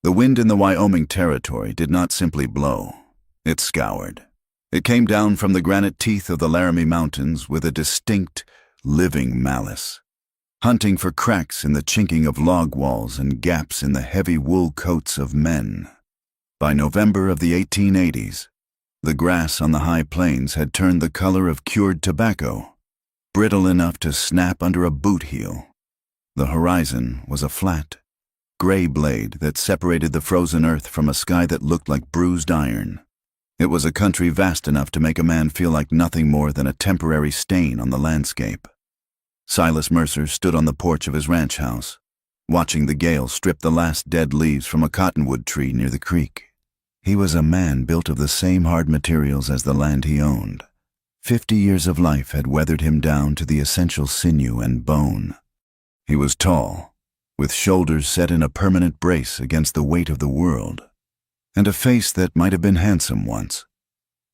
The wind in the Wyoming Territory did not simply blow. It scoured. It came down from the granite teeth of the Laramie Mountains with a distinct, living malice, hunting for cracks in the chinking of log walls and gaps in the heavy wool coats of men. By November of the 1880s, the grass on the high plains had turned the color of cured tobacco, brittle enough to snap under a boot heel. The horizon was a flat, gray blade that separated the frozen earth from a sky that looked like bruised iron. It was a country vast enough to make a man feel like nothing more than a temporary stain on the landscape. Silas Mercer stood on the porch of his ranch house, watching the gale strip the last dead leaves from a cottonwood tree near the creek. He was a man built of the same hard materials as the land he owned. 50 years of life had weathered him down to the essential sinew and bone. He was tall, with shoulders set in a permanent brace against the weight of the world, and a face that might have been handsome once,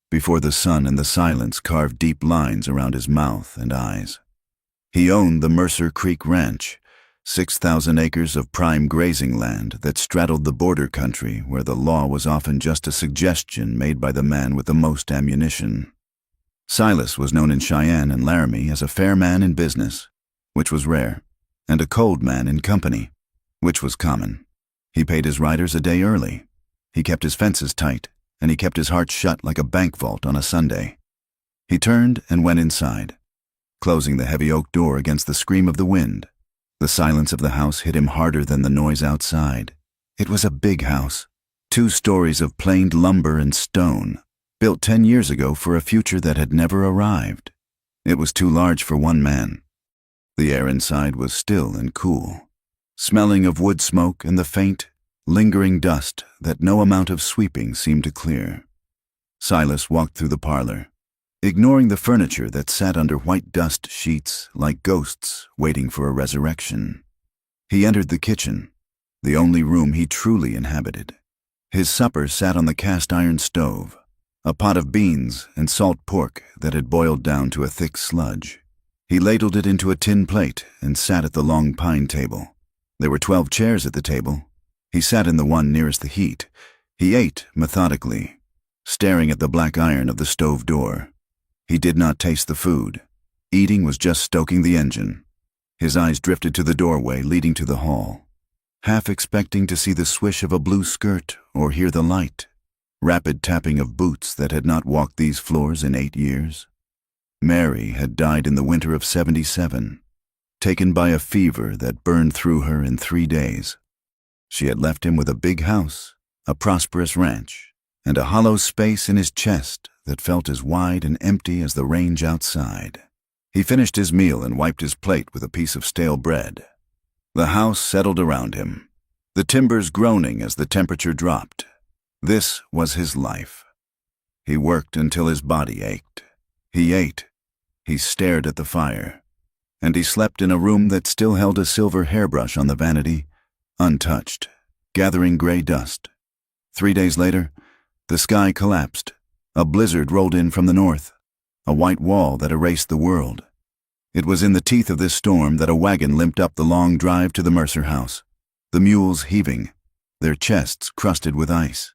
before the sun and the silence carved deep lines around his mouth and eyes. He owned the Mercer Creek Ranch, 6,000 acres of prime grazing land that straddled the border country where the law was often just a suggestion made by the man with the most ammunition. Silas was known in Cheyenne and Laramie as a fair man in business, which was rare, and a cold man in company, which was common. He paid his riders a day early. He kept his fences tight, and he kept his heart shut like a bank vault on a Sunday. He turned and went inside, closing the heavy oak door against the scream of the wind. The silence of the house hit him harder than the noise outside. It was a big house, 2 stories of planed lumber and stone, built 10 years ago for a future that had never arrived. It was too large for one man. The air inside was still and cool, smelling of wood smoke and the faint, lingering dust that no amount of sweeping seemed to clear. Silas walked through the parlor, ignoring the furniture that sat under white dust sheets like ghosts waiting for a resurrection. He entered the kitchen, the only room he truly inhabited. His supper sat on the cast-iron stove, a pot of beans and salt pork that had boiled down to a thick sludge. He ladled it into a tin plate and sat at the long pine table. There were 12 chairs at the table. He sat in the one nearest the heat. He ate methodically, staring at the black iron of the stove door. He did not taste the food. Eating was just stoking the engine. His eyes drifted to the doorway leading to the hall, half expecting to see the swish of a blue skirt or hear the light, rapid tapping of boots that had not walked these floors in 8 years. Mary had died in the winter of 77, taken by a fever that burned through her in 3 days. She had left him with a big house, a prosperous ranch, and a hollow space in his chest that felt as wide and empty as the range outside. He finished his meal and wiped his plate with a piece of stale bread. The house settled around him, the timbers groaning as the temperature dropped. This was his life. He worked until his body ached. He ate. He stared at the fire. And he slept in a room that still held a silver hairbrush on the vanity, untouched, gathering gray dust. 3 days later, the sky collapsed. A blizzard rolled in from the north, a white wall that erased the world. It was in the teeth of this storm that a wagon limped up the long drive to the Mercer house, the mules heaving, their chests crusted with ice.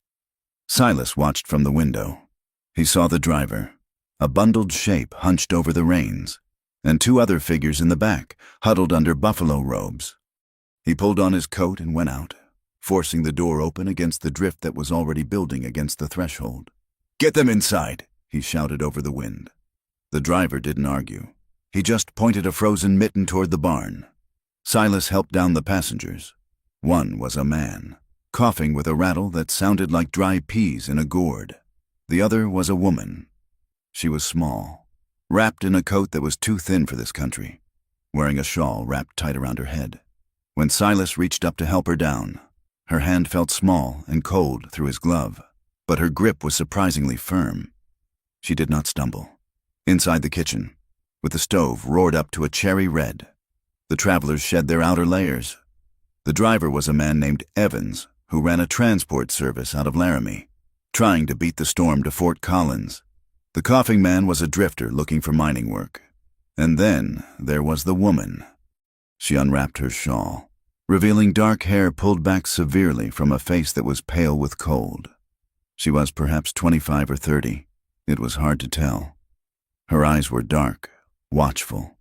Silas watched from the window. He saw the driver, a bundled shape hunched over the reins, and 2 other figures in the back, huddled under buffalo robes. He pulled on his coat and went out, forcing the door open against the drift that was already building against the threshold. "Get them inside," he shouted over the wind. The driver didn't argue. He just pointed a frozen mitten toward the barn. Silas helped down the passengers. One was a man, coughing with a rattle that sounded like dry peas in a gourd. The other was a woman. She was small, wrapped in a coat that was too thin for this country, wearing a shawl wrapped tight around her head. When Silas reached up to help her down, her hand felt small and cold through his glove, but her grip was surprisingly firm. She did not stumble. Inside the kitchen, with the stove roared up to a cherry red, the travelers shed their outer layers. The driver was a man named Evans, who ran a transport service out of Laramie, trying to beat the storm to Fort Collins. The coughing man was a drifter looking for mining work. And then there was the woman. She unwrapped her shawl, revealing dark hair pulled back severely from a face that was pale with cold. She was perhaps 25 or 30. It was hard to tell. Her eyes were dark, watchful,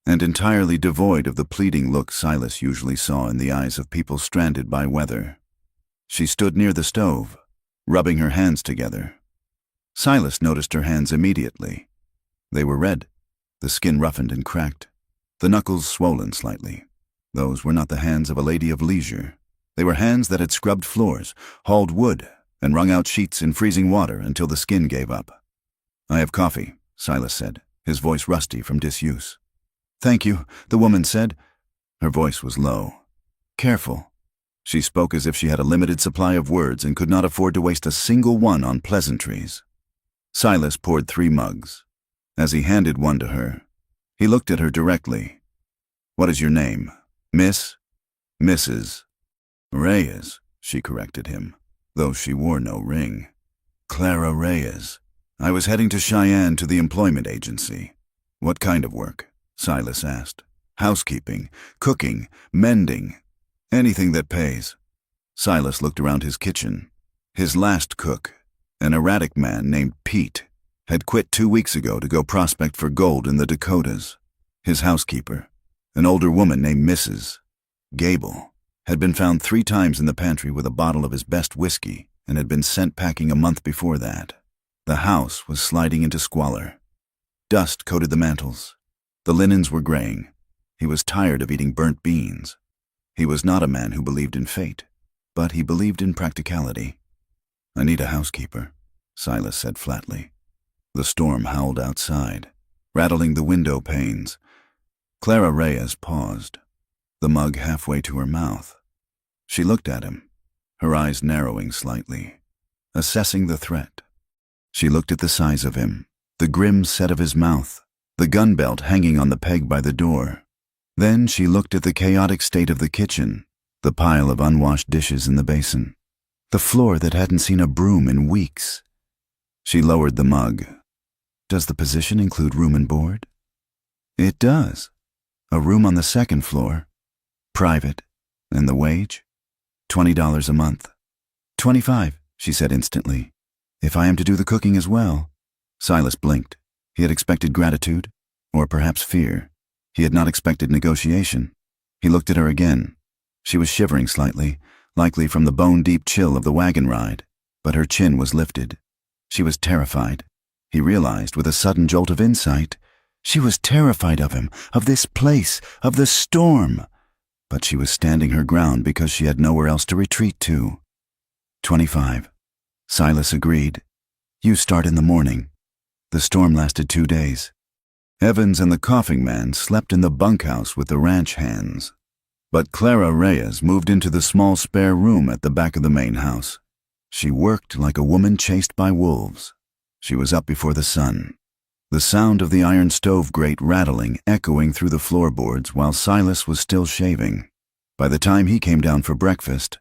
and entirely devoid of the pleading look Silas usually saw in the eyes of people stranded by weather. She stood near the stove, rubbing her hands together. Silas noticed her hands immediately. They were red, the skin roughened and cracked, the knuckles swollen slightly. Those were not the hands of a lady of leisure. They were hands that had scrubbed floors, hauled wood, and wrung out sheets in freezing water until the skin gave up. "I have coffee," Silas said, his voice rusty from disuse. "Thank you," the woman said. Her voice was low. Careful. She spoke as if she had a limited supply of words and could not afford to waste a single one on pleasantries. Silas poured 3 mugs. As he handed one to her, he looked at her directly. "What is your name? Miss?" "Mrs. Reyes," she corrected him, though she wore no ring. "Clara Reyes. I was heading to Cheyenne to the employment agency." "What kind of work?" Silas asked. "Housekeeping, cooking, mending, anything that pays." Silas looked around his kitchen. His last cook, an erratic man named Pete, had quit 2 weeks ago to go prospect for gold in the Dakotas. His housekeeper, an older woman named Mrs. Gable, had been found 3 times in the pantry with a bottle of his best whiskey and had been sent packing a month before that. The house was sliding into squalor. Dust coated the mantels. The linens were graying. He was tired of eating burnt beans. He was not a man who believed in fate, but he believed in practicality. "I need a housekeeper," Silas said flatly. The storm howled outside, rattling the window panes. Clara Reyes paused, the mug halfway to her mouth. She looked at him, her eyes narrowing slightly, assessing the threat. She looked at the size of him, the grim set of his mouth, the gun belt hanging on the peg by the door. Then she looked at the chaotic state of the kitchen, the pile of unwashed dishes in the basin, the floor that hadn't seen a broom in weeks. She lowered the mug. "Does the position include room and board?" "It does. A room on the 2nd floor, private, and the wage? $20 a month." "25, she said instantly. "If I am to do the cooking as well." Silas blinked. He had expected gratitude, or perhaps fear. He had not expected negotiation. He looked at her again. She was shivering slightly, likely from the bone-deep chill of the wagon ride, but her chin was lifted. She was terrified. He realized with a sudden jolt of insight. She was terrified of him, of this place, of the storm. But she was standing her ground because she had nowhere else to retreat to. 25. Silas agreed. "You start in the morning." The storm lasted 2 days. Evans and the coughing man slept in the bunkhouse with the ranch hands. But Clara Reyes moved into the small spare room at the back of the main house. She worked like a woman chased by wolves. She was up before the sun. The sound of the iron stove grate rattling echoing through the floorboards while Silas was still shaving. By the time he came down for breakfast,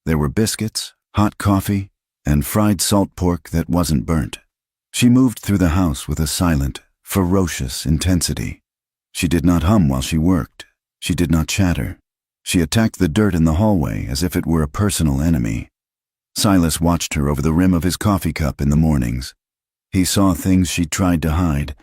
there were biscuits, hot coffee, and fried salt pork that wasn't burnt. She moved through the house with a silent, ferocious intensity. She did not hum while she worked. She did not chatter. She attacked the dirt in the hallway as if it were a personal enemy. Silas watched her over the rim of his coffee cup in the mornings. He saw things she tried to hide.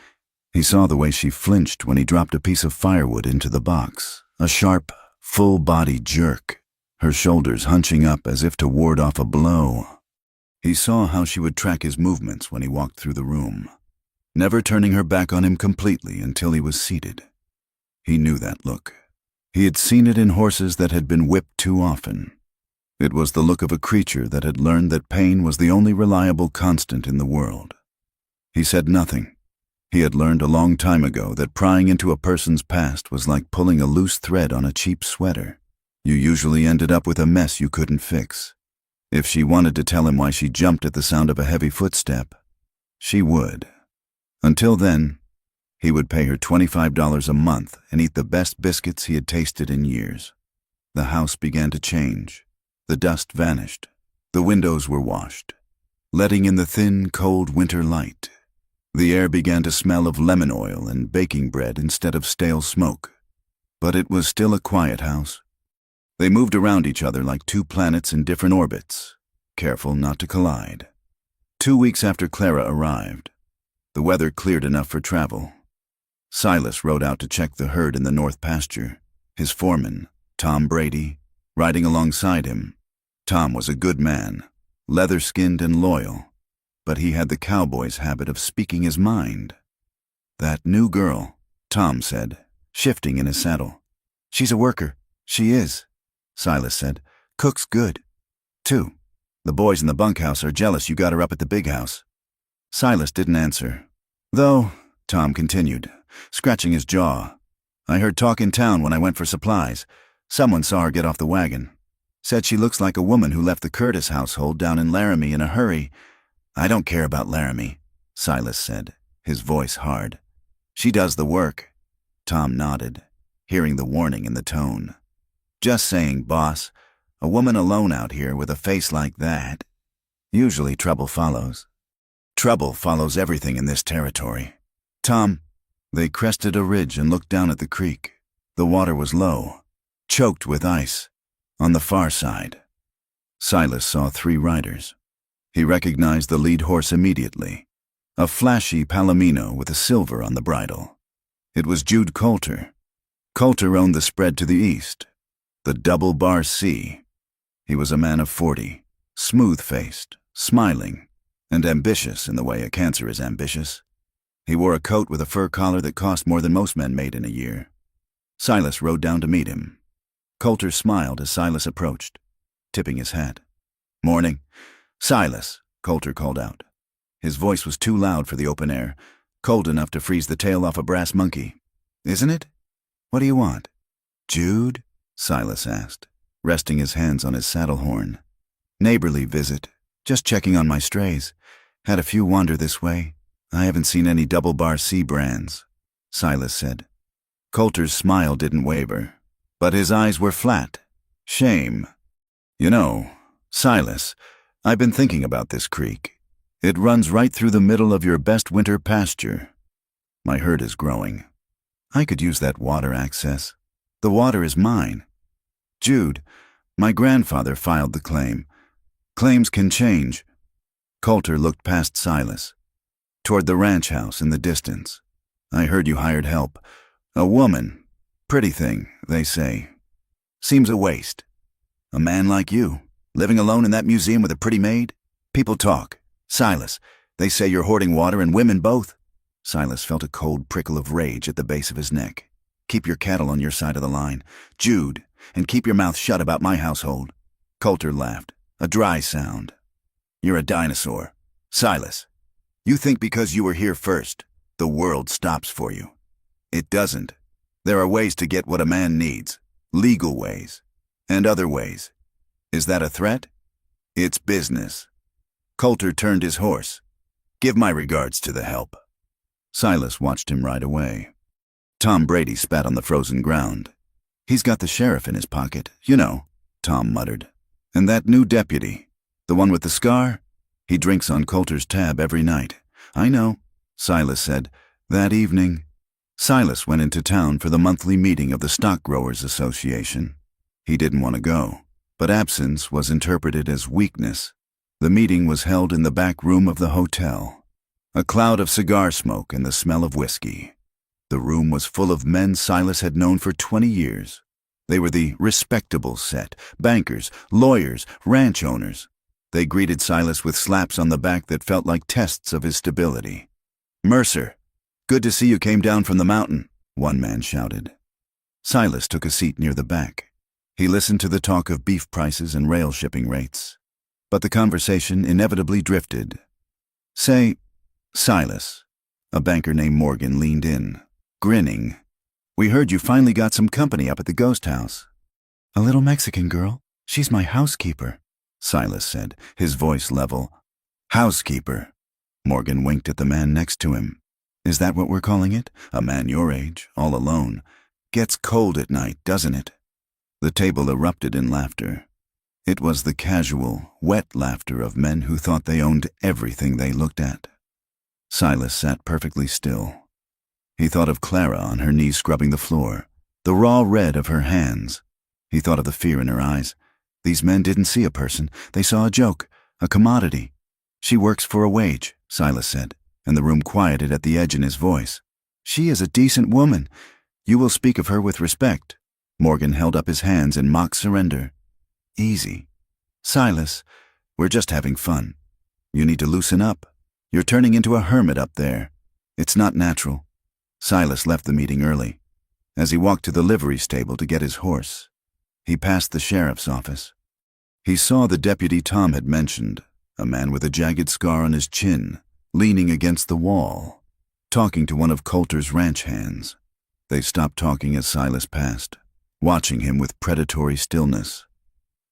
He saw the way she flinched when he dropped a piece of firewood into the box, a sharp, full-body jerk, her shoulders hunching up as if to ward off a blow. He saw how she would track his movements when he walked through the room, never turning her back on him completely until he was seated. He knew that look. He had seen it in horses that had been whipped too often. It was the look of a creature that had learned that pain was the only reliable constant in the world. He said nothing. He had learned a long time ago that prying into a person's past was like pulling a loose thread on a cheap sweater. You usually ended up with a mess you couldn't fix. If she wanted to tell him why she jumped at the sound of a heavy footstep, she would. Until then, he would pay her $25 a month and eat the best biscuits he had tasted in years. The house began to change. The dust vanished. The windows were washed, letting in the thin, cold winter light. The air began to smell of lemon oil and baking bread instead of stale smoke. But it was still a quiet house. They moved around each other like two planets in different orbits, careful not to collide. 2 weeks after Clara arrived, the weather cleared enough for travel. Silas rode out to check the herd in the north pasture, his foreman, Tom Brady, riding alongside him. Tom was a good man, leather-skinned and loyal, but he had the cowboy's habit of speaking his mind. "That new girl," Tom said, shifting in his saddle. "She's a worker. She is," Silas said. "Cooks good, too. The boys in the bunkhouse are jealous you got her up at the big house." Silas didn't answer. "Though," Tom continued, scratching his jaw, "I heard talk in town when I went for supplies. Someone saw her get off the wagon. Said she looks like a woman who left the Curtis household down in Laramie in a hurry." "I don't care about Laramie," Silas said, his voice hard. "She does the work." Tom nodded, hearing the warning in the tone. "Just saying, boss. A woman alone out here with a face like that. Usually trouble follows. Trouble follows everything in this territory." "Tom." They crested a ridge and looked down at the creek. The water was low, choked with ice. On the far side, Silas saw 3 riders. He recognized the lead horse immediately, a flashy palomino with a silver on the bridle. It was Jude Coulter. Coulter owned the spread to the east, the Double Bar C. He was a man of 40, smooth-faced, smiling, and ambitious in the way a cancer is ambitious. He wore a coat with a fur collar that cost more than most men made in a year. Silas rode down to meet him. Coulter smiled as Silas approached, tipping his hat. "Morning." "Silas," Coulter called out. His voice was too loud for the open air, cold enough to freeze the tail off a brass monkey. "Isn't it? What do you want?" "Jude?" Silas asked, resting his hands on his saddle horn. "Neighborly visit. Just checking on my strays. Had a few wander this way. I haven't seen any Double Bar C brands," Silas said. Coulter's smile didn't waver, but his eyes were flat. Shame. "You know, Silas, I've been thinking about this creek. It runs right through the middle of your best winter pasture. My herd is growing. I could use that water access. The water is mine. Jude, my grandfather filed the claim. Claims can change." Coulter looked past Silas, toward the ranch house in the distance. "I heard you hired help. A woman. Pretty thing, they say. Seems a waste. A man like you, living alone in that museum with a pretty maid? People talk. Silas, they say you're hoarding water and women both." Silas felt a cold prickle of rage at the base of his neck. "Keep your cattle on your side of the line, Jude, and keep your mouth shut about my household." Coulter laughed, a dry sound. "You're a dinosaur. Silas, you think because you were here first, the world stops for you. It doesn't. There are ways to get what a man needs, legal ways, and other ways. Is that a threat? It's business." Coulter turned his horse. "Give my regards to the help." Silas watched him ride away. Tom Brady spat on the frozen ground. "He's got the sheriff in his pocket, you know," Tom muttered. "And that new deputy, the one with the scar? He drinks on Coulter's tab every night." "I know," Silas said. That evening, Silas went into town for the monthly meeting of the Stock Growers Association. He didn't want to go, but absence was interpreted as weakness. The meeting was held in the back room of the hotel. A cloud of cigar smoke and the smell of whiskey. The room was full of men Silas had known for 20 years. They were the respectable set, bankers, lawyers, ranch owners. They greeted Silas with slaps on the back that felt like tests of his stability. "Mercer, good to see you came down from the mountain," one man shouted. Silas took a seat near the back. He listened to the talk of beef prices and rail shipping rates. But the conversation inevitably drifted. "Say, Silas," a banker named Morgan leaned in, grinning. "We heard you finally got some company up at the ghost house." "A little Mexican girl. She's my housekeeper," Silas said, his voice level. "Housekeeper." Morgan winked at the man next to him. "Is that what we're calling it? A man your age, all alone. Gets cold at night, doesn't it?" The table erupted in laughter. It was the casual, wet laughter of men who thought they owned everything they looked at. Silas sat perfectly still. He thought of Clara on her knees scrubbing the floor, the raw red of her hands. He thought of the fear in her eyes. These men didn't see a person. They saw a joke, a commodity. "She works for a wage," Silas said, and the room quieted at the edge in his voice. "She is a decent woman. You will speak of her with respect." Morgan held up his hands in mock surrender. "Easy. Silas, we're just having fun. You need to loosen up. You're turning into a hermit up there. It's not natural." Silas left the meeting early. As he walked to the livery stable to get his horse, he passed the sheriff's office. He saw the deputy Tom had mentioned, a man with a jagged scar on his chin, leaning against the wall, talking to one of Coulter's ranch hands. They stopped talking as Silas passed, watching him with predatory stillness.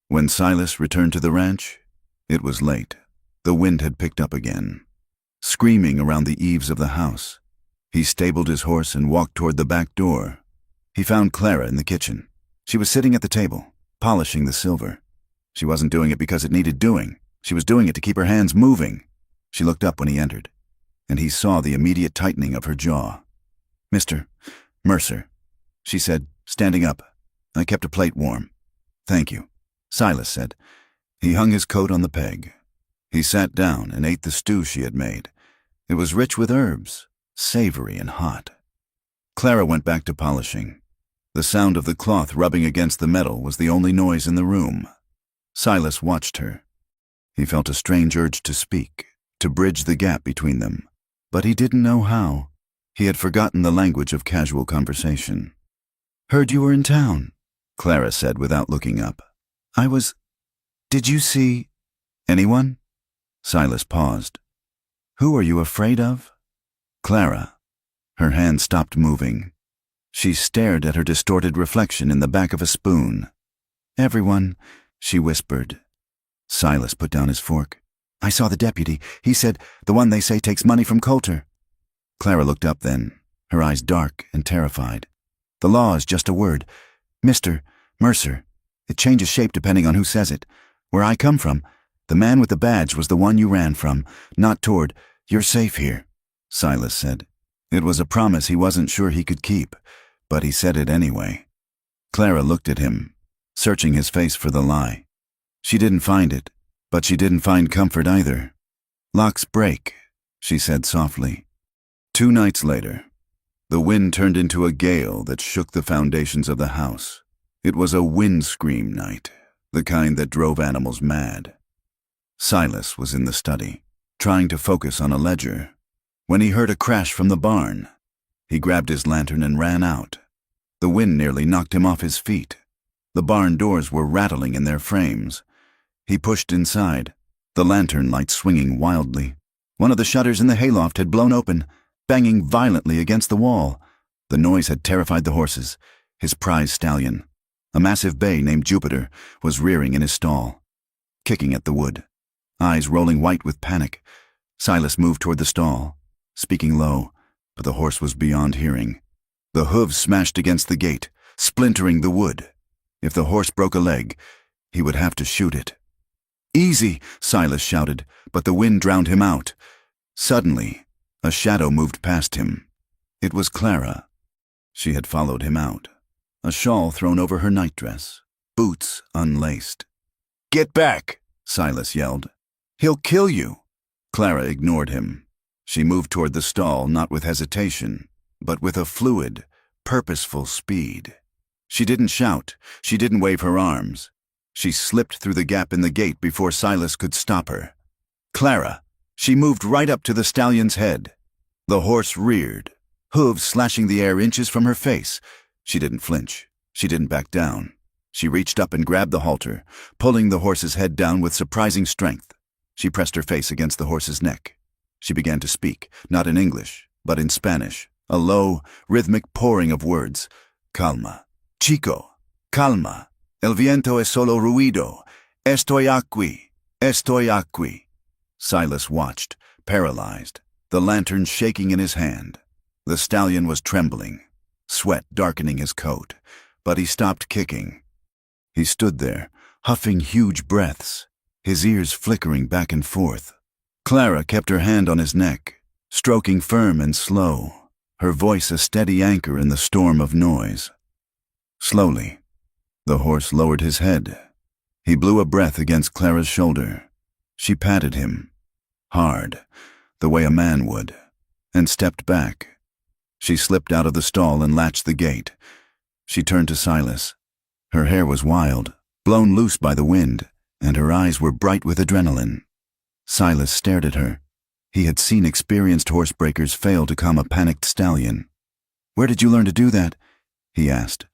When Silas returned to the ranch, it was late. The wind had picked up again, screaming around the eaves of the house. He stabled his horse and walked toward the back door. He found Clara in the kitchen. She was sitting at the table, polishing the silver. She wasn't doing it because it needed doing. She was doing it to keep her hands moving. She looked up when he entered, and he saw the immediate tightening of her jaw. "Mr. Mercer," she said, standing up. "I kept a plate warm." "Thank you," Silas said. He hung his coat on the peg. He sat down and ate the stew she had made. It was rich with herbs, savory and hot. Clara went back to polishing. The sound of the cloth rubbing against the metal was the only noise in the room. Silas watched her. He felt a strange urge to speak, to bridge the gap between them, but he didn't know how. He had forgotten the language of casual conversation. "Heard you were in town," Clara said without looking up. Did you see anyone?" Silas paused. "Who are you afraid of?" "Clara." Her hand stopped moving. She stared at her distorted reflection in the back of a spoon. "Everyone," she whispered. Silas put down his fork. "I saw the deputy. He said, the one they say takes money from Coulter." Clara looked up then, her eyes dark and terrified. "The law is just a word. Mr. Mercer. It changes shape depending on who says it. Where I come from, the man with the badge was the one you ran from, not toward. You're safe here," Silas said. It was a promise he wasn't sure he could keep, but he said it anyway. Clara looked at him, searching his face for the lie. She didn't find it, but she didn't find comfort either. "Locks break," she said softly. 2 nights later, the wind turned into a gale that shook the foundations of the house. It was a wind scream night, the kind that drove animals mad. Silas was in the study, trying to focus on a ledger, when he heard a crash from the barn. He grabbed his lantern and ran out. The wind nearly knocked him off his feet. The barn doors were rattling in their frames. He pushed inside, the lantern light swinging wildly. One of the shutters in the hayloft had blown open, banging violently against the wall. The noise had terrified the horses. His prize stallion, a massive bay named Jupiter, was rearing in his stall, kicking at the wood, eyes rolling white with panic. Silas moved toward the stall, speaking low, but the horse was beyond hearing. The hooves smashed against the gate, splintering the wood. If the horse broke a leg, he would have to shoot it. "Easy," Silas shouted, but the wind drowned him out. Suddenly, a shadow moved past him. It was Clara. She had followed him out, a shawl thrown over her nightdress, boots unlaced. "Get back," Silas yelled. "He'll kill you." Clara ignored him. She moved toward the stall not with hesitation, but with a fluid, purposeful speed. She didn't shout. She didn't wave her arms. She slipped through the gap in the gate before Silas could stop her. "Clara!" She moved right up to the stallion's head. The horse reared, hooves slashing the air inches from her face. She didn't flinch. She didn't back down. She reached up and grabbed the halter, pulling the horse's head down with surprising strength. She pressed her face against the horse's neck. She began to speak, not in English, but in Spanish, a low, rhythmic pouring of words. "Calma. Chico. Calma. El viento es solo ruido. Estoy aquí. Estoy aquí." Silas watched, paralyzed, the lantern shaking in his hand. The stallion was trembling, sweat darkening his coat, but he stopped kicking. He stood there, huffing huge breaths, his ears flickering back and forth. Clara kept her hand on his neck, stroking firm and slow, her voice a steady anchor in the storm of noise. Slowly, The horse lowered his head. He blew a breath against Clara's shoulder. She patted him, hard, the way a man would, and stepped back. She slipped out of the stall and latched the gate. She turned to Silas. Her hair was wild, blown loose by the wind, and her eyes were bright with adrenaline. Silas stared at her. He had seen experienced horsebreakers fail to calm a panicked stallion. "Where did you learn to do that?" he asked.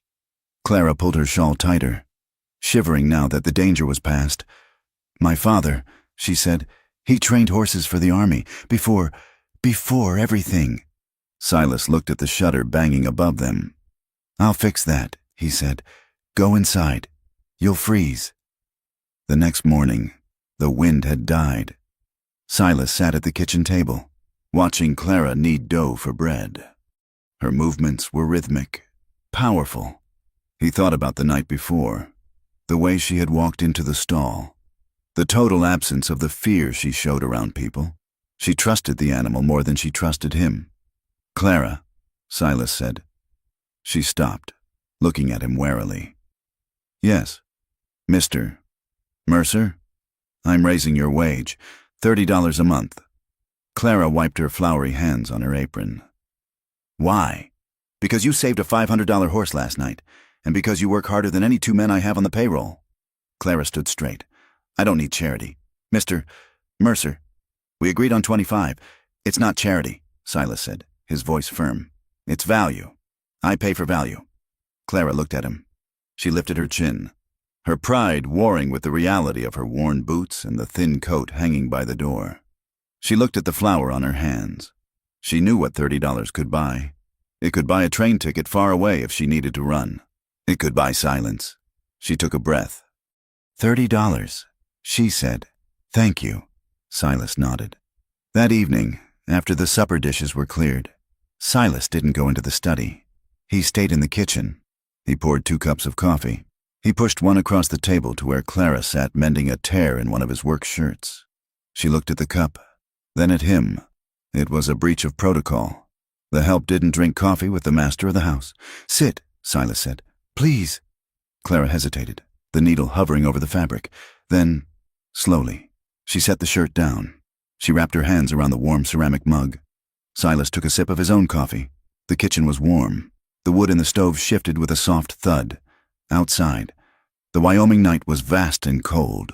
Clara pulled her shawl tighter, shivering now that the danger was past. "My father," she said, "he trained horses for the army, before everything." Silas looked at the shutter banging above them. "I'll fix that," he said. "Go inside. You'll freeze." The next morning, the wind had died. Silas sat at the kitchen table, watching Clara knead dough for bread. Her movements were rhythmic, powerful. He thought about the night before, the way she had walked into the stall, the total absence of the fear she showed around people. She trusted the animal more than she trusted him. "Clara," Silas said. She stopped, looking at him warily. "Yes, Mr. Mercer? I'm raising your wage, $30 a month." Clara wiped her floury hands on her apron. "Why?" "Because you saved a $500 horse last night, and because you work harder than any 2 men I have on the payroll." Clara stood straight. "I don't need charity. Mr. Mercer, we agreed on 25. "It's not charity," Silas said, his voice firm. "It's value. I pay for value." Clara looked at him. She lifted her chin, her pride warring with the reality of her worn boots and the thin coat hanging by the door. She looked at the flour on her hands. She knew what $30 could buy. It could buy a train ticket far away if she needed to run. It could buy silence. She took a breath. $30, she said. "Thank you," Silas nodded. That evening, after the supper dishes were cleared, Silas didn't go into the study. He stayed in the kitchen. He poured 2 cups of coffee. He pushed one across the table to where Clara sat mending a tear in one of his work shirts. She looked at the cup, then at him. It was a breach of protocol. The help didn't drink coffee with the master of the house. "Sit," Silas said. "Please." Clara hesitated, the needle hovering over the fabric. Then, slowly, she set the shirt down. She wrapped her hands around the warm ceramic mug. Silas took a sip of his own coffee. The kitchen was warm. The wood in the stove shifted with a soft thud. Outside, the Wyoming night was vast and cold,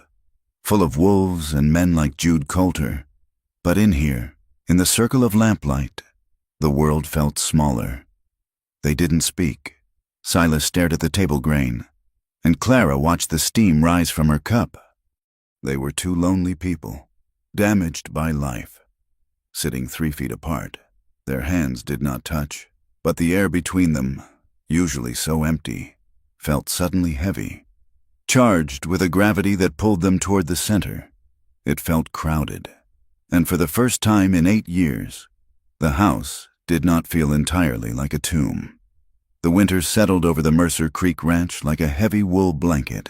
full of wolves and men like Jude Coulter. But in here, in the circle of lamplight, the world felt smaller. They didn't speak. Silas stared at the table grain, and Clara watched the steam rise from her cup. They were 2 lonely people, damaged by life, sitting 3 feet apart. Their hands did not touch, but the air between them, usually so empty, felt suddenly heavy, charged with a gravity that pulled them toward the center. It felt crowded, and for the first time in 8 years, the house did not feel entirely like a tomb. The winter settled over the Mercer Creek Ranch like a heavy wool blanket,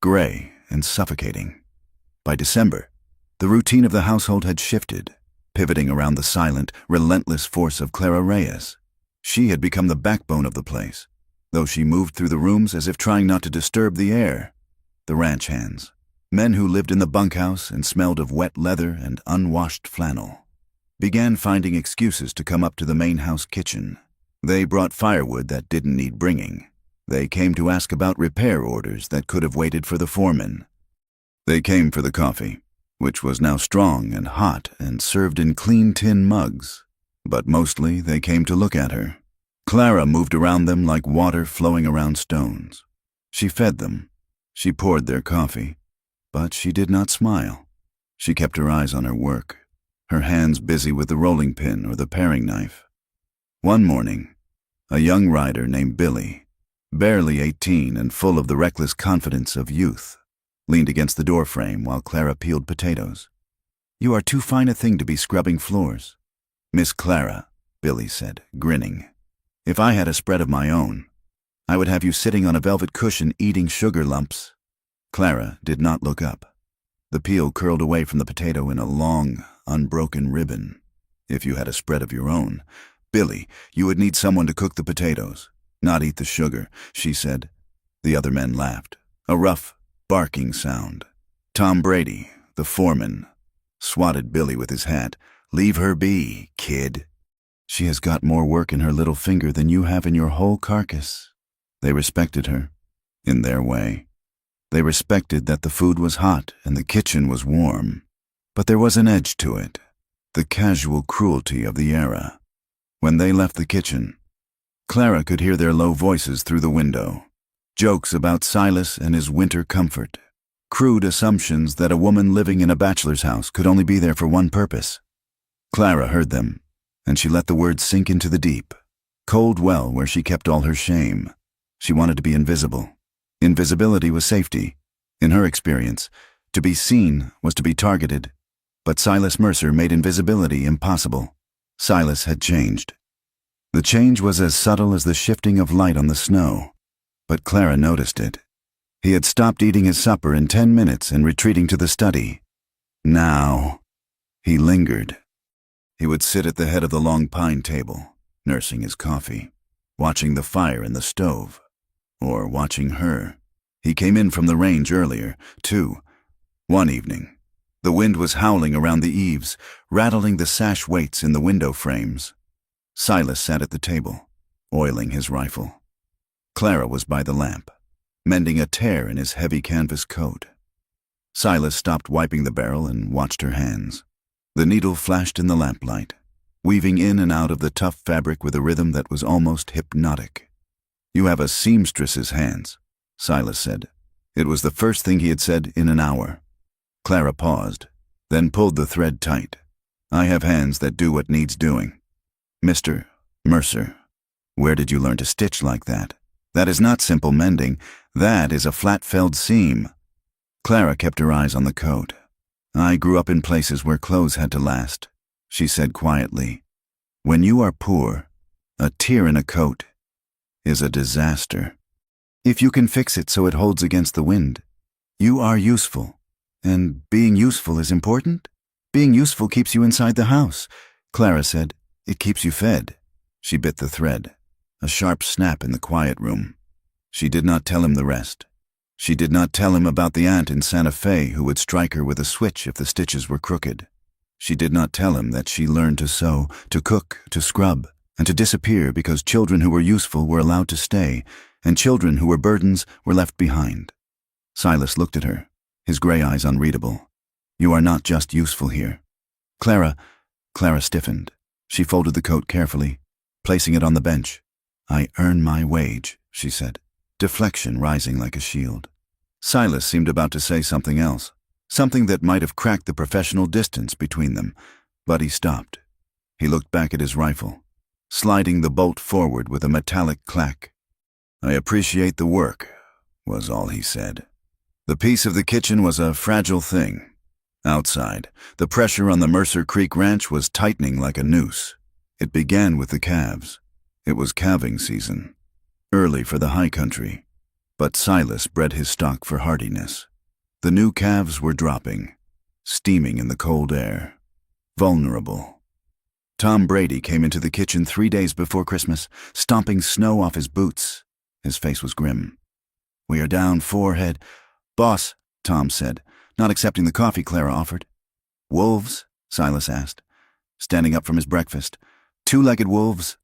gray and suffocating. By December, the routine of the household had shifted, pivoting around the silent, relentless force of Clara Reyes. She had become the backbone of the place, though she moved through the rooms as if trying not to disturb the air. The ranch hands, men who lived in the bunkhouse and smelled of wet leather and unwashed flannel, began finding excuses to come up to the main house kitchen. They brought firewood that didn't need bringing. They came to ask about repair orders that could have waited for the foreman. They came for the coffee, which was now strong and hot and served in clean tin mugs. But mostly they came to look at her. Clara moved around them like water flowing around stones. She fed them. She poured their coffee. But she did not smile. She kept her eyes on her work, her hands busy with the rolling pin or the paring knife. One morning, a young rider named Billy, barely 18 and full of the reckless confidence of youth, leaned against the doorframe while Clara peeled potatoes. "You are too fine a thing to be scrubbing floors." "Miss Clara," Billy said, grinning, "if I had a spread of my own, I would have you sitting on a velvet cushion eating sugar lumps." Clara did not look up. The peel curled away from the potato in a long, unbroken ribbon. "If you had a spread of your own, Billy, you would need someone to cook the potatoes, not eat the sugar," she said. The other men laughed. A rough, barking sound. Tom Brady, the foreman, swatted Billy with his hat. "Leave her be, kid. She has got more work in her little finger than you have in your whole carcass." They respected her, in their way. They respected that the food was hot and the kitchen was warm. But there was an edge to it, the casual cruelty of the era. When they left the kitchen, Clara could hear their low voices through the window. Jokes about Silas and his winter comfort. Crude assumptions that a woman living in a bachelor's house could only be there for one purpose. Clara heard them, and she let the words sink into the deep. Cold well where she kept all her shame. She wanted to be invisible. Invisibility was safety. In her experience, to be seen was to be targeted. But Silas Mercer made invisibility impossible. Silas had changed. The change was as subtle as the shifting of light on the snow. But Clara noticed it. He had stopped eating his supper in 10 minutes and retreating to the study. Now, he lingered. He would sit at the head of the long pine table, nursing his coffee, watching the fire in the stove, or watching her. He came in from the range earlier, too. One evening, the wind was howling around the eaves, rattling the sash weights in the window frames. Silas sat at the table, oiling his rifle. Clara was by the lamp, mending a tear in his heavy canvas coat. Silas stopped wiping the barrel and watched her hands. The needle flashed in the lamplight, weaving in and out of the tough fabric with a rhythm that was almost hypnotic. "You have a seamstress's hands," Silas said. It was the first thing he had said in an hour. Clara paused, then pulled the thread tight. "I have hands that do what needs doing." "Mr. Mercer, where did you learn to stitch like that? That is not simple mending. That is a flat-felled seam." Clara kept her eyes on the coat. "I grew up in places where clothes had to last," she said quietly. "When you are poor, a tear in a coat is a disaster. If you can fix it so it holds against the wind, you are useful. And being useful is important. Being useful keeps you inside the house," Clara said. "It keeps you fed." She bit the thread. A sharp snap in the quiet room. She did not tell him the rest. She did not tell him about the aunt in Santa Fe who would strike her with a switch if the stitches were crooked. She did not tell him that she learned to sew, to cook, to scrub, and to disappear because children who were useful were allowed to stay, and children who were burdens were left behind. Silas looked at her, his gray eyes unreadable. "You are not just useful here." Clara stiffened. She folded the coat carefully, placing it on the bench. "I earn my wage," she said, deflection rising like a shield. Silas seemed about to say something else, something that might have cracked the professional distance between them, but he stopped. He looked back at his rifle, sliding the bolt forward with a metallic clack. "I appreciate the work," was all he said. The peace of the kitchen was a fragile thing. Outside, the pressure on the Mercer Creek Ranch was tightening like a noose. It began with the calves. It was calving season, early for the high country, but Silas bred his stock for hardiness. The new calves were dropping, steaming in the cold air, vulnerable. Tom Brady came into the kitchen 3 days before Christmas, stomping snow off his boots. His face was grim. "We are down 4 head. Boss," Tom said, not accepting the coffee Clara offered. "Wolves?" Silas asked, standing up from his breakfast. "Two-legged wolves?"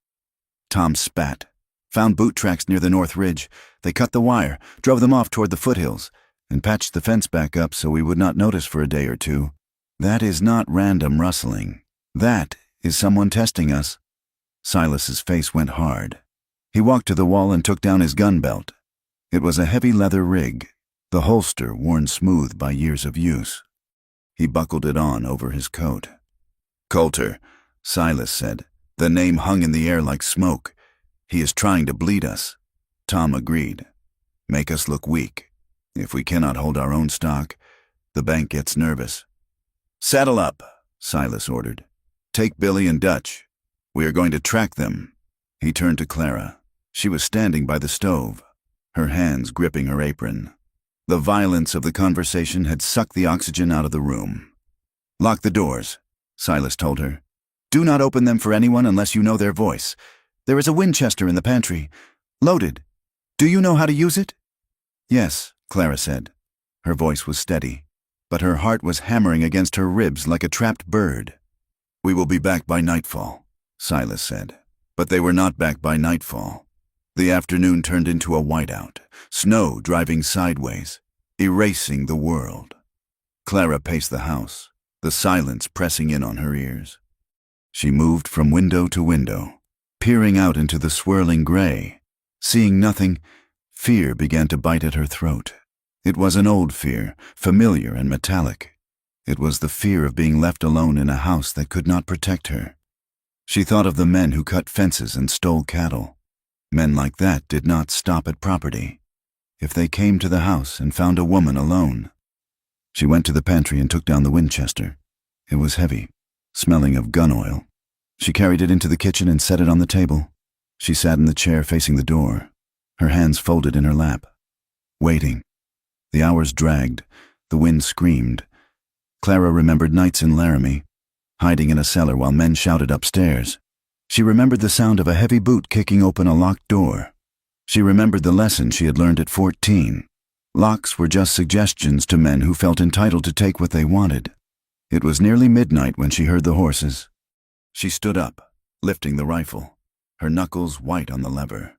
Tom spat. "Found boot tracks near the North Ridge. They cut the wire, drove them off toward the foothills, and patched the fence back up so we would not notice for a day or two. That is not random rustling. That is someone testing us." Silas's face went hard. He walked to the wall and took down his gun belt. It was a heavy leather rig, the holster worn smooth by years of use. He buckled it on over his coat. "Coulter," Silas said. The name hung in the air like smoke. "He is trying to bleed us." Tom agreed. "Make us look weak. If we cannot hold our own stock, the bank gets nervous." "Saddle up," Silas ordered. "Take Billy and Dutch. We are going to track them." He turned to Clara. She was standing by the stove, her hands gripping her apron. The violence of the conversation had sucked the oxygen out of the room. "Lock the doors," Silas told her. "Do not open them for anyone unless you know their voice. There is a Winchester in the pantry. Loaded. Do you know how to use it?" Yes, Clara said. Her voice was steady, but her heart was hammering against her ribs like a trapped bird. We will be back by nightfall, Silas said. But they were not back by nightfall. The afternoon turned into a whiteout, snow driving sideways, erasing the world. Clara paced the house, the silence pressing in on her ears. She moved from window to window, peering out into the swirling gray. Seeing nothing, fear began to bite at her throat. It was an old fear, familiar and metallic. It was the fear of being left alone in a house that could not protect her. She thought of the men who cut fences and stole cattle. Men like that did not stop at property. If they came to the house and found a woman alone. She went to the pantry and took down the Winchester. It was heavy, smelling of gun oil. She carried it into the kitchen and set it on the table. She sat in the chair facing the door, her hands folded in her lap, waiting. The hours dragged. The wind screamed. Clara remembered nights in Laramie, hiding in a cellar while men shouted upstairs. She remembered the sound of a heavy boot kicking open a locked door. She remembered the lesson she had learned at 14. Locks were just suggestions to men who felt entitled to take what they wanted. It was nearly midnight when she heard the horses. She stood up, lifting the rifle, her knuckles white on the lever.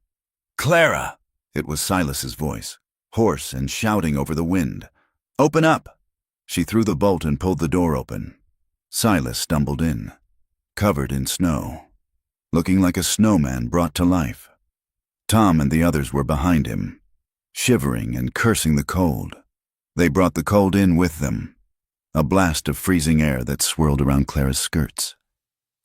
"Clara!" It was Silas's voice, hoarse and shouting over the wind. "Open up!" She threw the bolt and pulled the door open. Silas stumbled in, covered in snow, looking like a snowman brought to life. Tom and the others were behind him, shivering and cursing the cold. They brought the cold in with them, a blast of freezing air that swirled around Clara's skirts.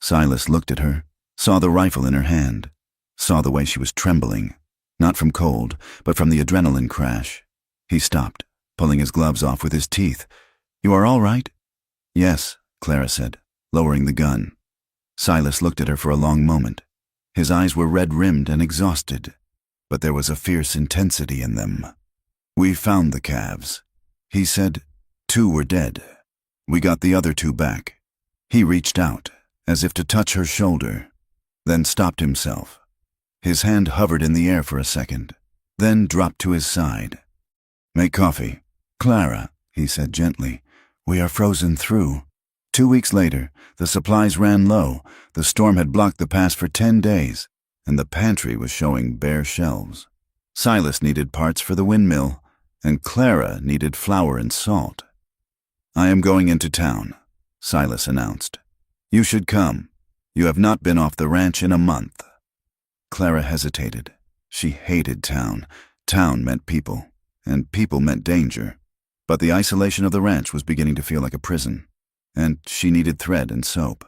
Silas looked at her, saw the rifle in her hand, saw the way she was trembling, not from cold, but from the adrenaline crash. He stopped, pulling his gloves off with his teeth. "You are all right?" "Yes," Clara said, lowering the gun. Silas looked at her for a long moment. His eyes were red-rimmed and exhausted, but there was a fierce intensity in them. "We found the calves," he said. "2 were dead. We got the other 2 back." He reached out, as if to touch her shoulder, then stopped himself. His hand hovered in the air for a second, then dropped to his side. "Make coffee." "Clara," he said gently, "we are frozen through." 2 weeks later, the supplies ran low. The storm had blocked the pass for 10 days, and the pantry was showing bare shelves. Silas needed parts for the windmill, and Clara needed flour and salt. "I am going into town," Silas announced. "You should come. You have not been off the ranch in a month." Clara hesitated. She hated town. Town meant people, and people meant danger. But the isolation of the ranch was beginning to feel like a prison, and she needed thread and soap.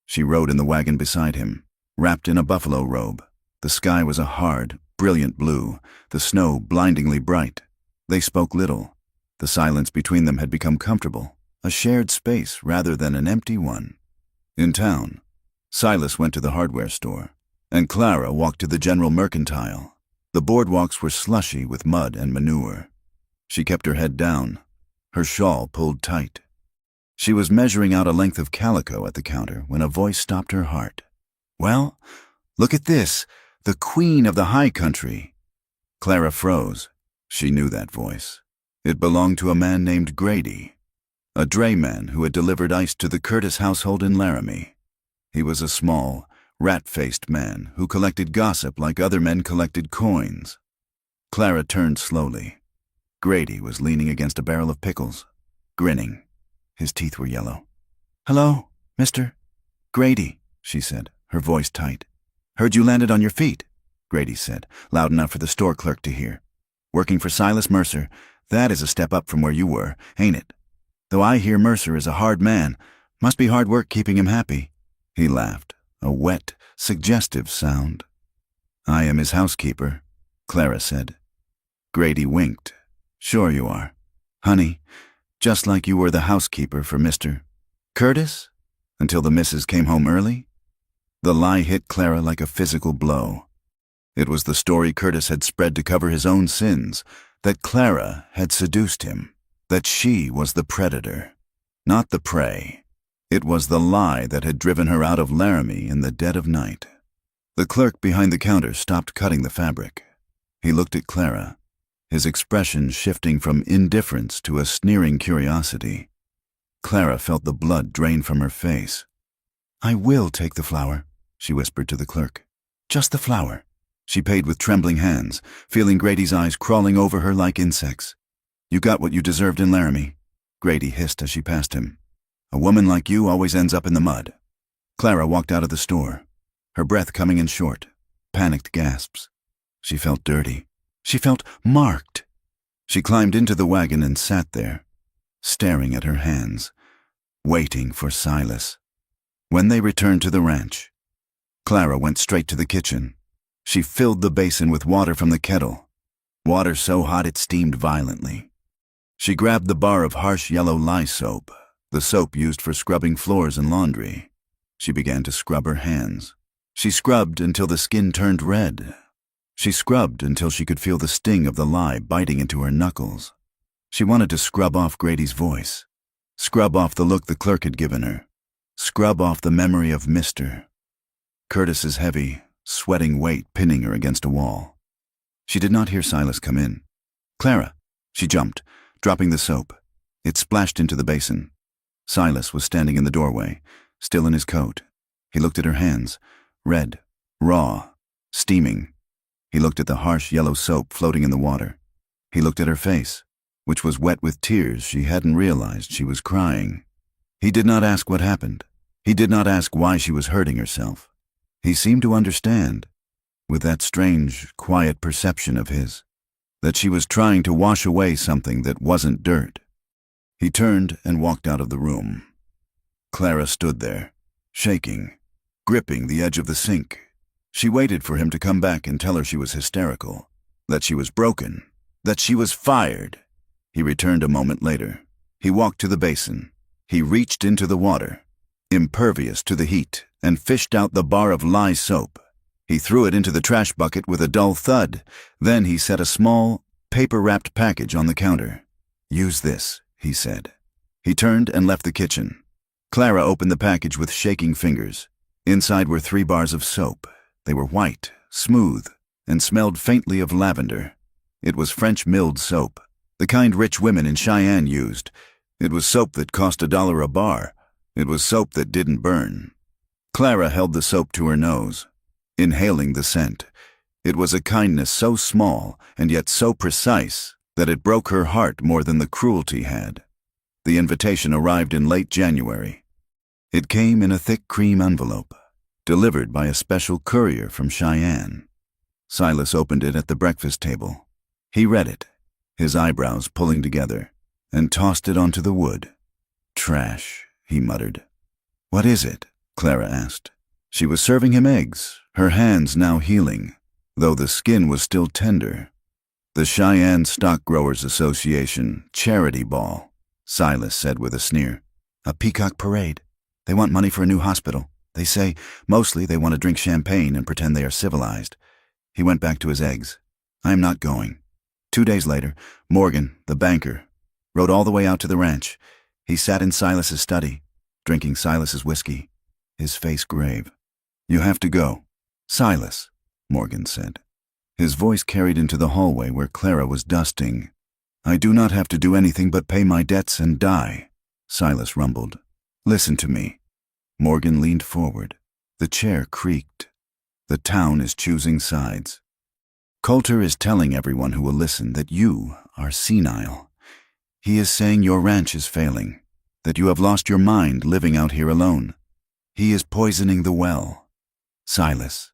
She rode in the wagon beside him, wrapped in a buffalo robe. The sky was a hard, brilliant blue, the snow blindingly bright. They spoke little. The silence between them had become comfortable, a shared space rather than an empty one. In town, Silas went to the hardware store, and Clara walked to the general mercantile. The boardwalks were slushy with mud and manure. She kept her head down, her shawl pulled tight. She was measuring out a length of calico at the counter when a voice stopped her heart. "Well, look at this, the queen of the high country." Clara froze. She knew that voice. It belonged to a man named Grady, a drayman who had delivered ice to the Curtis household in Laramie. He was a small, rat-faced man who collected gossip like other men collected coins. Clara turned slowly. Grady was leaning against a barrel of pickles, grinning. His teeth were yellow. "Hello, Mr. Grady," she said, her voice tight. "Heard you landed on your feet," Grady said, loud enough for the store clerk to hear. "Working for Silas Mercer, that is a step up from where you were, ain't it? Though I hear Mercer is a hard man, must be hard work keeping him happy." He laughed, a wet, suggestive sound. "I am his housekeeper," Clara said. Grady winked. "Sure you are. Honey, just like you were the housekeeper for Mr. Curtis, until the missus came home early." The lie hit Clara like a physical blow. It was the story Curtis had spread to cover his own sins, that Clara had seduced him, that she was the predator, not the prey. It was the lie that had driven her out of Laramie in the dead of night. The clerk behind the counter stopped cutting the fabric. He looked at Clara. his expression shifting from indifference to a sneering curiosity. Clara felt the blood drain from her face. "I will take the flower," she whispered to the clerk. "Just the flower." She paid with trembling hands, feeling Grady's eyes crawling over her like insects. "You got what you deserved in Laramie," Grady hissed as she passed him. "A woman like you always ends up in the mud." Clara walked out of the store, her breath coming in short, panicked gasps. She felt dirty. She felt marked. She climbed into the wagon and sat there, staring at her hands, waiting for Silas. When they returned to the ranch, Clara went straight to the kitchen. She filled the basin with water from the kettle, water so hot it steamed violently. She grabbed the bar of harsh yellow lye soap, the soap used for scrubbing floors and laundry. She began to scrub her hands. She scrubbed until the skin turned red. She scrubbed until she could feel the sting of the lye biting into her knuckles. She wanted to scrub off Grady's voice, scrub off the look the clerk had given her, scrub off the memory of Mr. Curtis's heavy, sweating weight pinning her against a wall. She did not hear Silas come in. "Clara!" She jumped, dropping the soap. It splashed into the basin. Silas was standing in the doorway, still in his coat. He looked at her hands, red, raw, steaming. He looked at the harsh yellow soap floating in the water. He looked at her face, which was wet with tears she hadn't realized she was crying. He did not ask what happened. He did not ask why she was hurting herself. He seemed to understand, with that strange, quiet perception of his, that she was trying to wash away something that wasn't dirt. He turned and walked out of the room. Clara stood there, shaking, gripping the edge of the sink. She waited for him to come back and tell her she was hysterical, that she was broken, that she was fired. He returned a moment later. He walked to the basin. He reached into the water, impervious to the heat, and fished out the bar of lye soap. He threw it into the trash bucket with a dull thud. Then he set a small, paper-wrapped package on the counter. "Use this," he said. He turned and left the kitchen. Clara opened the package with shaking fingers. Inside were 3 bars of soap. They were white, smooth, and smelled faintly of lavender. It was French milled soap, the kind rich women in Cheyenne used. It was soap that cost $1 a bar. It was soap that didn't burn. Clara held the soap to her nose, inhaling the scent. It was a kindness so small and yet so precise that it broke her heart more than the cruelty had. The invitation arrived in late January. It came in a thick cream envelope, delivered by a special courier from Cheyenne. Silas opened it at the breakfast table. He read it, his eyebrows pulling together, and tossed it onto the wood. "Trash," he muttered. "What is it?" Clara asked. She was serving him eggs, her hands now healing, though the skin was still tender. "The Cheyenne Stock Growers Association charity ball," Silas said with a sneer. "A peacock parade. They want money for a new hospital. They say mostly they want to drink champagne and pretend they are civilized." He went back to his eggs. "I am not going." 2 days later, Morgan, the banker, rode all the way out to the ranch. He sat in Silas's study, drinking Silas's whiskey, his face grave. "You have to go." "Silas," Morgan said. His voice carried into the hallway where Clara was dusting. "I do not have to do anything but pay my debts and die," Silas rumbled. "Listen to me." Morgan leaned forward. The chair creaked. "The town is choosing sides. Coulter is telling everyone who will listen that you are senile. He is saying your ranch is failing, that you have lost your mind living out here alone. He is poisoning the well. Silas,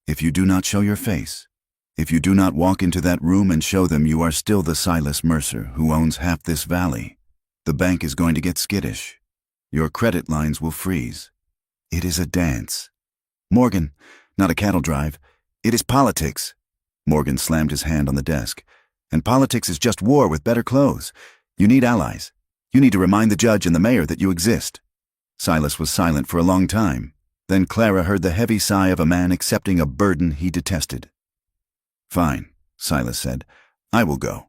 if you do not show your face, if you do not walk into that room and show them you are still the Silas Mercer who owns half this valley, the bank is going to get skittish. Your credit lines will freeze. It is a dance. Morgan, not a cattle drive. It is politics." Morgan slammed his hand on the desk. "And politics is just war with better clothes. You need allies. You need to remind the judge and the mayor that you exist." Silas was silent for a long time. Then Clara heard the heavy sigh of a man accepting a burden he detested. "Fine," Silas said. "I will go."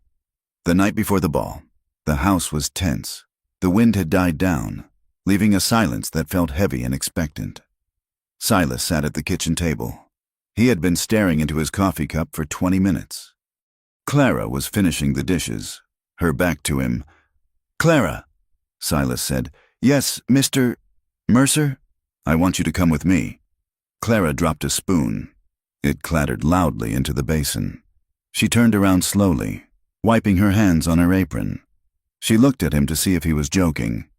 The night before the ball, the house was tense. The wind had died down, leaving a silence that felt heavy and expectant. Silas sat at the kitchen table. He had been staring into his coffee cup for 20 minutes. Clara was finishing the dishes, her back to him. "Clara," Silas said. "Yes, Mr. Mercer? I want you to come with me." Clara dropped a spoon. It clattered loudly into the basin. She turned around slowly, wiping her hands on her apron. She looked at him to see if he was joking.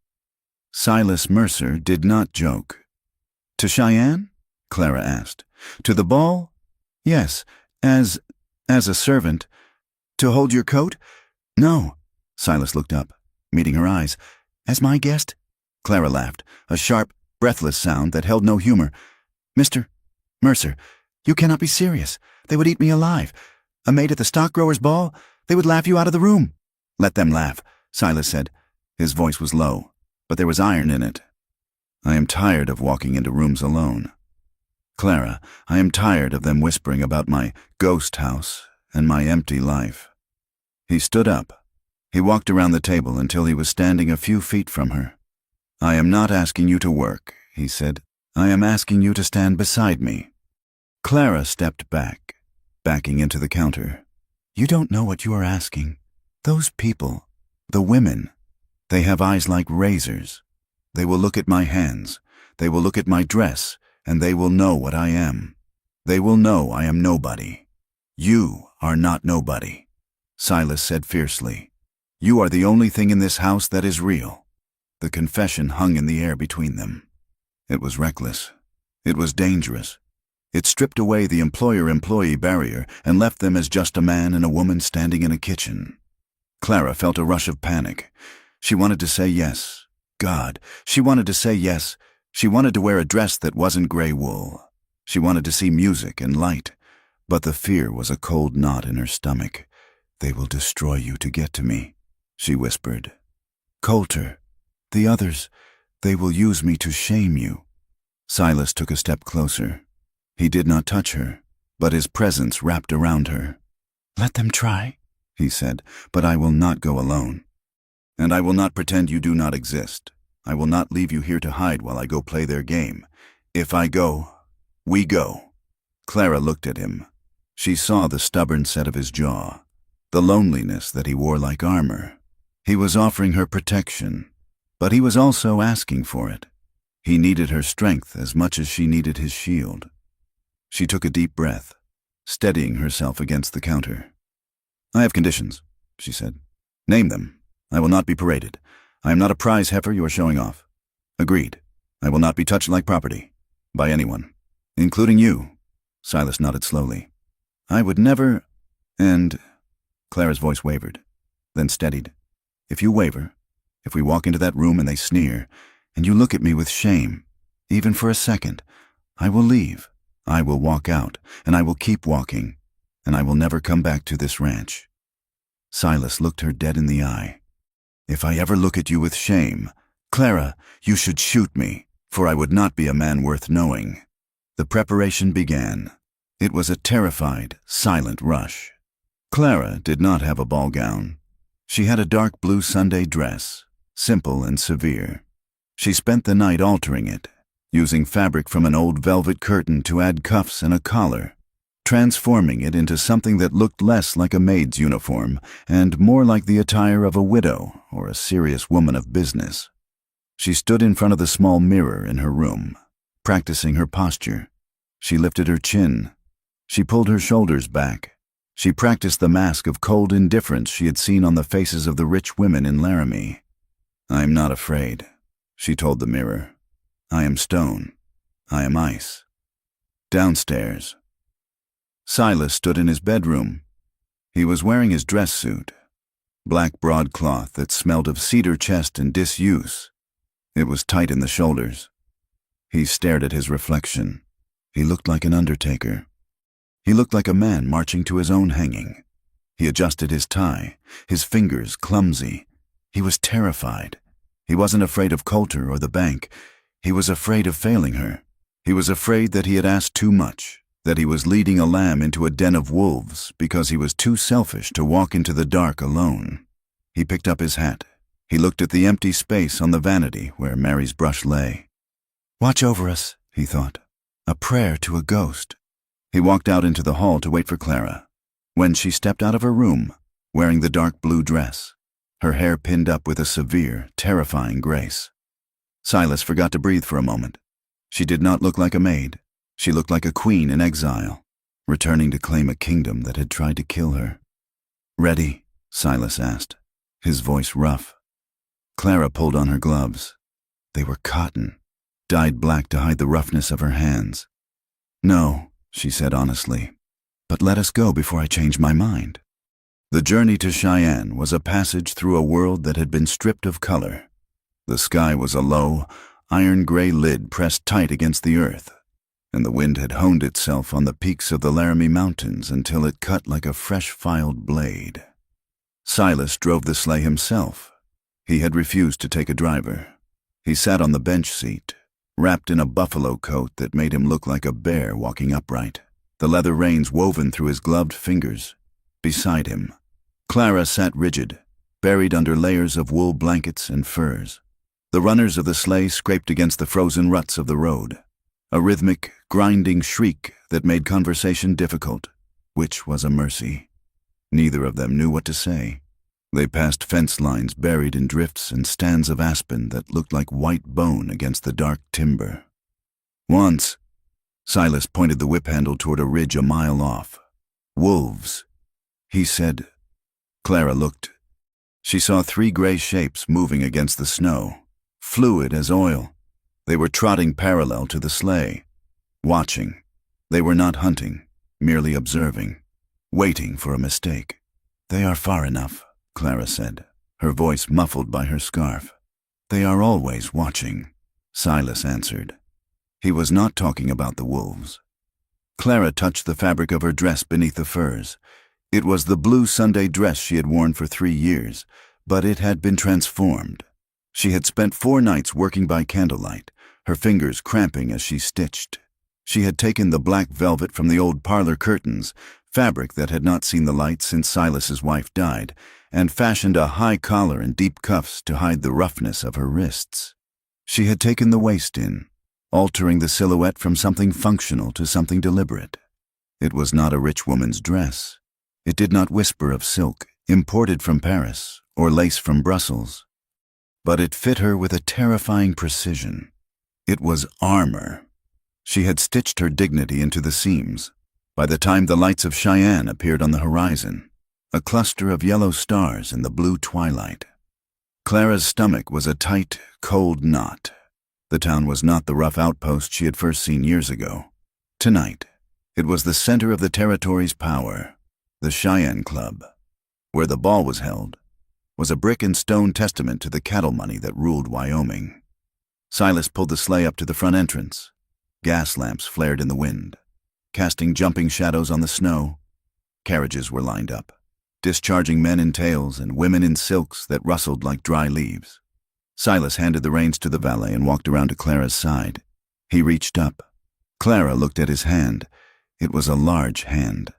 Silas Mercer did not joke. "To Cheyenne?" Clara asked. "To the ball?" "Yes, as a servant. To hold your coat?" "No." Silas looked up, meeting her eyes. "As my guest?" Clara laughed, a sharp, breathless sound that held no humor. "Mr. Mercer, you cannot be serious. They would eat me alive. A maid at the stock-growers' ball? They would laugh you out of the room." "Let them laugh," Silas said. His voice was low, but there was iron in it. "I am tired of walking into rooms alone. Clara, I am tired of them whispering about my ghost house and my empty life." He stood up. He walked around the table until he was standing a few feet from her. "I am not asking you to work," he said. "I am asking you to stand beside me." Clara stepped back, backing into the counter. "You don't know what you are asking. Those people, the women, they have eyes like razors. They will look at my hands, they will look at my dress, and they will know what I am. They will know I am nobody. You are not nobody," Silas said fiercely. "You are the only thing in this house that is real." The confession hung in the air between them. It was reckless. It was dangerous. It stripped away the employer-employee barrier and left them as just a man and a woman standing in a kitchen. Clara felt a rush of panic. She wanted to say yes. God, she wanted to say yes. She wanted to wear a dress that wasn't gray wool. She wanted to see music and light. But the fear was a cold knot in her stomach. "They will destroy you to get to me," she whispered. "Coulter, the others, they will use me to shame you." Silas took a step closer. He did not touch her, but his presence wrapped around her. "Let them try," he said, "but I will not go alone. And I will not pretend you do not exist. I will not leave you here to hide while I go play their game. If I go, we go." Clara looked at him. She saw the stubborn set of his jaw, the loneliness that he wore like armor. He was offering her protection, but he was also asking for it. He needed her strength as much as she needed his shield. She took a deep breath, steadying herself against the counter. "I have conditions," she said. "Name them. I will not be paraded. I am not a prize heifer you are showing off." "Agreed. I will not be touched like property. By anyone. Including you." Silas nodded slowly. "I would never—" and Clara's voice wavered, then steadied. "If you waver, if we walk into that room and they sneer, and you look at me with shame, even for a second, I will leave. I will walk out, and I will keep walking, and I will never come back to this ranch." Silas looked her dead in the eye. "If I ever look at you with shame, Clara, you should shoot me, for I would not be a man worth knowing." The preparation began. It was a terrified, silent rush. Clara did not have a ball gown. She had a dark blue Sunday dress, simple and severe. She spent the night altering it, using fabric from an old velvet curtain to add cuffs and a collar, transforming it into something that looked less like a maid's uniform and more like the attire of a widow or a serious woman of business. She stood in front of the small mirror in her room, practicing her posture. She lifted her chin. She pulled her shoulders back. She practiced the mask of cold indifference she had seen on the faces of the rich women in Laramie. "I am not afraid," she told the mirror. "I am stone. I am ice." Downstairs, Silas stood in his bedroom. He was wearing his dress suit, black broadcloth that smelled of cedar chest and disuse. It was tight in the shoulders. He stared at his reflection. He looked like an undertaker. He looked like a man marching to his own hanging. He adjusted his tie, his fingers clumsy. He was terrified. He wasn't afraid of Coulter or the bank. He was afraid of failing her. He was afraid that he had asked too much, that he was leading a lamb into a den of wolves because he was too selfish to walk into the dark alone. He picked up his hat. He looked at the empty space on the vanity where Mary's brush lay. "Watch over us," he thought. "A prayer to a ghost." He walked out into the hall to wait for Clara. when she stepped out of her room, wearing the dark blue dress, her hair pinned up with a severe, terrifying grace. Silas forgot to breathe for a moment. She did not look like a maid. She looked like a queen in exile, returning to claim a kingdom that had tried to kill her. "Ready?" Silas asked, his voice rough. Clara pulled on her gloves. They were cotton, dyed black to hide the roughness of her hands. "No," she said honestly, "but let us go before I change my mind." The journey to Cheyenne was a passage through a world that had been stripped of color. The sky was a low, iron-gray lid pressed tight against the earth, and the wind had honed itself on the peaks of the Laramie Mountains until it cut like a fresh-filed blade. Silas drove the sleigh himself. He had refused to take a driver. He sat on the bench seat, wrapped in a buffalo coat that made him look like a bear walking upright, the leather reins woven through his gloved fingers. Beside him, Clara sat rigid, buried under layers of wool blankets and furs. The runners of the sleigh scraped against the frozen ruts of the road, a rhythmic, grinding shriek that made conversation difficult, which was a mercy. Neither of them knew what to say. They passed fence lines buried in drifts and stands of aspen that looked like white bone against the dark timber. "Once," Silas pointed the whip handle toward a ridge a mile off. "Wolves," he said. Clara looked. She saw 3 gray shapes moving against the snow, fluid as oil. They were trotting parallel to the sleigh, watching. They were not hunting, merely observing, waiting for a mistake. "They are far enough," Clara said, her voice muffled by her scarf. "They are always watching," Silas answered. He was not talking about the wolves. Clara touched the fabric of her dress beneath the furs. It was the blue Sunday dress she had worn for 3 years, but it had been transformed. She had spent 4 nights working by candlelight, her fingers cramping as she stitched. She had taken the black velvet from the old parlor curtains, fabric that had not seen the light since Silas's wife died, and fashioned a high collar and deep cuffs to hide the roughness of her wrists. She had taken the waist in, altering the silhouette from something functional to something deliberate. It was not a rich woman's dress. It did not whisper of silk, imported from Paris, or lace from Brussels. But it fit her with a terrifying precision. It was armor. She had stitched her dignity into the seams. By the time the lights of Cheyenne appeared on the horizon, a cluster of yellow stars in the blue twilight. Clara's stomach was a tight, cold knot. The town was not the rough outpost she had first seen years ago. Tonight, it was the center of the territory's power. The Cheyenne Club, where the ball was held, was a brick and stone testament to the cattle money that ruled Wyoming. Silas pulled the sleigh up to the front entrance. Gas lamps flared in the wind, casting jumping shadows on the snow. Carriages were lined up, discharging men in tails and women in silks that rustled like dry leaves. Silas handed the reins to the valet and walked around to Clara's side. He reached up. Clara looked at his hand. It was a large hand,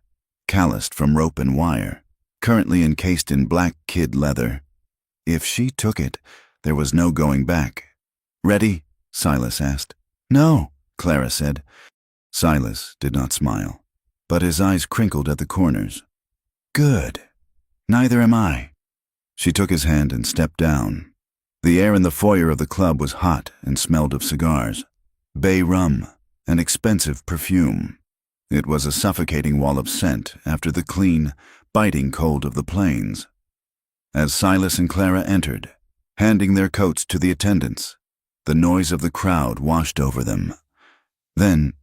calloused from rope and wire, currently encased in black kid leather. If she took it, there was no going back. "Ready?" Silas asked. "No," Clara said. Silas did not smile, but his eyes crinkled at the corners. "Good. Neither am I." She took his hand and stepped down. The air in the foyer of the club was hot and smelled of cigars, bay rum, and expensive perfume. It was a suffocating wall of scent after the clean, biting cold of the plains. As Silas and Clara entered, handing their coats to the attendants, the noise of the crowd washed over them. Then,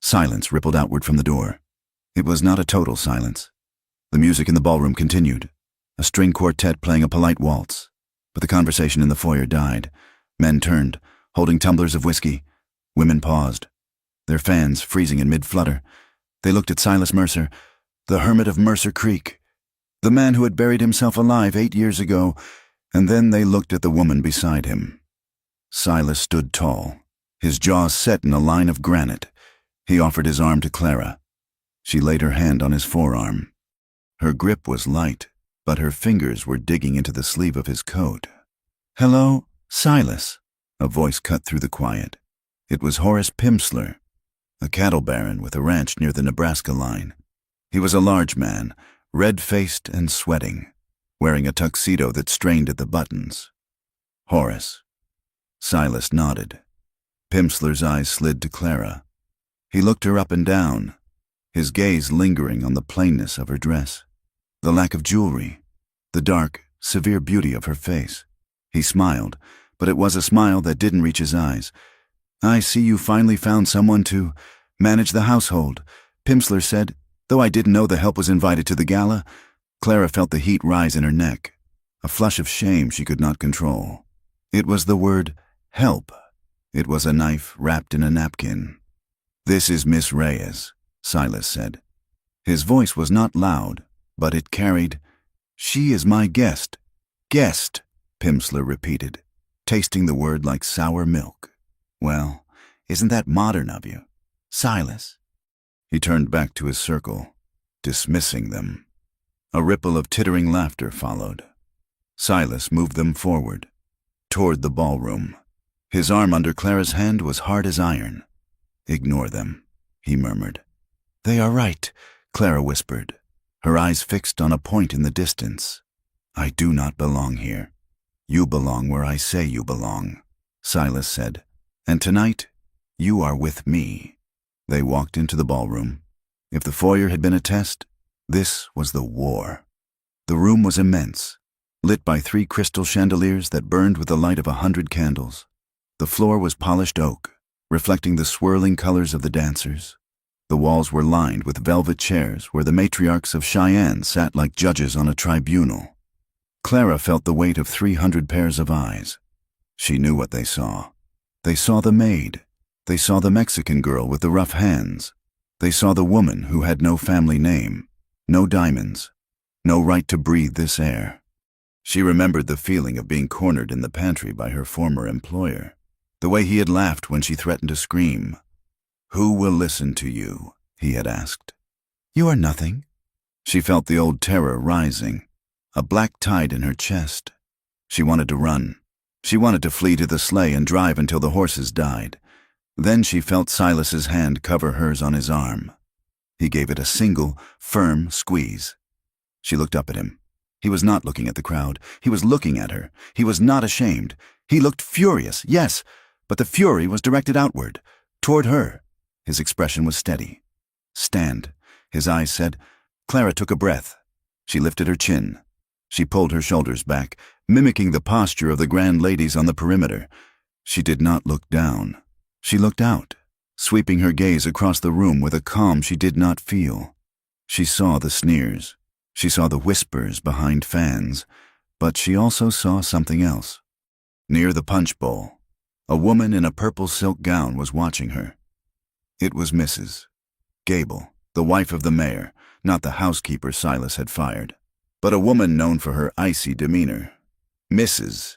silence rippled outward from the door. It was not a total silence. The music in the ballroom continued, a string quartet playing a polite waltz, but the conversation in the foyer died. Men turned, holding tumblers of whiskey. Women paused, their fans freezing in mid-flutter. They looked at Silas Mercer, the hermit of Mercer Creek, the man who had buried himself alive 8 years ago, and then they looked at the woman beside him. Silas stood tall, his jaws set in a line of granite. He offered his arm to Clara. She laid her hand on his forearm. Her grip was light, but her fingers were digging into the sleeve of his coat. "Hello, Silas," a voice cut through the quiet. It was Horace Pimsleur, a cattle baron with a ranch near the Nebraska line. He was a large man, red-faced and sweating, wearing a tuxedo that strained at the buttons. Horace. Silas nodded. Pimsleur's eyes slid to Clara. He looked her up and down, his gaze lingering on the plainness of her dress, the lack of jewelry, the dark, severe beauty of her face. He smiled, but it was a smile that didn't reach his eyes. "I see you finally found someone to manage the household," Pimsleur said. Though I didn't know the help was invited to the gala, Clara felt the heat rise in her neck, a flush of shame she could not control. It was the word help. It was a knife wrapped in a napkin. "This is Miss Reyes," Silas said. His voice was not loud, but it carried, "She is my guest." "Guest," Pimsleur repeated, tasting the word like sour milk. "Well, isn't that modern of you, Silas?" He turned back to his circle, dismissing them. A ripple of tittering laughter followed. Silas moved them forward, toward the ballroom. His arm under Clara's hand was hard as iron. "Ignore them," he murmured. "They are right," Clara whispered, her eyes fixed on a point in the distance. "I do not belong here. You belong where I say you belong," Silas said. "And tonight, you are with me." They walked into the ballroom. If the foyer had been a test, this was the war. The room was immense, lit by 3 crystal chandeliers that burned with the light of 100 candles. The floor was polished oak, reflecting the swirling colors of the dancers. The walls were lined with velvet chairs where the matriarchs of Cheyenne sat like judges on a tribunal. Clara felt the weight of 300 pairs of eyes. She knew what they saw. They saw the maid. They saw the Mexican girl with the rough hands. They saw the woman who had no family name, no diamonds, no right to breathe this air. She remembered the feeling of being cornered in the pantry by her former employer, the way he had laughed when she threatened to scream. "Who will listen to you?" he had asked. "You are nothing." She felt the old terror rising, a black tide in her chest. She wanted to run. She wanted to flee to the sleigh and drive until the horses died. Then she felt Silas's hand cover hers on his arm. He gave it a single, firm squeeze. She looked up at him. He was not looking at the crowd. He was looking at her. He was not ashamed. He looked furious, yes, but the fury was directed outward, toward her. His expression was steady. "Stand," his eyes said. Clara took a breath. She lifted her chin. She pulled her shoulders back, mimicking the posture of the grand ladies on the perimeter. She did not look down. She looked out, sweeping her gaze across the room with a calm she did not feel. She saw the sneers. She saw the whispers behind fans, but she also saw something else. Near the punch bowl, a woman in a purple silk gown was watching her. It was Mrs. Gable, the wife of the mayor, not the housekeeper Silas had fired, but a woman known for her icy demeanor. Mrs.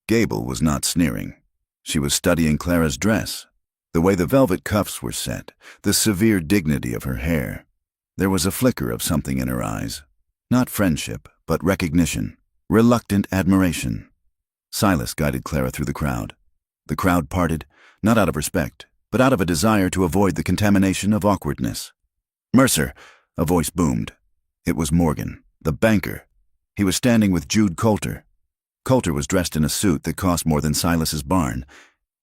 Gable was not sneering. She was studying Clara's dress, the way the velvet cuffs were set, the severe dignity of her hair. There was a flicker of something in her eyes, not friendship, but recognition, reluctant admiration. Silas guided Clara through the crowd. The crowd parted, not out of respect, but out of a desire to avoid the contamination of awkwardness. "Mercer," a voice boomed. It was Morgan, the banker. He was standing with Jude Coulter. Coulter was dressed in a suit that cost more than Silas's barn.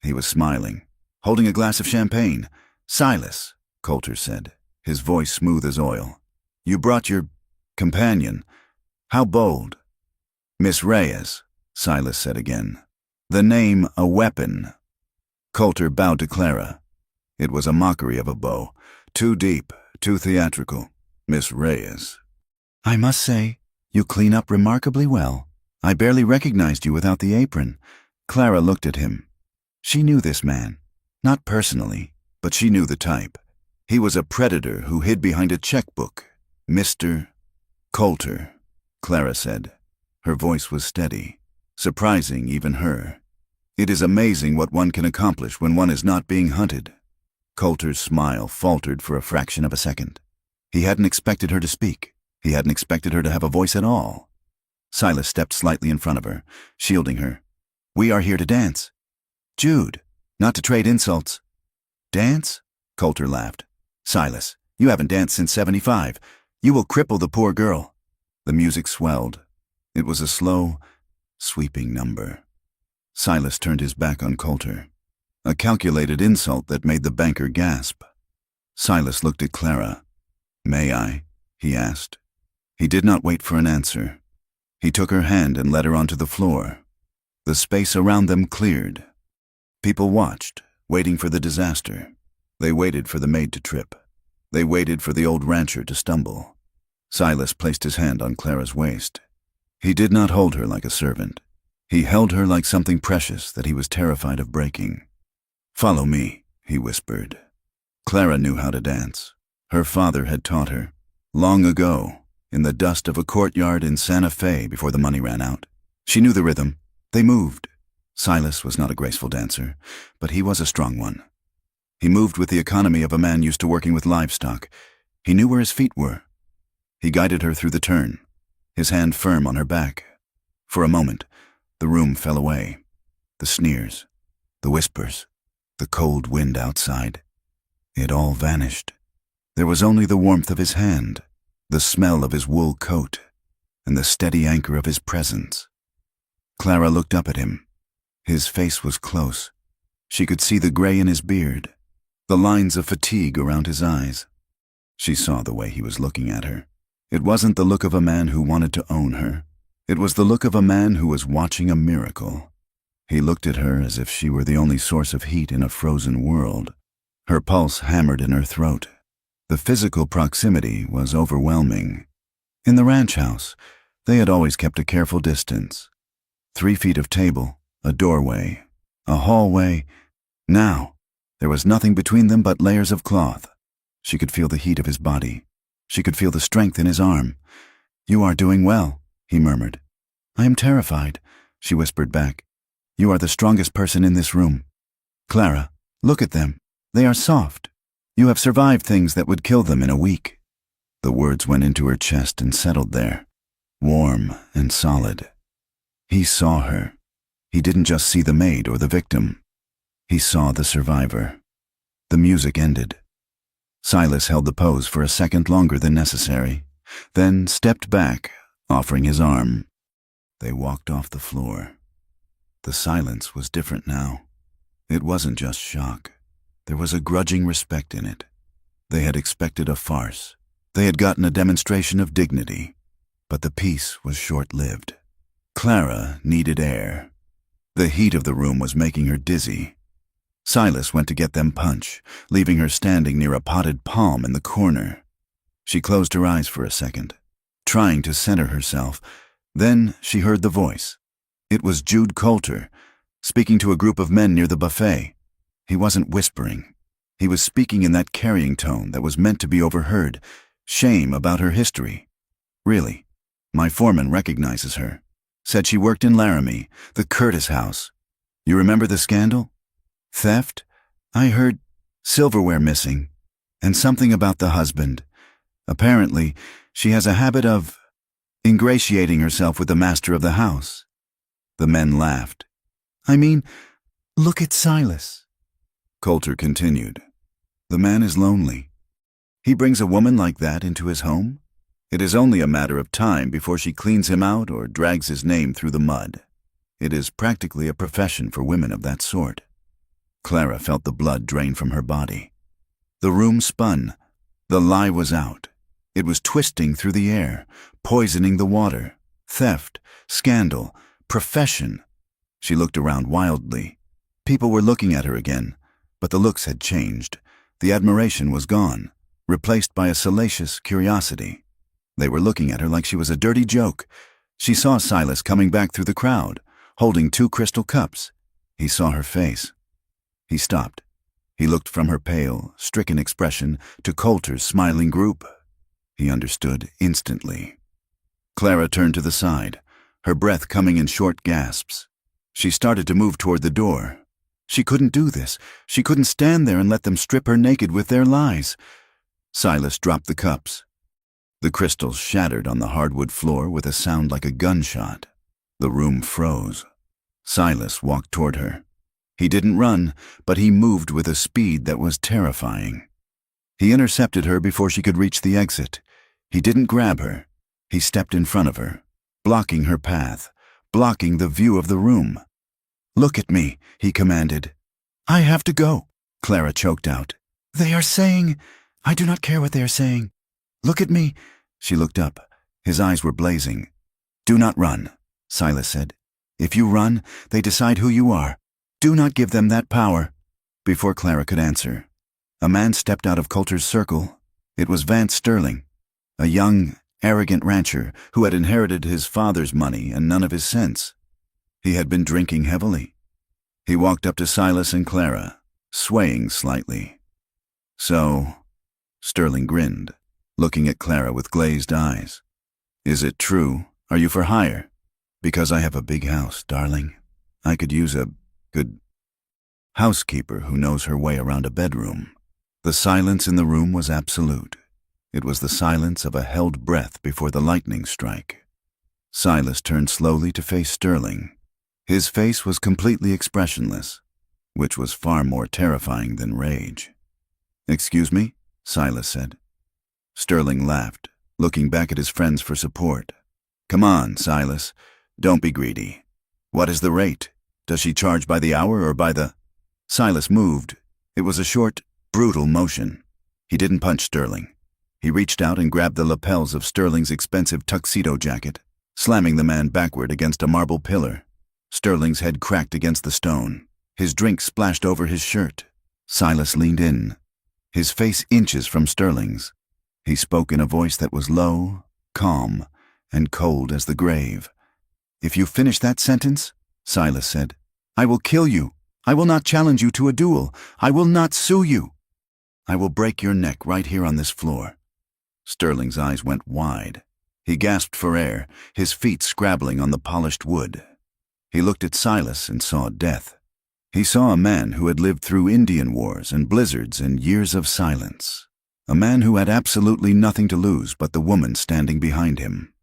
He was smiling, holding a glass of champagne. "Silas," Coulter said, his voice smooth as oil. "You brought your companion. How bold." "Miss Reyes," Silas said again. "The name a weapon." Coulter bowed to Clara. It was a mockery of a bow, too deep, too theatrical. "Miss Reyes." "I must say, you clean up remarkably well. I barely recognized you without the apron." Clara looked at him. She knew this man, not personally, but she knew the type. He was a predator who hid behind a checkbook. "Mr. Coulter," Clara said. Her voice was steady, surprising even her. It is amazing what one can accomplish when one is not being hunted. Coulter's smile faltered for a fraction of a second. He hadn't expected her to speak. He hadn't expected her to have a voice at all. Silas stepped slightly in front of her, shielding her. "We are here to dance." "Jude, not to trade insults." "Dance?" Coulter laughed. "Silas, you haven't danced since '75. You will cripple the poor girl." The music swelled. It was a slow, sweeping number. Silas turned his back on Coulter, a calculated insult that made the banker gasp. Silas looked at Clara. "May I?" he asked. He did not wait for an answer. He took her hand and led her onto the floor. The space around them cleared. People watched, waiting for the disaster. They waited for the maid to trip. They waited for the old rancher to stumble. Silas placed his hand on Clara's waist. He did not hold her like a servant. He held her like something precious that he was terrified of breaking. "Follow me," he whispered. Clara knew how to dance. Her father had taught her, long ago, in the dust of a courtyard in Santa Fe before the money ran out. She knew the rhythm. They moved. Silas was not a graceful dancer, but he was a strong one. He moved with the economy of a man used to working with livestock. He knew where his feet were. He guided her through the turn, his hand firm on her back. For a moment, the room fell away. The sneers, the whispers, the cold wind outside. It all vanished. There was only the warmth of his hand, the smell of his wool coat, and the steady anchor of his presence. Clara looked up at him. His face was close. She could see the gray in his beard, the lines of fatigue around his eyes. She saw the way he was looking at her. It wasn't the look of a man who wanted to own her. It was the look of a man who was watching a miracle. He looked at her as if she were the only source of heat in a frozen world. Her pulse hammered in her throat. The physical proximity was overwhelming. In the ranch house, they had always kept a careful distance. 3 feet of table, a doorway, a hallway. Now, there was nothing between them but layers of cloth. She could feel the heat of his body. She could feel the strength in his arm. "You are doing well," he murmured. "I am terrified," she whispered back. "You are the strongest person in this room. Clara, look at them. They are soft. You have survived things that would kill them in a week." The words went into her chest and settled there, warm and solid. He saw her. He didn't just see the maid or the victim. He saw the survivor. The music ended. Silas held the pose for a second longer than necessary, then stepped back, offering his arm. They walked off the floor. The silence was different now. It wasn't just shock. There was a grudging respect in it. They had expected a farce. They had gotten a demonstration of dignity. But the peace was short-lived. Clara needed air. The heat of the room was making her dizzy. Silas went to get them punch, leaving her standing near a potted palm in the corner. She closed her eyes for a second, trying to center herself. Then she heard the voice. It was Jude Coulter, speaking to a group of men near the buffet. He wasn't whispering. He was speaking in that carrying tone that was meant to be overheard, shame about her history. "Really, my foreman recognizes her. Said she worked in Laramie, the Curtis house. You remember the scandal? Theft? I heard silverware missing, and something about the husband. Apparently, she has a habit of ingratiating herself with the master of the house." The men laughed. "I mean, look at Silas." Coulter continued. "The man is lonely. He brings a woman like that into his home. It is only a matter of time before she cleans him out or drags his name through the mud. It is practically a profession for women of that sort." Clara felt the blood drain from her body. The room spun. The lie was out. It was twisting through the air, poisoning the water. Theft, scandal, profession. She looked around wildly. People were looking at her again, but the looks had changed. The admiration was gone, replaced by a salacious curiosity. They were looking at her like she was a dirty joke. She saw Silas coming back through the crowd, holding 2 crystal cups. He saw her face. He stopped. He looked from her pale, stricken expression to Coulter's smiling group. He understood instantly. Clara turned to the side, her breath coming in short gasps. She started to move toward the door. She couldn't do this. She couldn't stand there and let them strip her naked with their lies. Silas dropped the cups. The crystals shattered on the hardwood floor with a sound like a gunshot. The room froze. Silas walked toward her. He didn't run, but he moved with a speed that was terrifying. He intercepted her before she could reach the exit. He didn't grab her. He stepped in front of her, blocking her path, blocking the view of the room. "Look at me," he commanded. "I have to go," Clara choked out. "They are saying—" "I do not care what they are saying. Look at me." She looked up. His eyes were blazing. "Do not run," Silas said. "If you run, they decide who you are. Do not give them that power." Before Clara could answer, a man stepped out of Coulter's circle. It was Vance Sterling, a young, arrogant rancher who had inherited his father's money and none of his sense. He had been drinking heavily. He walked up to Silas and Clara, swaying slightly. "So," Sterling grinned, looking at Clara with glazed eyes. "Is it true? Are you for hire? Because I have a big house, darling. I could use a good housekeeper who knows her way around a bedroom." The silence in the room was absolute. It was the silence of a held breath before the lightning strike. Silas turned slowly to face Sterling. His face was completely expressionless, which was far more terrifying than rage. "Excuse me?" Silas said. Sterling laughed, looking back at his friends for support. "Come on, Silas. Don't be greedy. What is the rate? Does she charge by the hour or by the—" Silas moved. It was a short, brutal motion. He didn't punch Sterling. He reached out and grabbed the lapels of Sterling's expensive tuxedo jacket, slamming the man backward against a marble pillar. Sterling's head cracked against the stone. His drink splashed over his shirt. Silas leaned in, his face inches from Sterling's. He spoke in a voice that was low, calm, and cold as the grave. "If you finish that sentence," Silas said, "I will kill you. I will not challenge you to a duel. I will not sue you. I will break your neck right here on this floor." Sterling's eyes went wide. He gasped for air, his feet scrabbling on the polished wood. He looked at Silas and saw death. He saw a man who had lived through Indian wars and blizzards and years of silence. A man who had absolutely nothing to lose but the woman standing behind him.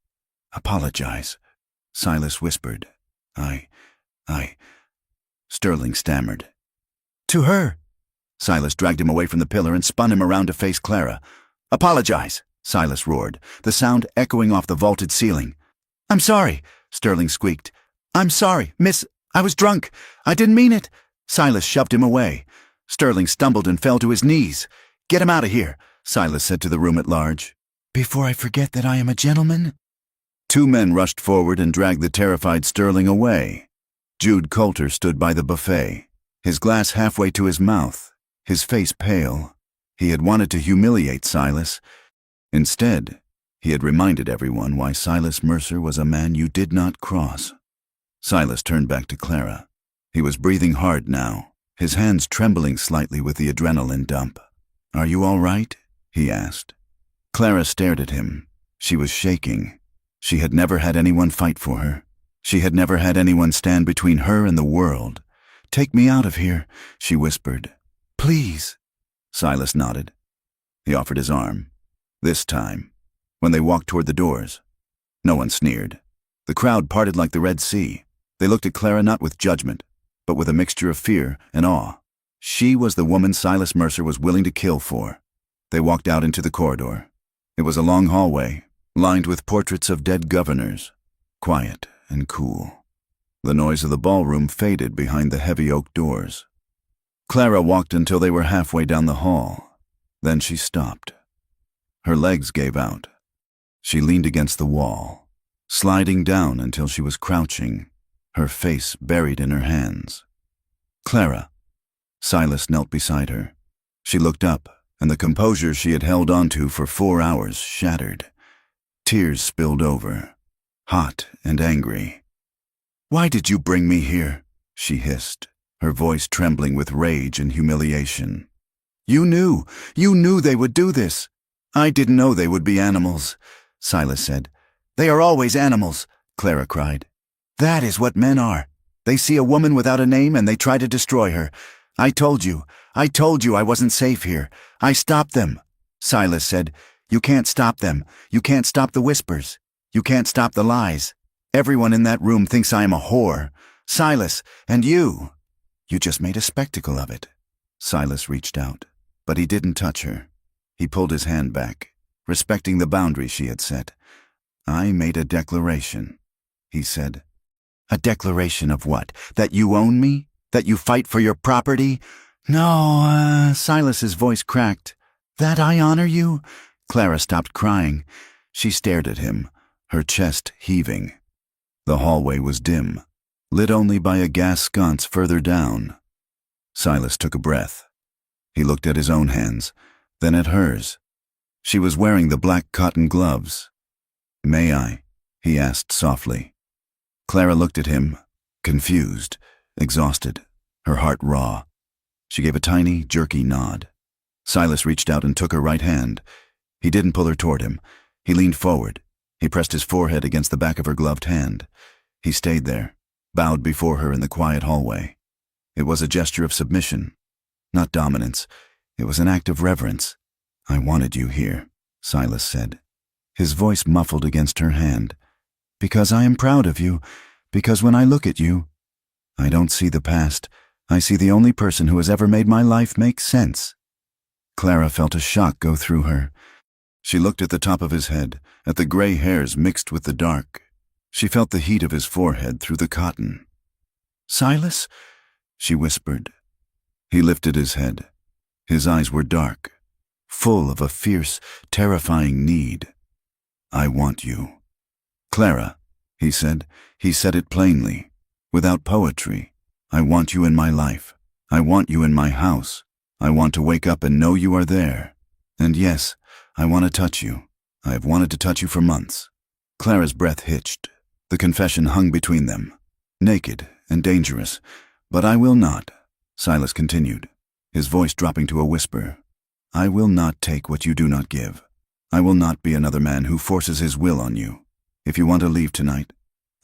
"Apologize," Silas whispered. I... Sterling stammered. "To her." Silas dragged him away from the pillar and spun him around to face Clara. "Apologize," Silas roared, the sound echoing off the vaulted ceiling. "I'm sorry," Sterling squeaked. "I'm sorry, miss. I was drunk. I didn't mean it." Silas shoved him away. Sterling stumbled and fell to his knees. "Get him out of here," Silas said to the room at large. "Before I forget that I am a gentleman." Two men rushed forward and dragged the terrified Sterling away. Jude Coulter stood by the buffet, his glass halfway to his mouth, his face pale. He had wanted to humiliate Silas. Instead, he had reminded everyone why Silas Mercer was a man you did not cross. Silas turned back to Clara. He was breathing hard now, his hands trembling slightly with the adrenaline dump. "Are you all right?" he asked. Clara stared at him. She was shaking. She had never had anyone fight for her. She had never had anyone stand between her and the world. "Take me out of here," she whispered. "Please." Silas nodded. He offered his arm. This time, when they walked toward the doors, no one sneered. The crowd parted like the Red Sea. They looked at Clara not with judgment, but with a mixture of fear and awe. She was the woman Silas Mercer was willing to kill for. They walked out into the corridor. It was a long hallway, lined with portraits of dead governors, quiet and cool. The noise of the ballroom faded behind the heavy oak doors. Clara walked until they were halfway down the hall. Then she stopped. Her legs gave out. She leaned against the wall, sliding down until she was crouching, her face buried in her hands. "Clara." Silas knelt beside her. She looked up, and the composure she had held onto for 4 hours shattered. Tears spilled over, hot and angry. "Why did you bring me here?" she hissed, her voice trembling with rage and humiliation. You knew they would do this." "I didn't know they would be animals," Silas said. "They are always animals," Clara cried. "That is what men are. They see a woman without a name and they try to destroy her. I told you I wasn't safe here. I stopped them." Silas said, "You can't stop them. You can't stop the whispers. You can't stop the lies. Everyone in that room thinks I am a whore. Silas, and you just made a spectacle of it." Silas reached out, but he didn't touch her. He pulled his hand back. respecting the boundary she had set. "I made a declaration," he said. "A declaration of what? That you own me? That you fight for your property?" "No," Silas's voice cracked. "That I honor you?" Clara stopped crying. She stared at him, her chest heaving. The hallway was dim, lit only by a gas sconce further down. Silas took a breath. He looked at his own hands, then at hers. She was wearing the black cotton gloves. "May I?" he asked softly. Clara looked at him, confused, exhausted, her heart raw. She gave a tiny, jerky nod. Silas reached out and took her right hand. He didn't pull her toward him. He leaned forward. He pressed his forehead against the back of her gloved hand. He stayed there, bowed before her in the quiet hallway. It was a gesture of submission, not dominance. It was an act of reverence. "I wanted you here," Silas said, his voice muffled against her hand. "Because I am proud of you. Because when I look at you, I don't see the past. I see the only person who has ever made my life make sense." Clara felt a shock go through her. She looked at the top of his head, at the gray hairs mixed with the dark. She felt the heat of his forehead through the cotton. "Silas?" she whispered. He lifted his head. His eyes were dark, full of a fierce, terrifying need. "I want you." "Clara," he said. He said it plainly, without poetry. "I want you in my life. I want you in my house. I want to wake up and know you are there. And yes, I want to touch you. I have wanted to touch you for months." Clara's breath hitched. The confession hung between them, naked and dangerous. "But I will not," Silas continued, his voice dropping to a whisper. "I will not take what you do not give. I will not be another man who forces his will on you. If you want to leave tonight,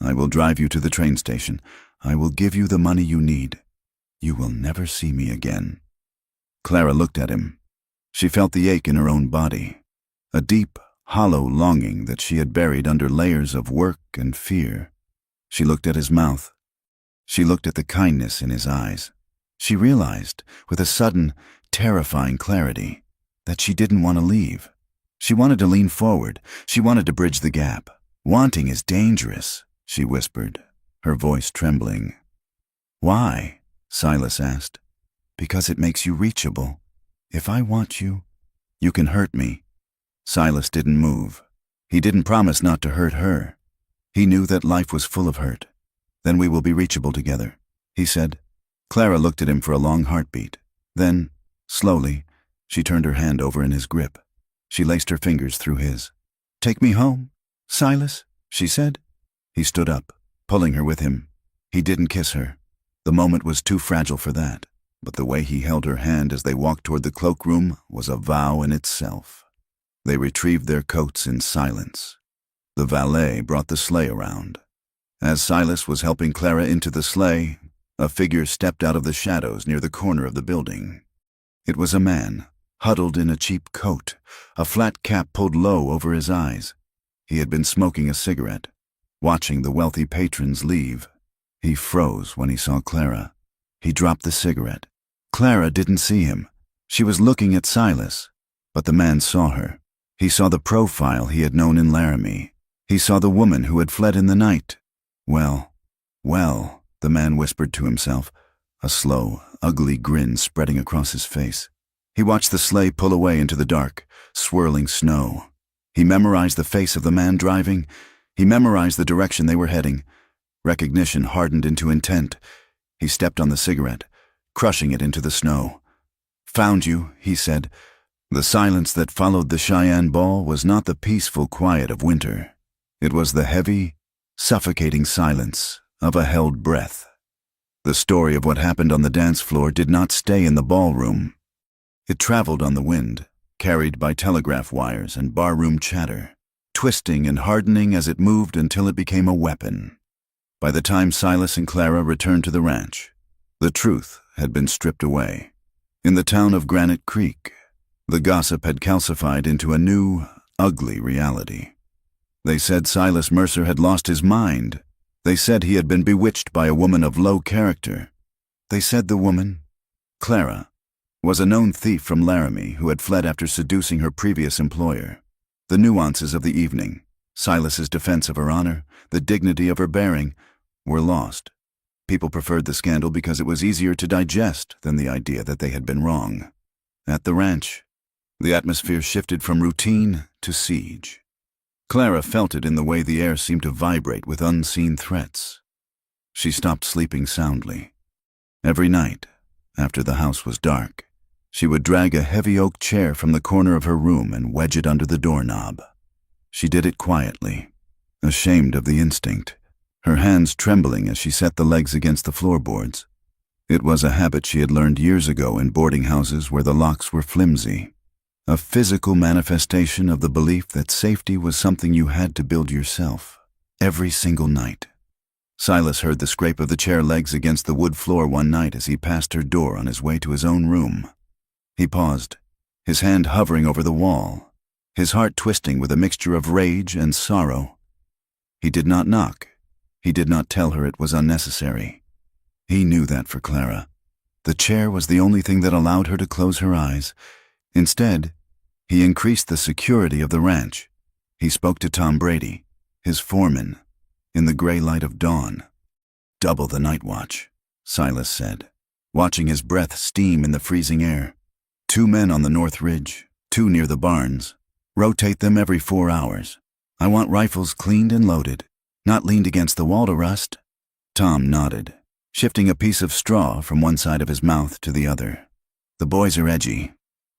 I will drive you to the train station. I will give you the money you need. You will never see me again." Clara looked at him. She felt the ache in her own body, a deep, hollow longing that she had buried under layers of work and fear. She looked at his mouth. She looked at the kindness in his eyes. She realized, with a sudden, terrifying clarity, that she didn't want to leave. She wanted to lean forward. She wanted to bridge the gap. "Wanting is dangerous," she whispered, her voice trembling. "Why?" Silas asked. "Because it makes you reachable. If I want you, you can hurt me." Silas didn't move. He didn't promise not to hurt her. He knew that life was full of hurt. "Then we will be reachable together," he said. Clara looked at him for a long heartbeat. Then, slowly, she turned her hand over in his grip. She laced her fingers through his. "Take me home, Silas," she said. He stood up, pulling her with him. He didn't kiss her. The moment was too fragile for that, but the way he held her hand as they walked toward the cloakroom was a vow in itself. They retrieved their coats in silence. The valet brought the sleigh around. As Silas was helping Clara into the sleigh, a figure stepped out of the shadows near the corner of the building. It was a man, huddled in a cheap coat, a flat cap pulled low over his eyes. He had been smoking a cigarette, watching the wealthy patrons leave. He froze when he saw Clara. He dropped the cigarette. Clara didn't see him. She was looking at Silas, but the man saw her. He saw the profile he had known in Laramie. He saw the woman who had fled in the night. Well, the man whispered to himself, a slow, ugly grin spreading across his face. He watched the sleigh pull away into the dark, swirling snow. He memorized the face of the man driving. He memorized the direction they were heading. Recognition hardened into intent. He stepped on the cigarette, crushing it into the snow. "Found you," he said. The silence that followed the Cheyenne ball was not the peaceful quiet of winter. It was the heavy, suffocating silence of a held breath. The story of what happened on the dance floor did not stay in the ballroom. It traveled on the wind, carried by telegraph wires and barroom chatter, twisting and hardening as it moved until it became a weapon. By the time Silas and Clara returned to the ranch, the truth had been stripped away. In the town of Granite Creek, the gossip had calcified into a new, ugly reality. They said Silas Mercer had lost his mind. They said he had been bewitched by a woman of low character. They said the woman, Clara, was a known thief from Laramie who had fled after seducing her previous employer. The nuances of the evening, Silas's defense of her honor, the dignity of her bearing, were lost. People preferred the scandal because it was easier to digest than the idea that they had been wrong. At the ranch, the atmosphere shifted from routine to siege. Clara felt it in the way the air seemed to vibrate with unseen threats. She stopped sleeping soundly. Every night, after the house was dark, she would drag a heavy oak chair from the corner of her room and wedge it under the doorknob. She did it quietly, ashamed of the instinct, her hands trembling as she set the legs against the floorboards. It was a habit she had learned years ago in boarding houses where the locks were flimsy, a physical manifestation of the belief that safety was something you had to build yourself, every single night. Silas heard the scrape of the chair legs against the wood floor one night as he passed her door on his way to his own room. He paused, his hand hovering over the wall, his heart twisting with a mixture of rage and sorrow. He did not knock. He did not tell her it was unnecessary. He knew that for Clara. The chair was the only thing that allowed her to close her eyes. Instead, he increased the security of the ranch. He spoke to Tom Brady, his foreman, in the gray light of dawn. "Double the night watch," Silas said, watching his breath steam in the freezing air. 2 men on the north ridge, 2 near the barns. Rotate them every 4 hours. I want rifles cleaned and loaded, not leaned against the wall to rust. Tom nodded, shifting a piece of straw from one side of his mouth to the other. "The boys are edgy.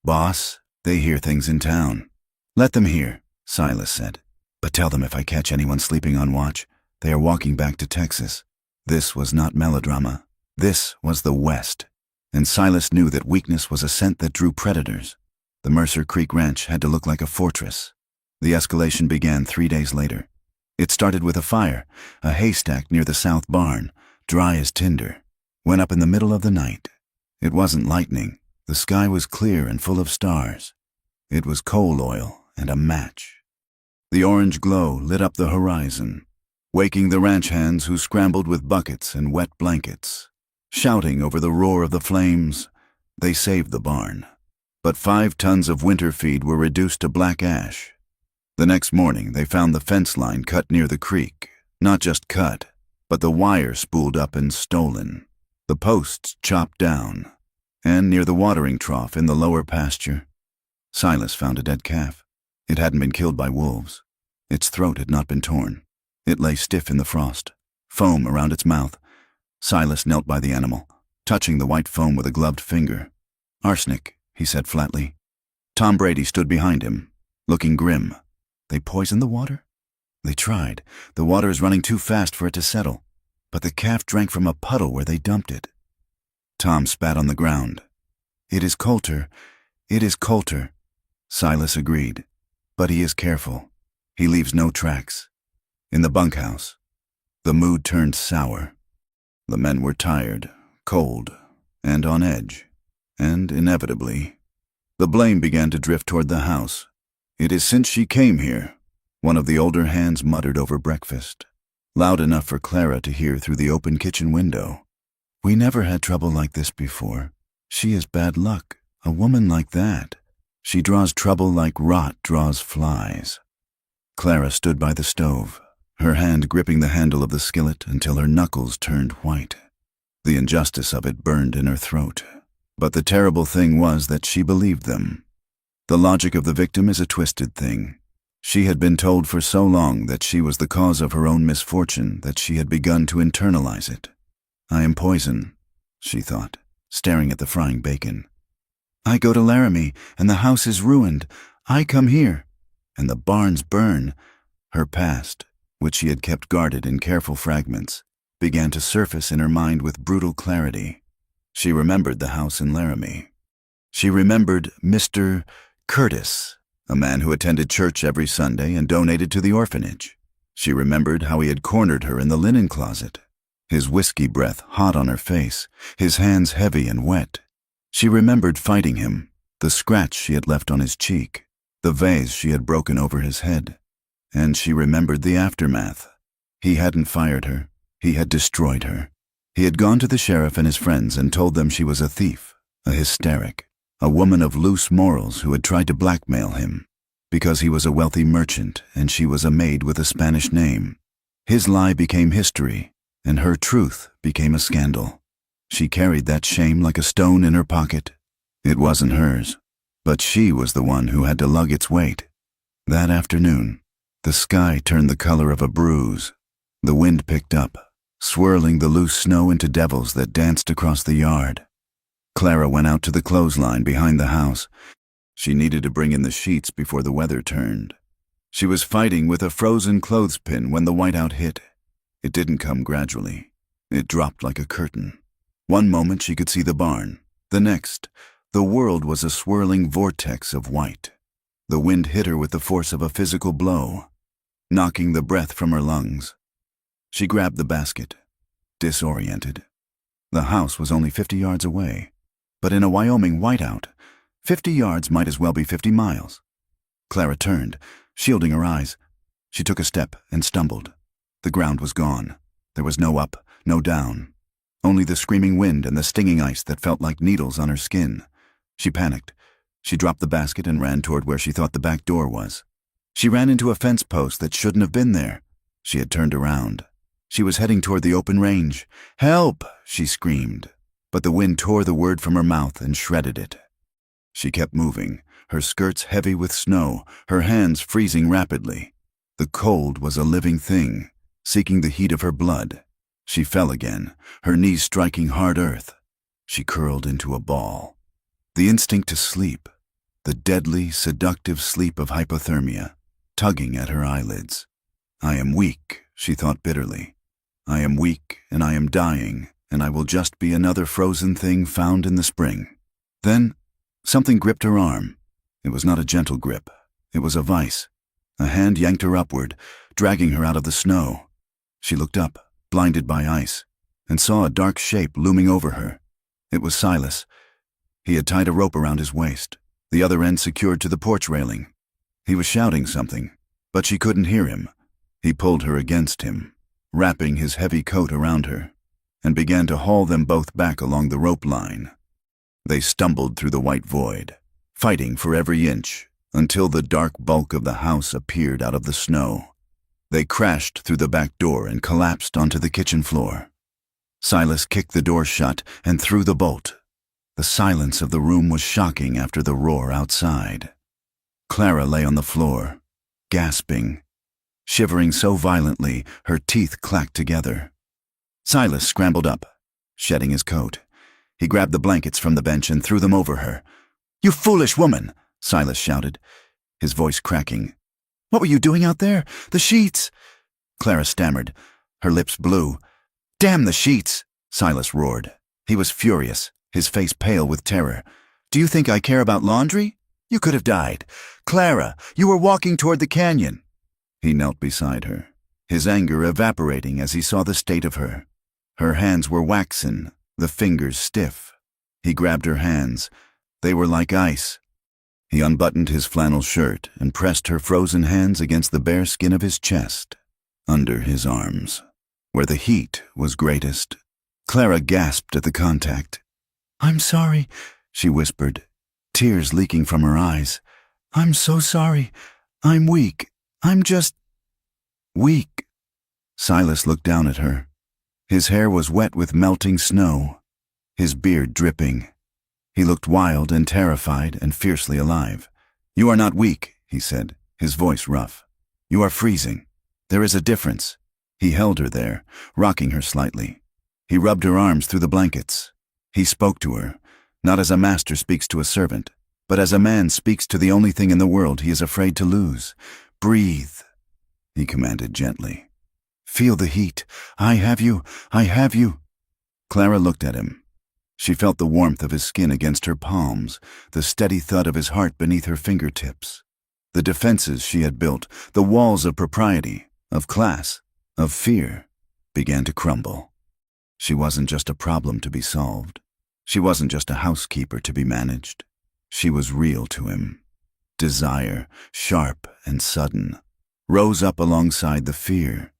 Boss, they hear things in town." "Let them hear," Silas said. "But tell them if I catch anyone sleeping on watch, they are walking back to Texas." This was not melodrama. This was the West. And Silas knew that weakness was a scent that drew predators. The Mercer Creek Ranch had to look like a fortress. The escalation began 3 days later. It started with a fire, a haystack near the south barn, dry as tinder. Went up in the middle of the night. It wasn't lightning. The sky was clear and full of stars. It was coal oil and a match. The orange glow lit up the horizon, waking the ranch hands who scrambled with buckets and wet blankets. Shouting over the roar of the flames, they saved the barn. But 5 tons of winter feed were reduced to black ash. The next morning, they found the fence line cut near the creek. Not just cut, but the wire spooled up and stolen. The posts chopped down. And near the watering trough in the lower pasture, Silas found a dead calf. It hadn't been killed by wolves. Its throat had not been torn. It lay stiff in the frost, foam around its mouth. Silas knelt by the animal, touching the white foam with a gloved finger. "Arsenic," he said flatly. Tom Brady stood behind him, looking grim. "They poisoned the water?" "They tried. The water is running too fast for it to settle. But the calf drank from a puddle where they dumped it." Tom spat on the ground. "It is Coulter. It is Coulter." Silas agreed. "But he is careful. He leaves no tracks." In the bunkhouse, the mood turned sour. The men were tired, cold, and on edge. And inevitably, the blame began to drift toward the house. "It is since she came here," one of the older hands muttered over breakfast, loud enough for Clara to hear through the open kitchen window. "We never had trouble like this before. She is bad luck, a woman like that. She draws trouble like rot draws flies." Clara stood by the stove, her hand gripping the handle of the skillet until her knuckles turned white. The injustice of it burned in her throat. But the terrible thing was that she believed them. The logic of the victim is a twisted thing. She had been told for so long that she was the cause of her own misfortune that she had begun to internalize it. "I am poison," she thought, staring at the frying bacon. "I go to Laramie, and the house is ruined. I come here, and the barns burn." Her past, which she had kept guarded in careful fragments, began to surface in her mind with brutal clarity. She remembered the house in Laramie. She remembered Mr. Curtis, a man who attended church every Sunday and donated to the orphanage. She remembered how he had cornered her in the linen closet, his whiskey breath hot on her face, his hands heavy and wet. She remembered fighting him, the scratch she had left on his cheek, the vase she had broken over his head. And she remembered the aftermath. He hadn't fired her. He had destroyed her. He had gone to the sheriff and his friends and told them she was a thief, a hysteric, a woman of loose morals who had tried to blackmail him. because he was a wealthy merchant and she was a maid with a Spanish name. His lie became history, and her truth became a scandal. She carried that shame like a stone in her pocket. It wasn't hers, but she was the one who had to lug its weight. That afternoon, the sky turned the color of a bruise. The wind picked up, swirling the loose snow into devils that danced across the yard. Clara went out to the clothesline behind the house. She needed to bring in the sheets before the weather turned. She was fighting with a frozen clothespin when the whiteout hit. It didn't come gradually. It dropped like a curtain. One moment she could see the barn. The next, the world was a swirling vortex of white. The wind hit her with the force of a physical blow, knocking the breath from her lungs. She grabbed the basket, disoriented. The house was only 50 yards away, but in a Wyoming whiteout, 50 yards might as well be 50 miles. Clara turned, shielding her eyes. She took a step and stumbled. The ground was gone. There was no up, no down. Only the screaming wind and the stinging ice that felt like needles on her skin. She panicked. She dropped the basket and ran toward where she thought the back door was. She ran into a fence post that shouldn't have been there. She had turned around. She was heading toward the open range. "Help!" she screamed, but the wind tore the word from her mouth and shredded it. She kept moving, her skirts heavy with snow, her hands freezing rapidly. The cold was a living thing, seeking the heat of her blood. She fell again, her knees striking hard earth. She curled into a ball. The instinct to sleep, the deadly, seductive sleep of hypothermia, tugging at her eyelids. "I am weak," she thought bitterly. "I am weak, and I am dying, and I will just be another frozen thing found in the spring." Then, something gripped her arm. It was not a gentle grip. It was a vice. A hand yanked her upward, dragging her out of the snow. She looked up, blinded by ice, and saw a dark shape looming over her. It was Silas. He had tied a rope around his waist, the other end secured to the porch railing. He was shouting something, but she couldn't hear him. He pulled her against him, wrapping his heavy coat around her, and began to haul them both back along the rope line. They stumbled through the white void, fighting for every inch, until the dark bulk of the house appeared out of the snow. They crashed through the back door and collapsed onto the kitchen floor. Silas kicked the door shut and threw the bolt. The silence of the room was shocking after the roar outside. Clara lay on the floor, gasping, shivering so violently her teeth clacked together. Silas scrambled up, shedding his coat. He grabbed the blankets from the bench and threw them over her. "You foolish woman!" Silas shouted, his voice cracking. "What were you doing out there? The sheets!" Clara stammered, her lips blue. "Damn the sheets!" Silas roared. He was furious, his face pale with terror. "Do you think I care about laundry? You could have died. Clara, you were walking toward the canyon." He knelt beside her, his anger evaporating as he saw the state of her. Her hands were waxen, the fingers stiff. He grabbed her hands. They were like ice. He unbuttoned his flannel shirt and pressed her frozen hands against the bare skin of his chest, under his arms, where the heat was greatest. Clara gasped at the contact. "I'm sorry," she whispered, tears leaking from her eyes. "I'm so sorry. I'm weak. I'm just weak." Silas looked down at her. His hair was wet with melting snow, his beard dripping. He looked wild and terrified and fiercely alive. "You are not weak," he said, his voice rough. "You are freezing. There is a difference." He held her there, rocking her slightly. He rubbed her arms through the blankets. He spoke to her, not as a master speaks to a servant, but as a man speaks to the only thing in the world he is afraid to lose. "Breathe," he commanded gently. "Feel the heat. I have you. I have you." Clara looked at him. She felt the warmth of his skin against her palms, the steady thud of his heart beneath her fingertips. The defenses she had built, the walls of propriety, of class, of fear, began to crumble. She wasn't just a problem to be solved. She wasn't just a housekeeper to be managed. She was real to him. Desire, sharp and sudden, rose up alongside the fear.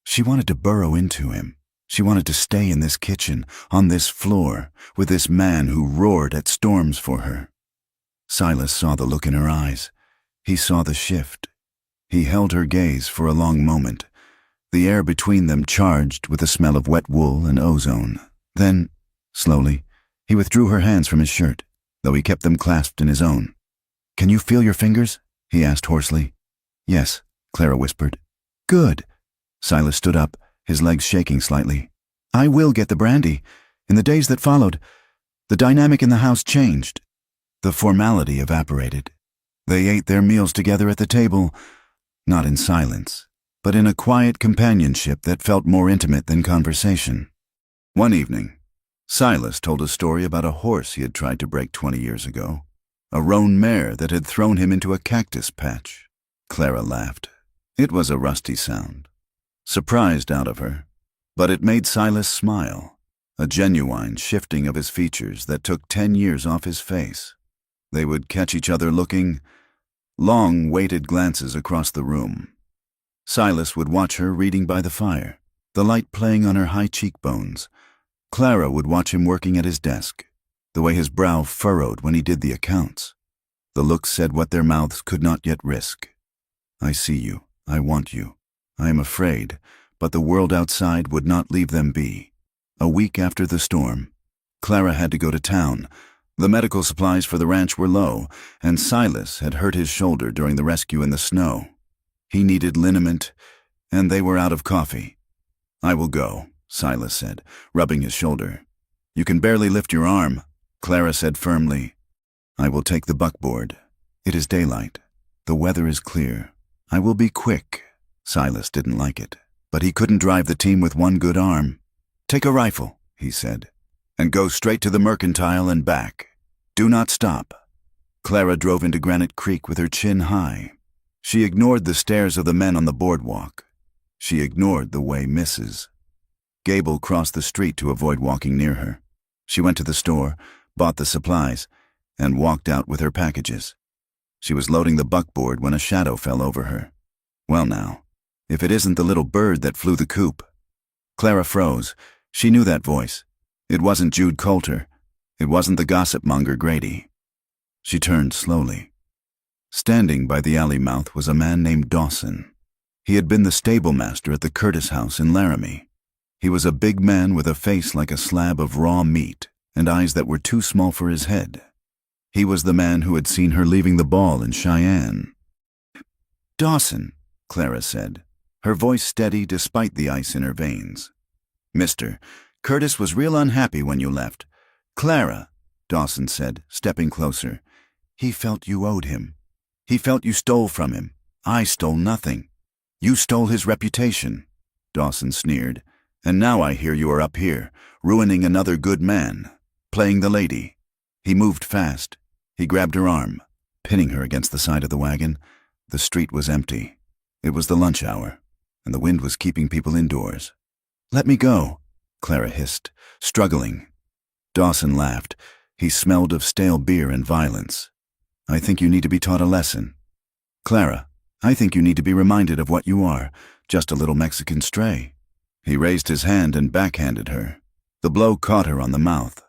She wanted to burrow into him. She wanted to stay in this kitchen, on this floor, with this man who roared at storms for her. Silas saw the look in her eyes. He saw the shift. He held her gaze for a long moment, the air between them charged with the smell of wet wool and ozone. Then, slowly, he withdrew her hands from his shirt, though he kept them clasped in his own. "Can you feel your fingers?" he asked hoarsely. "Yes," Clara whispered. "Good." Silas stood up, his legs shaking slightly. "I will get the brandy." In the days that followed, the dynamic in the house changed. The formality evaporated. They ate their meals together at the table, not in silence, but in a quiet companionship that felt more intimate than conversation. One evening, Silas told a story about a horse he had tried to break 20 years ago, a roan mare that had thrown him into a cactus patch. Clara laughed. It was a rusty sound, surprised out of her, but it made Silas smile, a genuine shifting of his features that took 10 years off his face. They would catch each other looking, long, weighted glances across the room. Silas would watch her reading by the fire, the light playing on her high cheekbones. Clara would watch him working at his desk, the way his brow furrowed when he did the accounts. The look said what their mouths could not yet risk. "I see you. I want you. I am afraid," but the world outside would not leave them be. A week after the storm, Clara had to go to town. The medical supplies for the ranch were low, and Silas had hurt his shoulder during the rescue in the snow. He needed liniment, and they were out of coffee. "I will go," Silas said, rubbing his shoulder. "You can barely lift your arm," Clara said firmly. "I will take the buckboard. It is daylight. The weather is clear. I will be quick." Silas didn't like it, but he couldn't drive the team with one good arm. "Take a rifle," he said, "and go straight to the mercantile and back. Do not stop." Clara drove into Granite Creek with her chin high. She ignored the stares of the men on the boardwalk. She ignored the way Mrs. Gable crossed the street to avoid walking near her. She went to the store, bought the supplies, and walked out with her packages. She was loading the buckboard when a shadow fell over her. Well now, if it isn't the little bird that flew the coop. Clara froze. She knew that voice. It wasn't Jude Coulter. It wasn't the gossip monger Grady. She turned slowly. Standing by the alley mouth was a man named Dawson. He had been the stable master at the Curtis house in Laramie. He was a big man with a face like a slab of raw meat and eyes that were too small for his head. He was the man who had seen her leaving the ball in Cheyenne. "Dawson," Clara said, her voice steady despite the ice in her veins. "Mister, Curtis was real unhappy when you left." "Clara," Dawson said, stepping closer, "he felt you owed him. He felt you stole from him. I stole nothing. You stole his reputation," Dawson sneered. "And now I hear you are up here, ruining another good man, playing the lady." He moved fast. He grabbed her arm, pinning her against the side of the wagon. The street was empty. It was the lunch hour, and the wind was keeping people indoors. "Let me go," Clara hissed, struggling. Dawson laughed. He smelled of stale beer and violence. "I think you need to be taught a lesson. Clara, I think you need to be reminded of what you are, just a little Mexican stray." He raised his hand and backhanded her. The blow caught her on the mouth.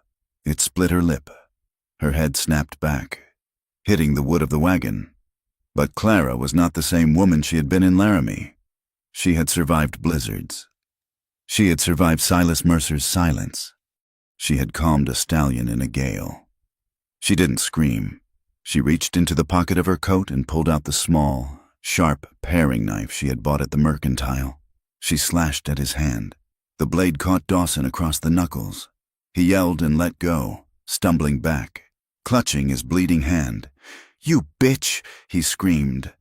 It split her lip. Her head snapped back, hitting the wood of the wagon. But Clara was not the same woman she had been in Laramie. She had survived blizzards. She had survived Silas Mercer's silence. She had calmed a stallion in a gale. She didn't scream. She reached into the pocket of her coat and pulled out the small, sharp paring knife she had bought at the mercantile. She slashed at his hand. The blade caught Dawson across the knuckles. He yelled and let go, stumbling back, clutching his bleeding hand. "You bitch!" he screamed.